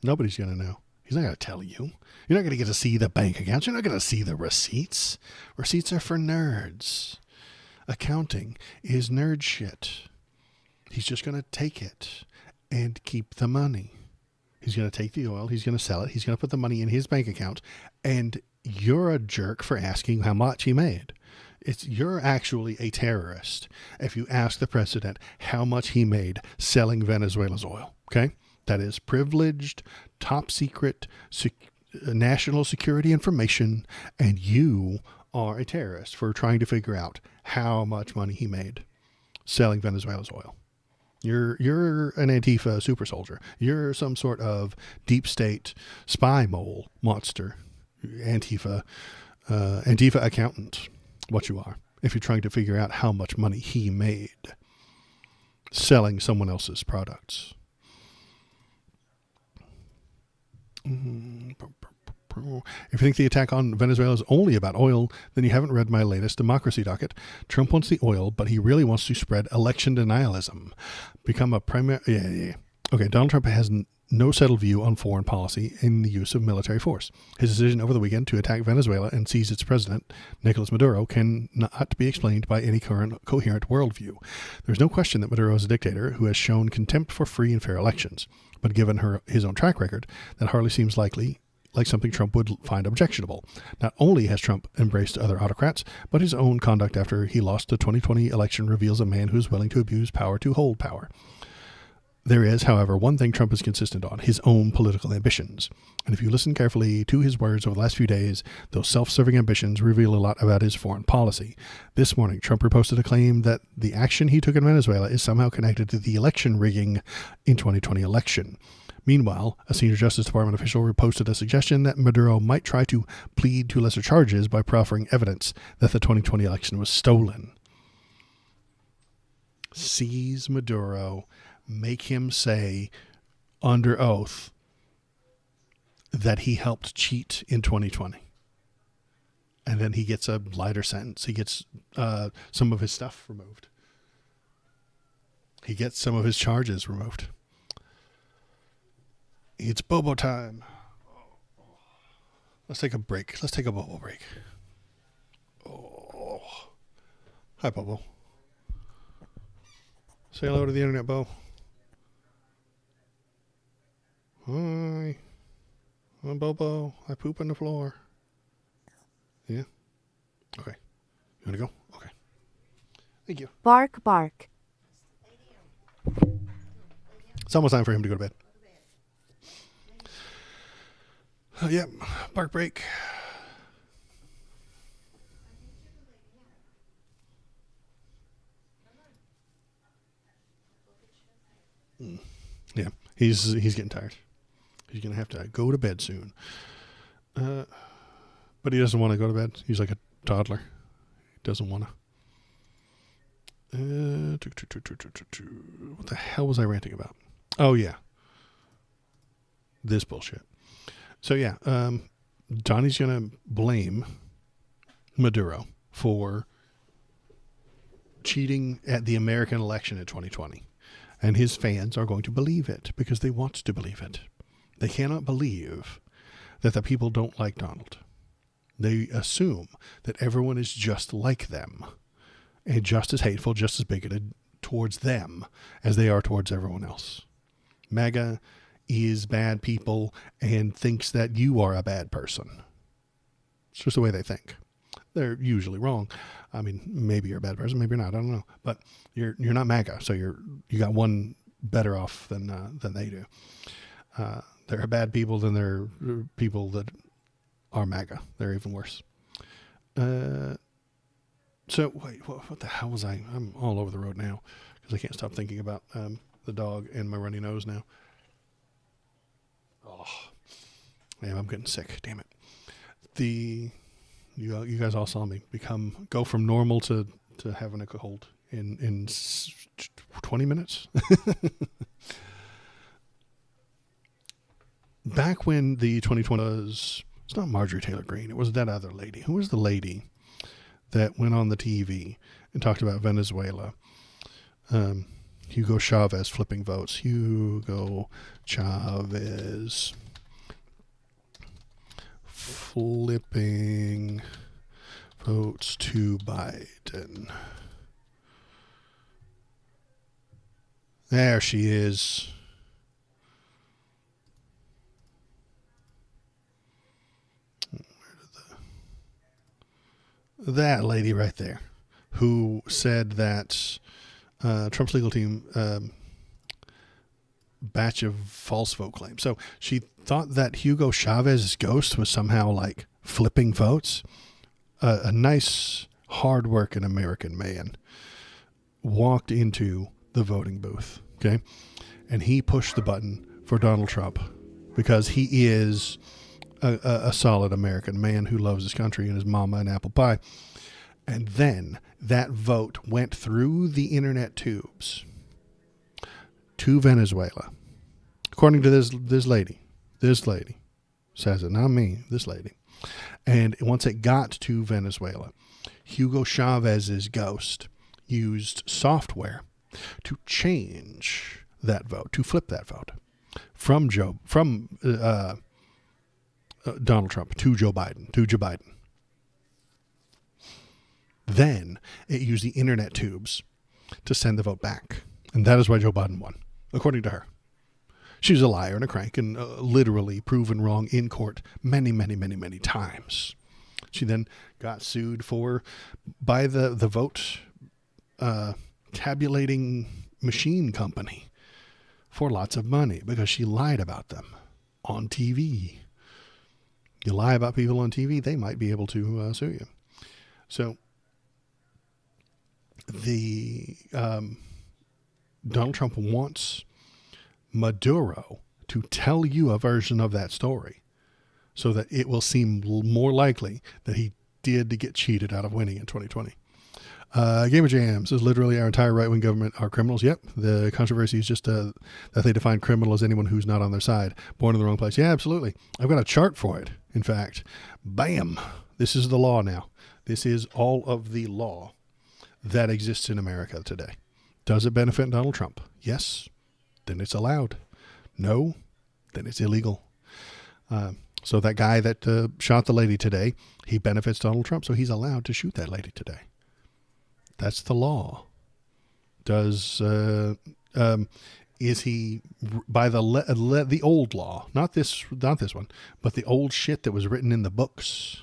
Nobody's going to know. He's not going to tell you. You're not going to get to see the bank accounts. You're not going to see the receipts. Receipts are for nerds. Accounting is nerd shit. He's just going to take it and keep the money. He's going to take the oil. He's going to sell it. He's going to put the money in his bank account. And you're a jerk for asking how much he made. You're actually a terrorist if you ask the president how much he made selling Venezuela's oil. Okay? That is privileged, top secret, national security information, and you are a terrorist for trying to figure out how much money he made selling Venezuela's oil. You're an Antifa super soldier. You're some sort of deep state spy mole monster. Antifa accountant. What you are, if you're trying to figure out how much money he made selling someone else's products. If you think the attack on Venezuela is only about oil, then you haven't read my latest democracy docket. Trump wants the oil, but he really wants to spread election denialism. Become a primary... Yeah. Okay, Donald Trump has no settled view on foreign policy in the use of military force. His decision over the weekend to attack Venezuela and seize its president, Nicolas Maduro, cannot be explained by any current coherent worldview. There's no question that Maduro is a dictator who has shown contempt for free and fair elections. But given his own track record, that hardly seems like something Trump would find objectionable. Not only has Trump embraced other autocrats, but his own conduct after he lost the 2020 election reveals a man who is willing to abuse power to hold power. There is, however, one thing Trump is consistent on, his own political ambitions. And if you listen carefully to his words over the last few days, those self-serving ambitions reveal a lot about his foreign policy. This morning, Trump reposted a claim that the action he took in Venezuela is somehow connected to the election rigging in 2020 election. Meanwhile, a senior Justice Department official reposted a suggestion that Maduro might try to plead to lesser charges by proffering evidence that the 2020 election was stolen. Seize Maduro. Make him say under oath that he helped cheat in 2020. And then he gets a lighter sentence. He gets some of his stuff removed. He gets some of his charges removed. It's Bobo time. Let's take a break. Let's take a Bobo break. Oh. Hi, Bobo. Say hello to the internet, Bo. Hi. I'm Bobo. I poop on the floor. Yeah? Okay. You want to go? Okay. Thank you. Bark, bark. It's almost time for him to go to bed. Yep. Bark break. Yeah. He's getting tired. He's going to have to go to bed soon. But he doesn't want to go to bed. He's like a toddler. He doesn't want to. What the hell was I ranting about? Oh, yeah. This bullshit. So, yeah. Donnie's going to blame Maduro for cheating at the American election in 2020. And his fans are going to believe it because they want to believe it. They cannot believe that the people don't like Donald. They assume that everyone is just like them and just as hateful, just as bigoted towards them as they are towards everyone else. MAGA is bad people and thinks that you are a bad person. It's just the way they think. They're usually wrong. I mean, maybe you're a bad person, maybe you're not. I don't know. But you're not MAGA, so you got one better off than they do. There are bad people, then there are people that are MAGA. They're even worse. So wait, what the hell was I? I'm all over the road now because I can't stop thinking about the dog and my runny nose now. Oh, man, I'm getting sick. Damn it. You guys all saw me go from normal to having a cold in 20 minutes. Back when the 2020 was, it's not Marjorie Taylor Greene. It was that other lady. Who was the lady that went on the TV and talked about Venezuela? Hugo Chavez flipping votes. Hugo Chavez flipping votes to Biden. There she is. That lady right there, who said that Trump's legal team batch of false vote claims. So she thought that Hugo Chavez's ghost was somehow like flipping votes. A nice, hard-working American man walked into the voting booth, okay? And he pushed the button for Donald Trump because he is a solid American man who loves his country and his mama and apple pie. And then that vote went through the internet tubes to Venezuela. According to this lady says it, not me, this lady. And once it got to Venezuela, Hugo Chavez's ghost used software to change that vote, to flip that vote from Donald Trump to Joe Biden. Then it used the internet tubes to send the vote back. And that is why Joe Biden won, according to her. She's a liar and a crank and literally proven wrong in court many, many, many, many times. She then got sued by the vote tabulating machine company for lots of money because she lied about them on TV. You lie about people on TV, they might be able to sue you. So Donald Trump wants Maduro to tell you a version of that story so that it will seem more likely that he did get cheated out of winning in 2020. Gamer Jam says literally our entire right-wing government are criminals. Yep. The controversy is just that they define criminal as anyone who's not on their side, born in the wrong place. Yeah, absolutely. I've got a chart for it. In fact, bam, this is the law now. This is all of the law that exists in America today. Does it benefit Donald Trump? Yes. Then it's allowed. No. Then it's illegal. So that guy that shot the lady today, he benefits Donald Trump, so he's allowed to shoot that lady today. That's the law. Is he by the old law, not this one, but the old shit that was written in the books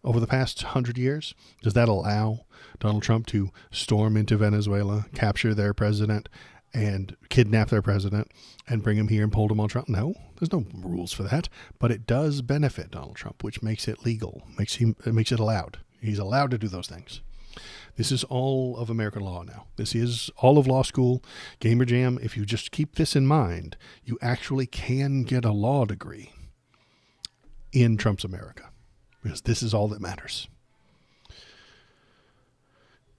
over the past 100 years? Does that allow Donald Trump to storm into Venezuela, capture their president, and kidnap their president, and bring him here and pull him on trial? No, there's no rules for that. But it does benefit Donald Trump, which makes it legal, makes it allowed. He's allowed to do those things. This is all of American law now. This is all of law school. Gamer Jam, if you just keep this in mind, you actually can get a law degree in Trump's America, because this is all that matters.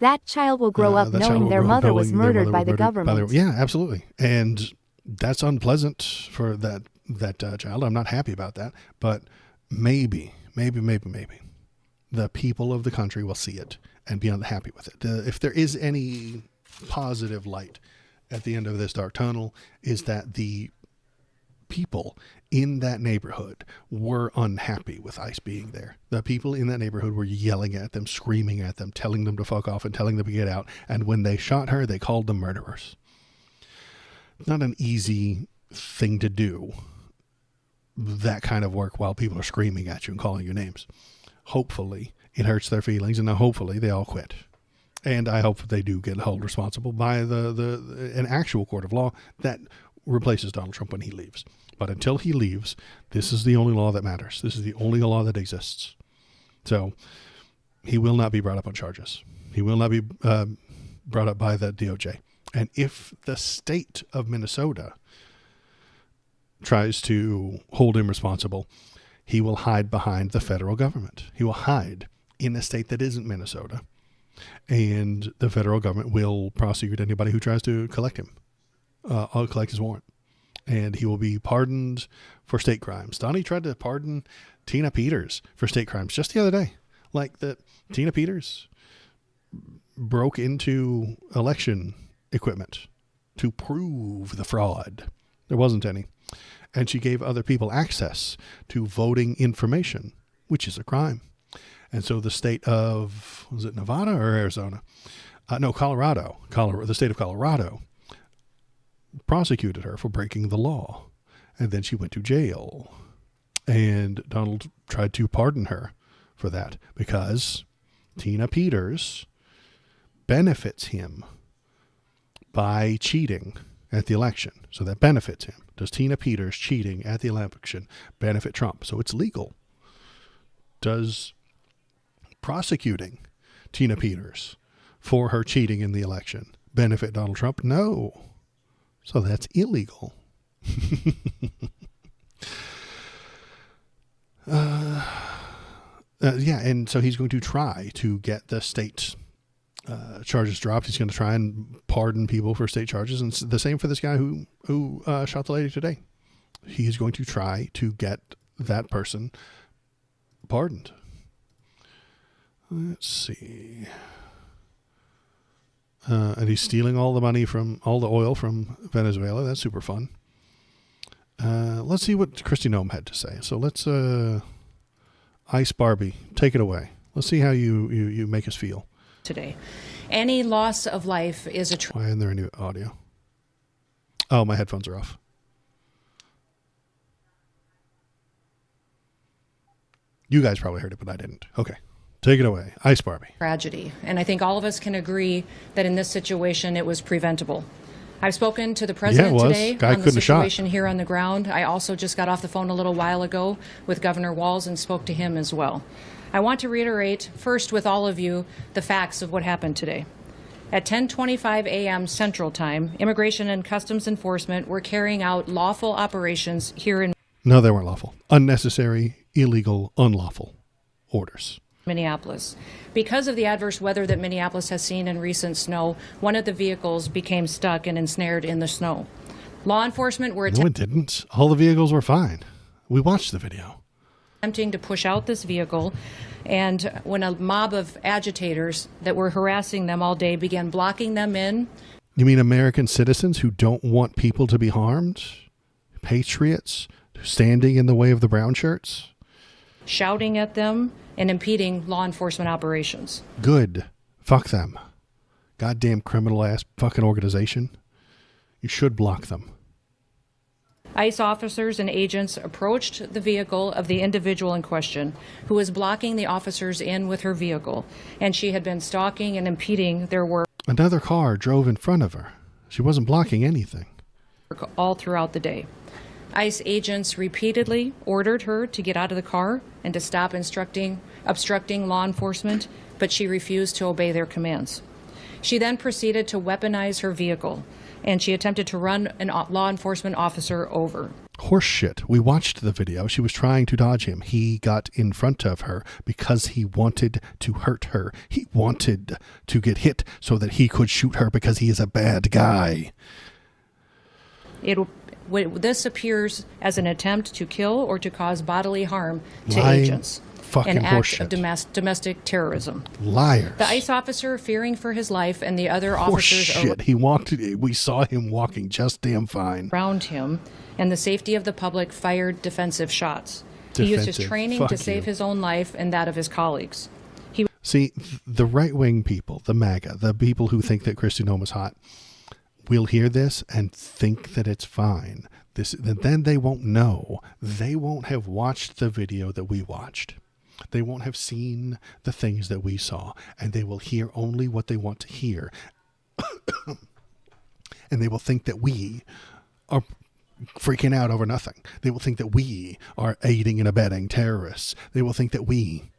That child will grow up knowing their mother was murdered by the government. Yeah, absolutely. And that's unpleasant for that child. I'm not happy about that. But maybe, the people of the country will see it and be unhappy with it. If there is any positive light at the end of this dark tunnel, is that the people in that neighborhood were unhappy with ICE being there. The people in that neighborhood were yelling at them, screaming at them, telling them to fuck off and telling them to get out. And when they shot her, they called them murderers. It's not an easy thing to do, that kind of work while people are screaming at you and calling you names. Hopefully it hurts their feelings, and hopefully they all quit. And I hope they do get held responsible by an actual court of law that replaces Donald Trump when he leaves. But until he leaves, this is the only law that matters. This is the only law that exists. So he will not be brought up on charges. He will not be brought up by the DOJ. And if the state of Minnesota tries to hold him responsible, he will hide behind the federal government. He will hide in a state that isn't Minnesota. And the federal government will prosecute anybody who tries to collect him. I'll collect his warrant. And he will be pardoned for state crimes. Donnie tried to pardon Tina Peters for state crimes just the other day. Like that Tina Peters broke into election equipment to prove the fraud. There wasn't any. And she gave other people access to voting information, which is a crime. And so the state of, was it Nevada or Arizona? No, Colorado. The state of Colorado prosecuted her for breaking the law. And then she went to jail. And Donald tried to pardon her for that because Tina Peters benefits him by cheating at the election. So that benefits him. Does Tina Peters cheating at the election benefit Trump? So it's legal. Does prosecuting Tina Peters for her cheating in the election benefit Donald Trump? No. So that's illegal. Yeah, and so he's going to try to get the state charges dropped. He's going to try and pardon people for state charges, and it's the same for this guy who shot the lady today. He's going to try to get that person pardoned. Let's see. And he's stealing all the money from all the oil from Venezuela. That's super fun. Let's see what Kristi Noem had to say. So let's Ice Barbie, take it away. Let's see how you make us feel today. Any loss of life is a why isn't there any audio? Oh, my headphones are off. You guys probably heard it, but I didn't. Okay. Take it away. Ice Barbie. Tragedy. And I think all of us can agree that in this situation it was preventable. I've spoken to the president today on the situation here on the ground. I also just got off the phone a little while ago with Governor Walz and spoke to him as well. I want to reiterate first with all of you the facts of what happened today. At 10:25 a.m. Central Time, Immigration and Customs Enforcement were carrying out lawful operations here in No, they weren't lawful. Unnecessary, illegal, unlawful orders. Minneapolis. Because of the adverse weather that Minneapolis has seen in recent snow, one of the vehicles became stuck and ensnared in the snow. Law enforcement were No, it didn't. All the vehicles were fine. We watched the video. Attempting to push out this vehicle, and when a mob of agitators that were harassing them all day began blocking them in. You mean American citizens who don't want people to be harmed? Patriots standing in the way of the brown shirts? Shouting at them and impeding law enforcement operations. Good. Fuck them. Goddamn criminal ass fucking organization. You should block them. ICE officers and agents approached the vehicle of the individual in question, who was blocking the officers in with her vehicle, and she had been stalking and impeding their work. Another car drove in front of her. She wasn't blocking anything. All throughout the day. ICE agents repeatedly ordered her to get out of the car and to stop obstructing law enforcement, but she refused to obey their commands. She then proceeded to weaponize her vehicle, and she attempted to run a law enforcement officer over. Horse shit. We watched the video. She was trying to dodge him. He got in front of her because he wanted to hurt her. He wanted to get hit so that he could shoot her because he is a bad guy. This appears as an attempt to kill or to cause bodily harm to Lying agents. Fucking an act horseshit. of domestic terrorism. Liars. The ICE officer, fearing for his life, and the other officers Horseshit. We saw him walking just damn fine around him, and the safety of the public fired defensive shots. He used his training to save his own life and that of his colleagues. See, the right-wing people, the MAGA, the people who think that Kristi Noem is hot, will hear this and think that it's fine. Then they won't know. They won't have watched the video that we watched. They won't have seen the things that we saw, and they will hear only what they want to hear. And they will think that we are freaking out over nothing. They will think that we are aiding and abetting terrorists. They will think that we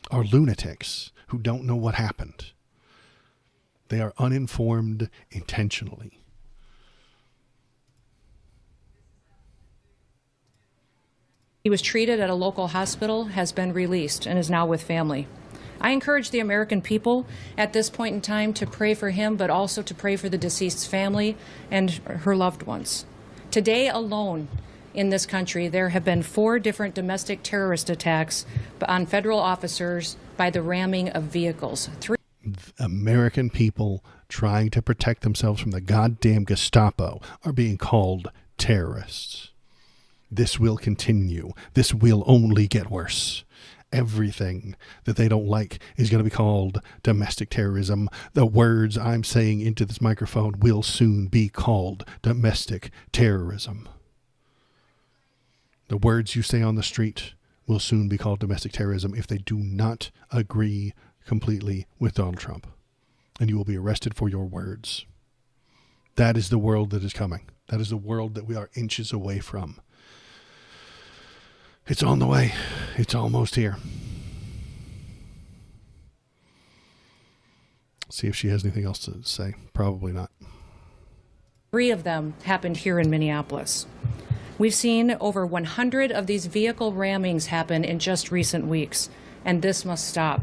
are lunatics who don't know what happened. They are uninformed intentionally. He was treated at a local hospital, has been released, and is now with family. I encourage the American people at this point in time to pray for him, but also to pray for the deceased's family and her loved ones. Today alone in this country, there have been 4 different domestic terrorist attacks on federal officers by the ramming of vehicles. American people trying to protect themselves from the goddamn Gestapo are being called terrorists. This will continue. This will only get worse. Everything that they don't like is going to be called domestic terrorism. The words I'm saying into this microphone will soon be called domestic terrorism. The words you say on the street will soon be called domestic terrorism if they do not agree completely with Donald Trump. And you will be arrested for your words. That is the world that is coming. That is the world that we are inches away from. It's on the way. It's almost here. See if she has anything else to say. Probably not. 3 of them happened here in Minneapolis. We've seen over 100 of these vehicle rammings happen in just recent weeks, and this must stop.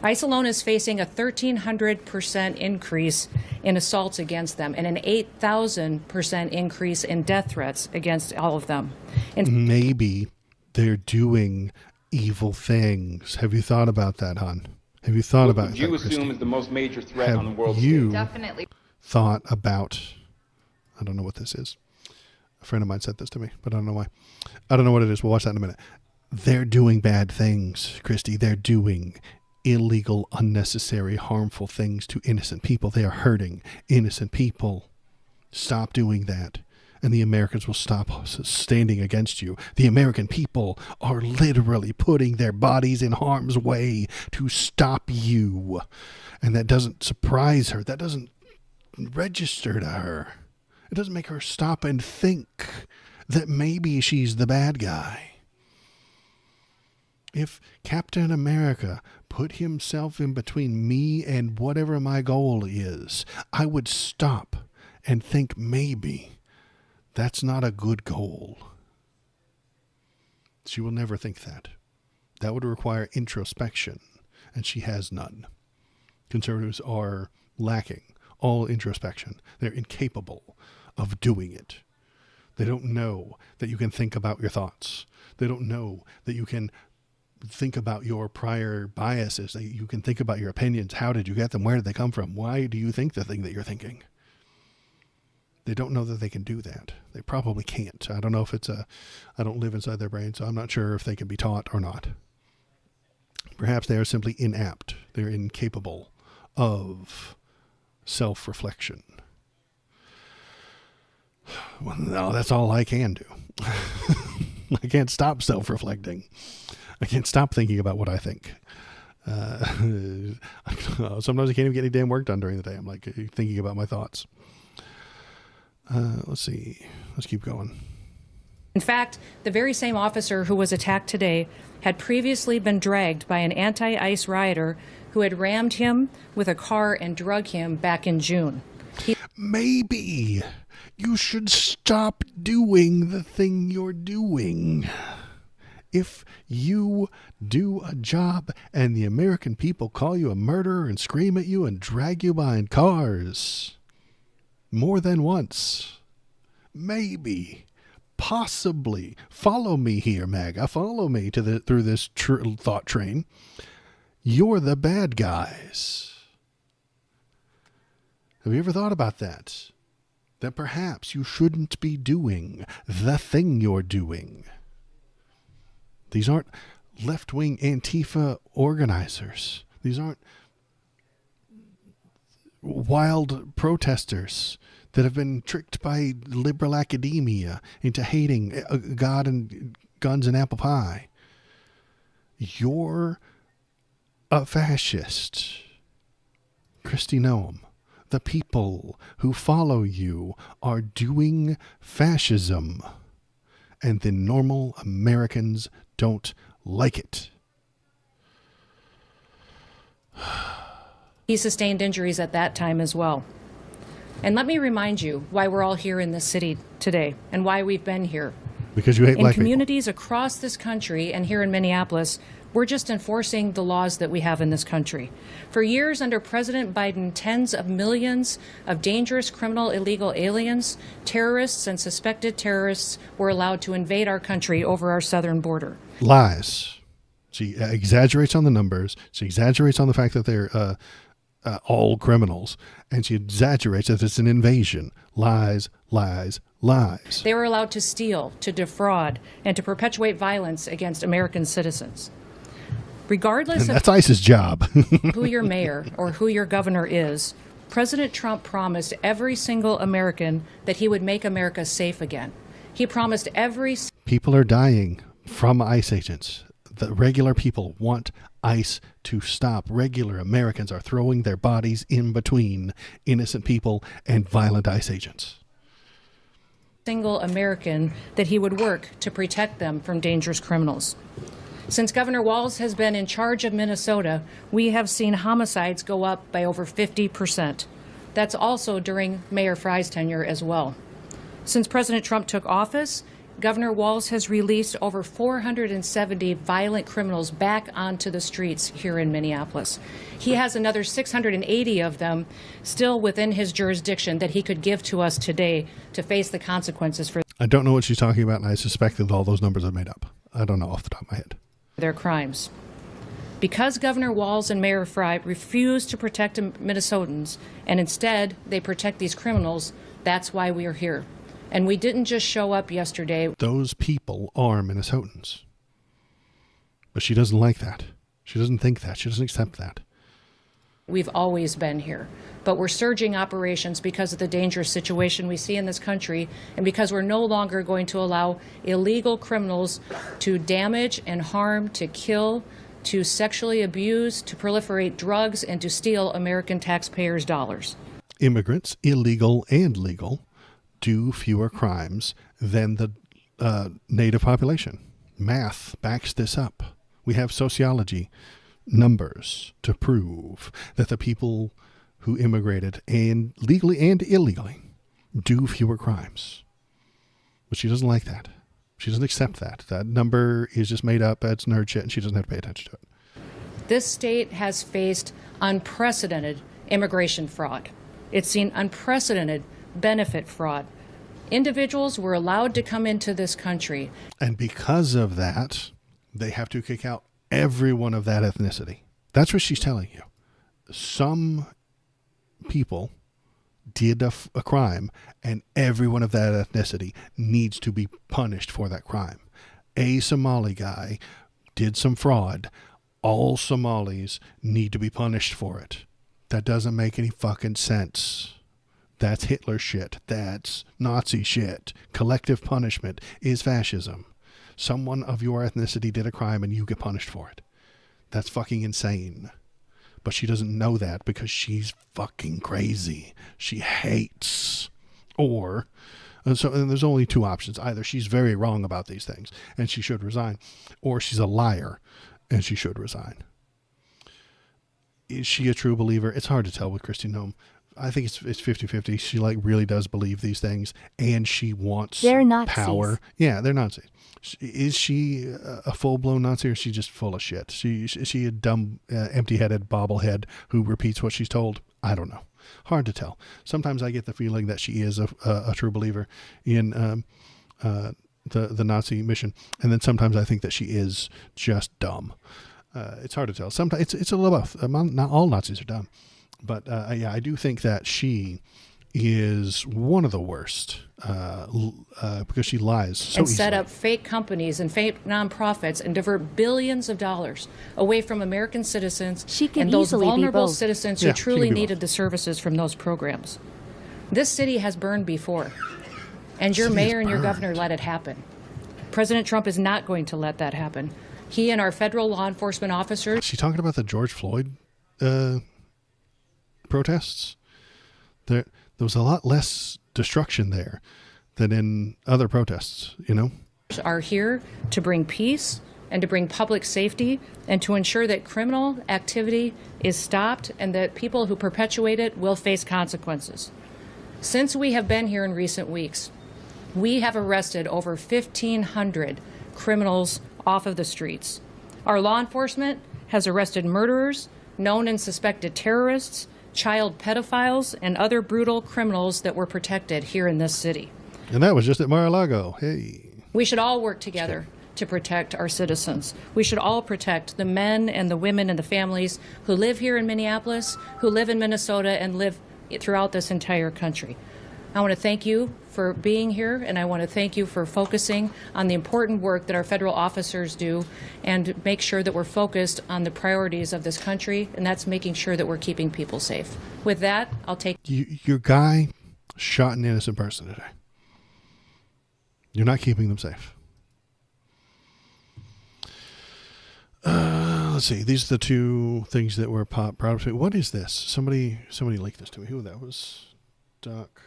ICE alone is facing a 1,300% increase in assaults against them and an 8,000% increase in death threats against all of them. Maybe they're doing evil things. Have you thought about that, hon? Have you thought about that, you Christy? assume is the most major threat Have on the world you stage? Definitely thought about, I don't know what this is. A friend of mine sent this to me, but I don't know why. I don't know what it is. We'll watch that in a minute. They're doing bad things, Christy. They're doing illegal, unnecessary, harmful things to innocent people. They are hurting innocent people. Stop doing that. And the Americans will stop standing against you. The American people are literally putting their bodies in harm's way to stop you. And that doesn't surprise her. That doesn't register to her. It doesn't make her stop and think that maybe she's the bad guy. If Captain America put himself in between me and whatever my goal is, I would stop and think maybe that's not a good goal. She will never think that. That would require introspection, and she has none. Conservatives are lacking all introspection. They're incapable of doing it. They don't know that you can think about your thoughts. They don't know that you can think about your prior biases. You can think about your opinions. How did you get them? Where did they come from? Why do you think the thing that you're thinking? They don't know that they can do that. They probably can't. I don't know if I don't live inside their brain, so I'm not sure if they can be taught or not. Perhaps they are simply inapt. They're incapable of self-reflection. Well, no, that's all I can do. I can't stop self-reflecting. I can't stop thinking about what I think. Sometimes I can't even get any damn work done during the day. I'm like thinking about my thoughts. Let's see. Let's keep going. In fact, the very same officer who was attacked today had previously been dragged by an anti-ICE rioter who had rammed him with a car and drug him back in June. Maybe you should stop doing the thing you're doing. If you do a job and the American people call you a murderer and scream at you and drag you behind cars more than once, maybe, possibly, follow me here, MAGA, follow me through this thought train. You're the bad guys. Have you ever thought about that? That perhaps you shouldn't be doing the thing you're doing. These aren't left-wing Antifa organizers. These aren't wild protesters that have been tricked by liberal academia into hating God and guns and apple pie. You're a fascist. Christy Noem. The people who follow you are doing fascism, and the normal Americans don't like it. He sustained injuries at that time as well. And let me remind you why we're all here in this city today and why we've been here. Because you hate black people. In communities across this country and here in Minneapolis, we're just enforcing the laws that we have in this country. For years under President Biden, tens of millions of dangerous criminal illegal aliens, terrorists, and suspected terrorists were allowed to invade our country over our southern border. Lies. She exaggerates on the numbers. She exaggerates on the fact that they're all criminals, and she exaggerates that it's an invasion. Lies, lies, lies. They were allowed to steal, to defraud, and to perpetuate violence against American citizens. Regardless that's ICE's job. Who your mayor or who your governor is, President Trump promised every single American that he would make America safe again. He promised People are dying from ICE agents. The regular people want ICE to stop. Regular Americans are throwing their bodies in between innocent people and violent ICE agents. Single American that he would work to protect them from dangerous criminals. Since Governor Walz has been in charge of Minnesota, we have seen homicides go up by over 50%. That's also during Mayor Frye's tenure as well. Since President Trump took office, Governor Walz has released over 470 violent criminals back onto the streets here in Minneapolis. He has another 680 of them still within his jurisdiction that he could give to us today to face the consequences for I don't know what she's talking about, and I suspect that all those numbers are made up. I don't know off the top of my head. Their crimes. Because Governor Walz and Mayor Frye refuse to protect Minnesotans, and instead they protect these criminals, that's why we are here. And we didn't just show up yesterday. Those people are Minnesotans. But she doesn't like that. She doesn't think that. She doesn't accept that. We've always been here. But we're surging operations because of the dangerous situation we see in this country and because we're no longer going to allow illegal criminals to damage and harm, to kill, to sexually abuse, to proliferate drugs, and to steal American taxpayers' dollars. Immigrants, illegal and legal, do fewer crimes than the native population. Math backs this up. We have sociology numbers to prove that the people who immigrated, and legally and illegally, do fewer crimes. But she doesn't like that. She doesn't accept that. That number is just made up. That's nerd shit, and she doesn't have to pay attention to it. This state has faced unprecedented immigration fraud. It's seen unprecedented benefit fraud. Individuals were allowed to come into this country. And because of that, they have to kick out everyone of that ethnicity. That's what she's telling you. Some people did a crime, and everyone of that ethnicity needs to be punished for that crime. A Somali guy did some fraud. All Somalis need to be punished for it. That doesn't make any fucking sense. That's Hitler shit. That's Nazi shit. Collective punishment is fascism. Someone of your ethnicity did a crime and you get punished for it. That's fucking insane. But she doesn't know that because she's fucking crazy. She hates. And there's only two options. Either she's very wrong about these things and she should resign, or she's a liar and she should resign. Is she a true believer? It's hard to tell with Kristi Noem. I think it's 50-50. She really does believe these things, and she wants power. Yeah, they're Nazis. Is she a full-blown Nazi, or is she just full of shit? Is she a dumb, empty-headed bobblehead who repeats what she's told? I don't know. Hard to tell. Sometimes I get the feeling that she is a true believer in the Nazi mission, and then sometimes I think that she is just dumb. It's hard to tell. Sometimes it's a little both. Not all Nazis are dumb. But I do think that she is one of the worst because she lies so and easily. Set up fake companies and fake nonprofits and divert billions of dollars away from American citizens and those vulnerable citizens who truly needed the services from those programs. This city has burned before, and your mayor and your governor let it happen. President Trump is not going to let that happen. He and our federal law enforcement officers... Is she talking about the George Floyd protests? There was a lot less destruction there than in other protests, are here to bring peace and to bring public safety and to ensure that criminal activity is stopped and that people who perpetuate it will face consequences. Since we have been here in recent weeks, we have arrested over 1,500 criminals off of the streets. Our law enforcement has arrested murderers, known and suspected terrorists, child pedophiles, and other brutal criminals that were protected here in this city. And that was just at Mar-a-Lago. Hey. We should all work together to protect our citizens. We should all protect the men and the women and the families who live here in Minneapolis, who live in Minnesota, and live throughout this entire country. I want to thank you for being here, and I want to thank you for focusing on the important work that our federal officers do and make sure that we're focused on the priorities of this country, and that's making sure that we're keeping people safe. With that, I'll take... Your guy shot an innocent person today. You're not keeping them safe. Let's see. These are the two things that were proud of. What is this? Somebody linked this to me. Who that was? Doc.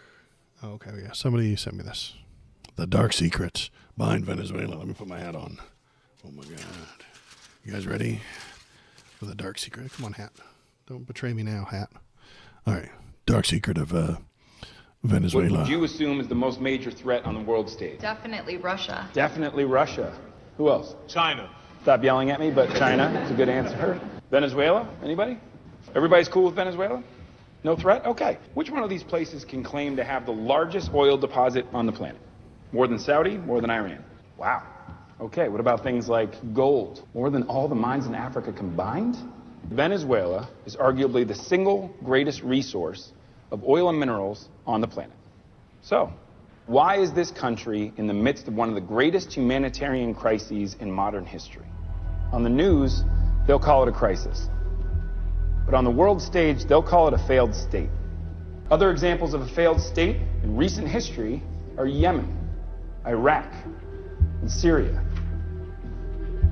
Oh, okay, yeah. Somebody sent me this. The dark secrets behind Venezuela. Let me put my hat on. Oh my God. You guys ready for the dark secret? Come on, hat. Don't betray me now, hat. All right. Dark secret of Venezuela. What would you assume is the most major threat on the world stage? Definitely Russia. Definitely Russia. Who else? China. Stop yelling at me, but China is a good answer. Venezuela? Anybody? Everybody's cool with Venezuela? No threat? Okay. Which one of these places can claim to have the largest oil deposit on the planet? More than Saudi? More than Iran? Wow. Okay, what about things like gold? More than all the mines in Africa combined? Venezuela is arguably the single greatest resource of oil and minerals on the planet. So, why is this country in the midst of one of the greatest humanitarian crises in modern history? On the news, they'll call it a crisis. But on the world stage, they'll call it a failed state. Other examples of a failed state in recent history are Yemen, Iraq, and Syria.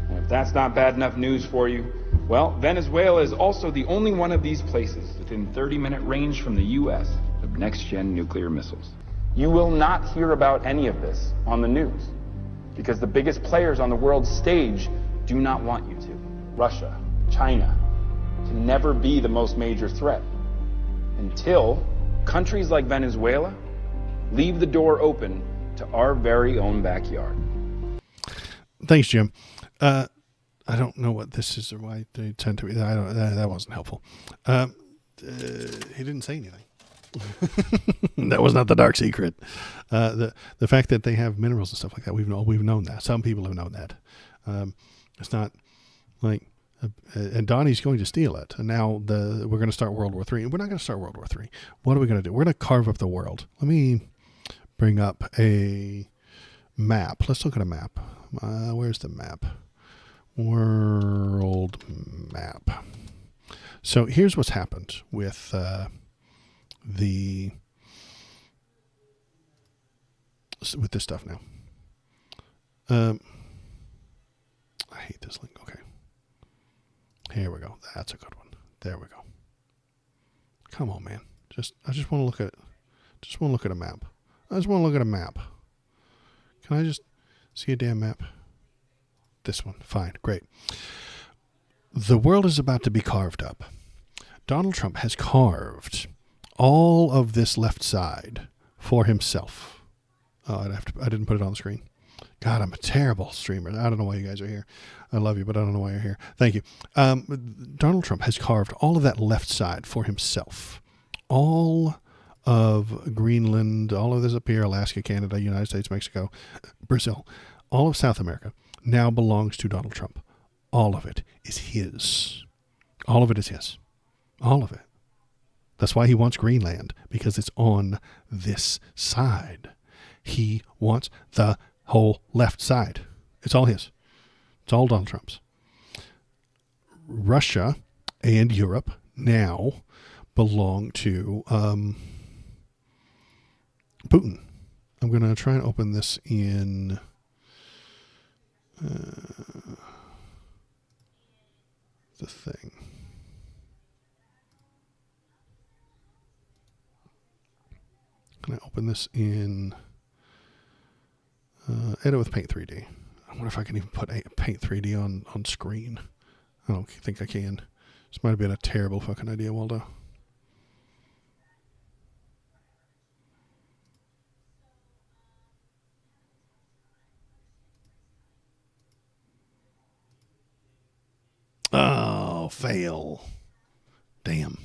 And if that's not bad enough news for you, well, Venezuela is also the only one of these places within 30-minute range from the U.S. of next-gen nuclear missiles. You will not hear about any of this on the news because the biggest players on the world stage do not want you to. Russia, China, can never be the most major threat until countries like Venezuela leave the door open to our very own backyard. Thanks, Jim. I don't know what this is or why they tend to be. That wasn't helpful. He didn't say anything. That was not the dark secret. The fact that they have minerals and stuff like that, we've known that. Some people have known that. It's not like, and Donnie's going to steal it. And now we're going to start World War III. We're not going to start World War III. What are we going to do? We're going to carve up the world. Let me bring up a map. Let's look at a map. Where's the map? World map. So here's what's happened with with this stuff now. I hate this link. Okay. Here we go. That's a good one. There we go. Come on, man. I just want to look at it. Just want to look at a map. I just want to look at a map. Can I just see a damn map? This one. Fine. Great. The world is about to be carved up. Donald Trump has carved all of this left side for himself. Oh, I didn't put it on the screen. God, I'm a terrible streamer. I don't know why you guys are here. I love you, but I don't know why you're here. Thank you. Donald Trump has carved all of that left side for himself. All of Greenland, all of this up here, Alaska, Canada, United States, Mexico, Brazil, all of South America now belongs to Donald Trump. All of it is his. All of it is his. All of it. That's why he wants Greenland, because it's on this side. He wants the whole left side. It's all his. It's all Donald Trump's. Russia and Europe now belong to Putin. I'm going to try and open this in the thing. Can I open this in edit with Paint 3D? I wonder if I can even put Paint 3D on screen. I don't think I can. This might have been a terrible fucking idea, Waldo. Oh, fail. Damn.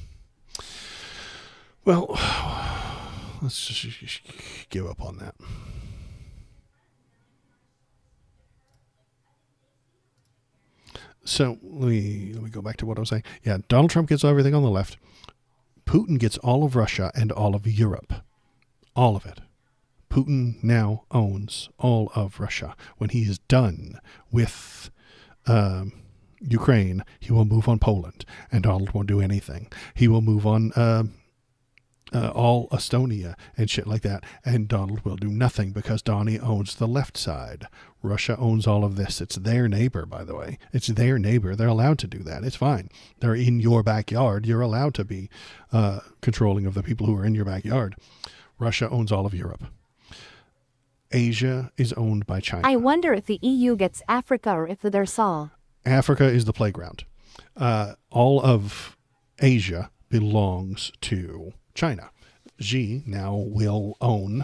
Well, let's just give up on that. So let me go back to what I was saying. Yeah, Donald Trump gets everything on the left. Putin gets all of Russia and all of Europe. All of it. Putin now owns all of Russia. When he is done with Ukraine, he will move on Poland, and Donald won't do anything. He will move on all Estonia and shit like that, and Donald will do nothing because Donnie owns the left side. Russia owns all of this. It's their neighbor, by the way. It's their neighbor. They're allowed to do that. It's fine. They're in your backyard. You're allowed to be controlling of the people who are in your backyard. Russia owns all of Europe. Asia is owned by China. I wonder if the EU gets Africa or if they're Saul. Africa is the playground. All of Asia belongs to China. Xi now will own,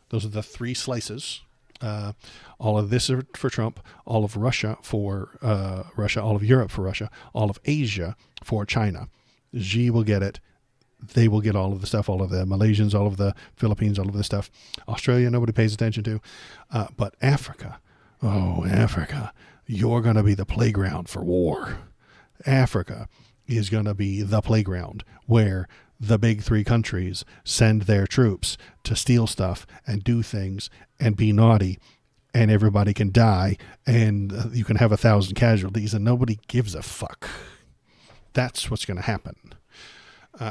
those are the three slices. All of this are for Trump, all of Russia for Russia, all of Europe for Russia, all of Asia for China. Xi will get it. They will get all of the stuff, all of the Malaysians, all of the Philippines, all of this stuff. Australia, nobody pays attention to. But Africa, Africa, you're going to be the playground for war. Africa is going to be the playground where the big three countries send their troops to steal stuff and do things and be naughty, and everybody can die, and you can have 1,000 casualties, and nobody gives a fuck. That's what's going to happen.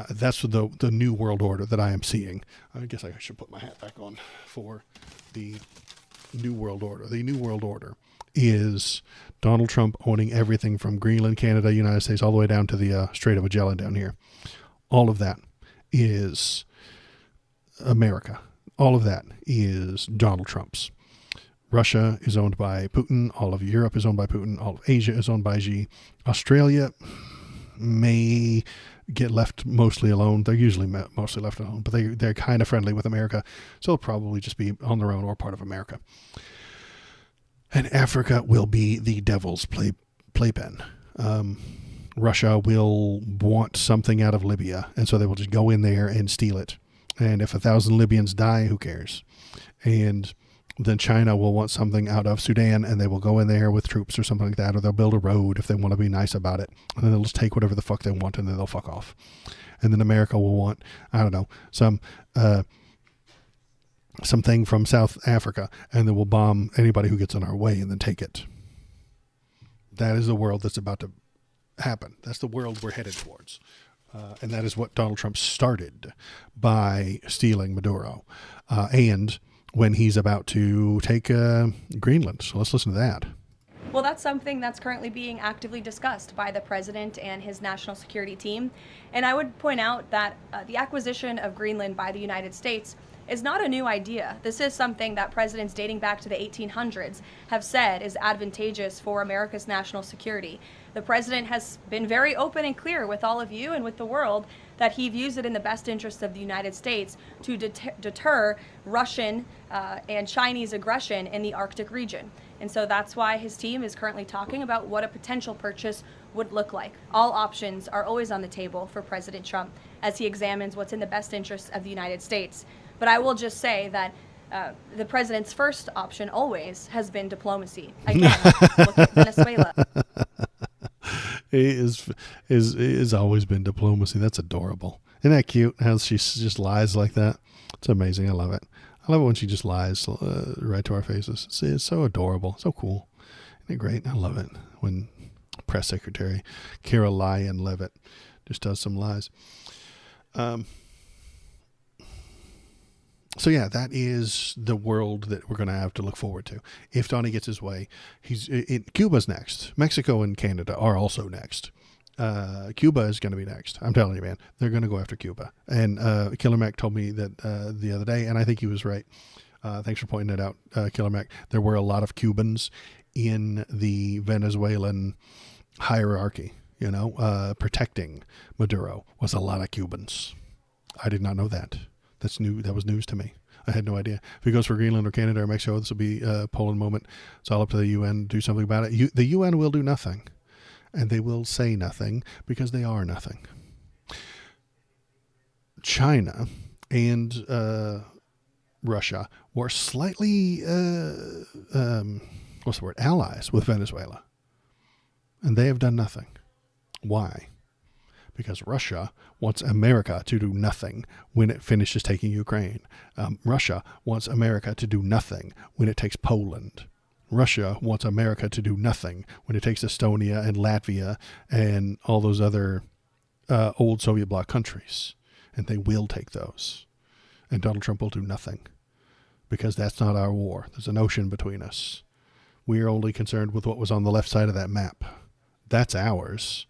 That's the new world order that I am seeing. I guess I should put my hat back on for the new world order. The new world order is Donald Trump owning everything from Greenland, Canada, United States, all the way down to the Strait of Magellan down here. All of that is America. All of that is Donald Trump's. Russia is owned by Putin. All of Europe is owned by Putin. All of Asia is owned by Xi. Australia may get left mostly alone. They're usually mostly left alone, but they're kind of friendly with America, so they'll probably just be on their own or part of America. And Africa will be the devil's playpen. Russia will want something out of Libya, and so they will just go in there and steal it. And if 1,000 Libyans die, who cares? And then China will want something out of Sudan, and they will go in there with troops or something like that, or they'll build a road if they want to be nice about it. And then they'll just take whatever the fuck they want, and then they'll fuck off. And then America will want, I don't know, something from South Africa, and then we'll bomb anybody who gets in our way and then take it. That is the world that's about to happen. That's the world we're headed towards. And that is what Donald Trump started by stealing Maduro. And when he's about to take Greenland. So let's listen to that. Well, that's something that's currently being actively discussed by the president and his national security team. And I would point out that the acquisition of Greenland by the United States is not a new idea. This is something that presidents dating back to the 1800s have said is advantageous for America's national security. The president has been very open and clear with all of you and with the world that he views it in the best interest of the United States to deter Russian and Chinese aggression in the Arctic region. And so that's why his team is currently talking about what a potential purchase would look like. All options are always on the table for President Trump as he examines what's in the best interest of the United States. But I will just say that the president's first option always has been diplomacy. Again, look at Venezuela. It is always been diplomacy. That's adorable. Isn't that cute? How she just lies like that. It's amazing. I love it. I love it when she just lies right to our faces. It's so adorable. So cool. Isn't it great? I love it when Press Secretary Caroline Leavitt just does some lies. So yeah, that is the world that we're going to have to look forward to. If Donnie gets his way, Cuba's next. Mexico and Canada are also next. Cuba is going to be next. I'm telling you, man, they're going to go after Cuba. And Killer Mac told me that the other day, and I think he was right. Thanks for pointing it out, Killer Mac. There were a lot of Cubans in the Venezuelan hierarchy. You know, protecting Maduro was a lot of Cubans. I did not know that. That's new. That was news to me. I had no idea. If he goes for Greenland or Canada or Mexico, this will be a Poland moment. It's all up to the UN to do something about it. The UN will do nothing. And they will say nothing because they are nothing. China and Russia were slightly, allies with Venezuela. And they have done nothing. Why? Because Russia wants America to do nothing when it finishes taking Ukraine. Russia wants America to do nothing when it takes Poland. Russia wants America to do nothing when it takes Estonia and Latvia and all those other old Soviet bloc countries. And they will take those. And Donald Trump will do nothing. Because that's not our war. There's an ocean between us. We are only concerned with what was on the left side of that map. That's ours.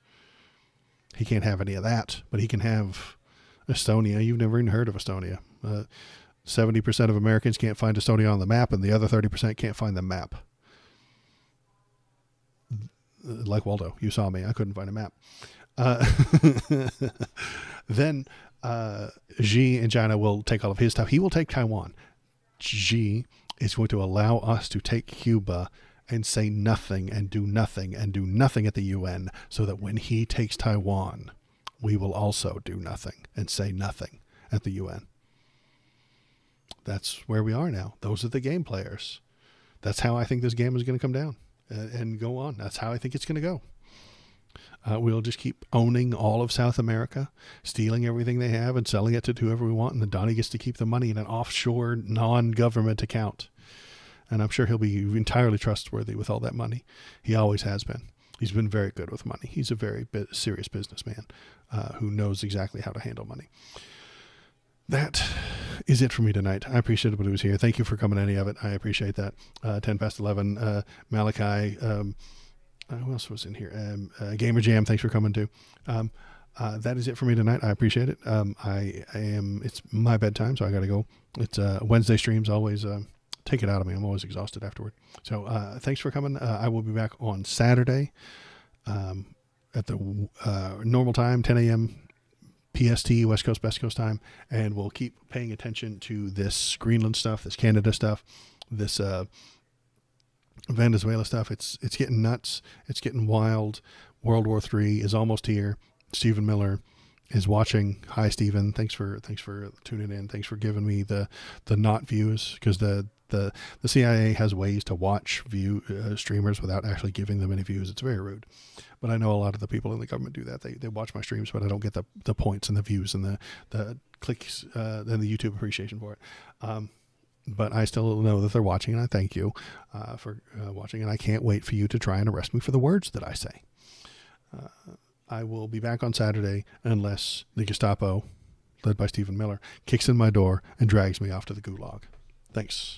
He can't have any of that, but he can have Estonia. You've never even heard of Estonia. 70% of Americans can't find Estonia on the map, and the other 30% can't find the map. Like Waldo, you saw me. I couldn't find a map. Then Xi in China will take all of his stuff. He will take Taiwan. Xi is going to allow us to take Cuba and say nothing and do nothing and do nothing at the UN, so that when he takes Taiwan, we will also do nothing and say nothing at the UN. That's where we are now. Those are the game players. That's how I think this game is going to come down and go on. That's how I think it's going to go. We'll just keep owning all of South America, stealing everything they have and selling it to whoever we want. And then Donnie gets to keep the money in an offshore non-government account. And I'm sure he'll be entirely trustworthy with all that money. He always has been. He's been very good with money. He's a very serious businessman who knows exactly how to handle money. That is it for me tonight. I appreciate everybody who was here. Thank you for coming, any of it. I appreciate that. 10 past 11. Malachi. Who else was in here? Gamer Jam, thanks for coming too. That is it for me tonight. I appreciate it. It's my bedtime, so I got to go. It's Wednesday streams always take it out of me. I'm always exhausted afterward. So thanks for coming. I will be back on Saturday at the normal time, 10 a.m. PST, West Coast, Best Coast time, and we'll keep paying attention to this Greenland stuff, this Canada stuff, this Venezuela stuff. It's getting nuts. It's getting wild. World War III is almost here. Stephen Miller is watching. Hi, Stephen. Thanks for tuning in. Thanks for giving me the not views, because the CIA has ways to watch streamers without actually giving them any views. It's very rude. But I know a lot of the people in the government do that. They watch my streams, but I don't get the points and the views and the clicks and the YouTube appreciation for it. But I still know that they're watching, and I thank you for watching, and I can't wait for you to try and arrest me for the words that I say. I will be back on Saturday unless the Gestapo, led by Stephen Miller, kicks in my door and drags me off to the gulag. Thanks.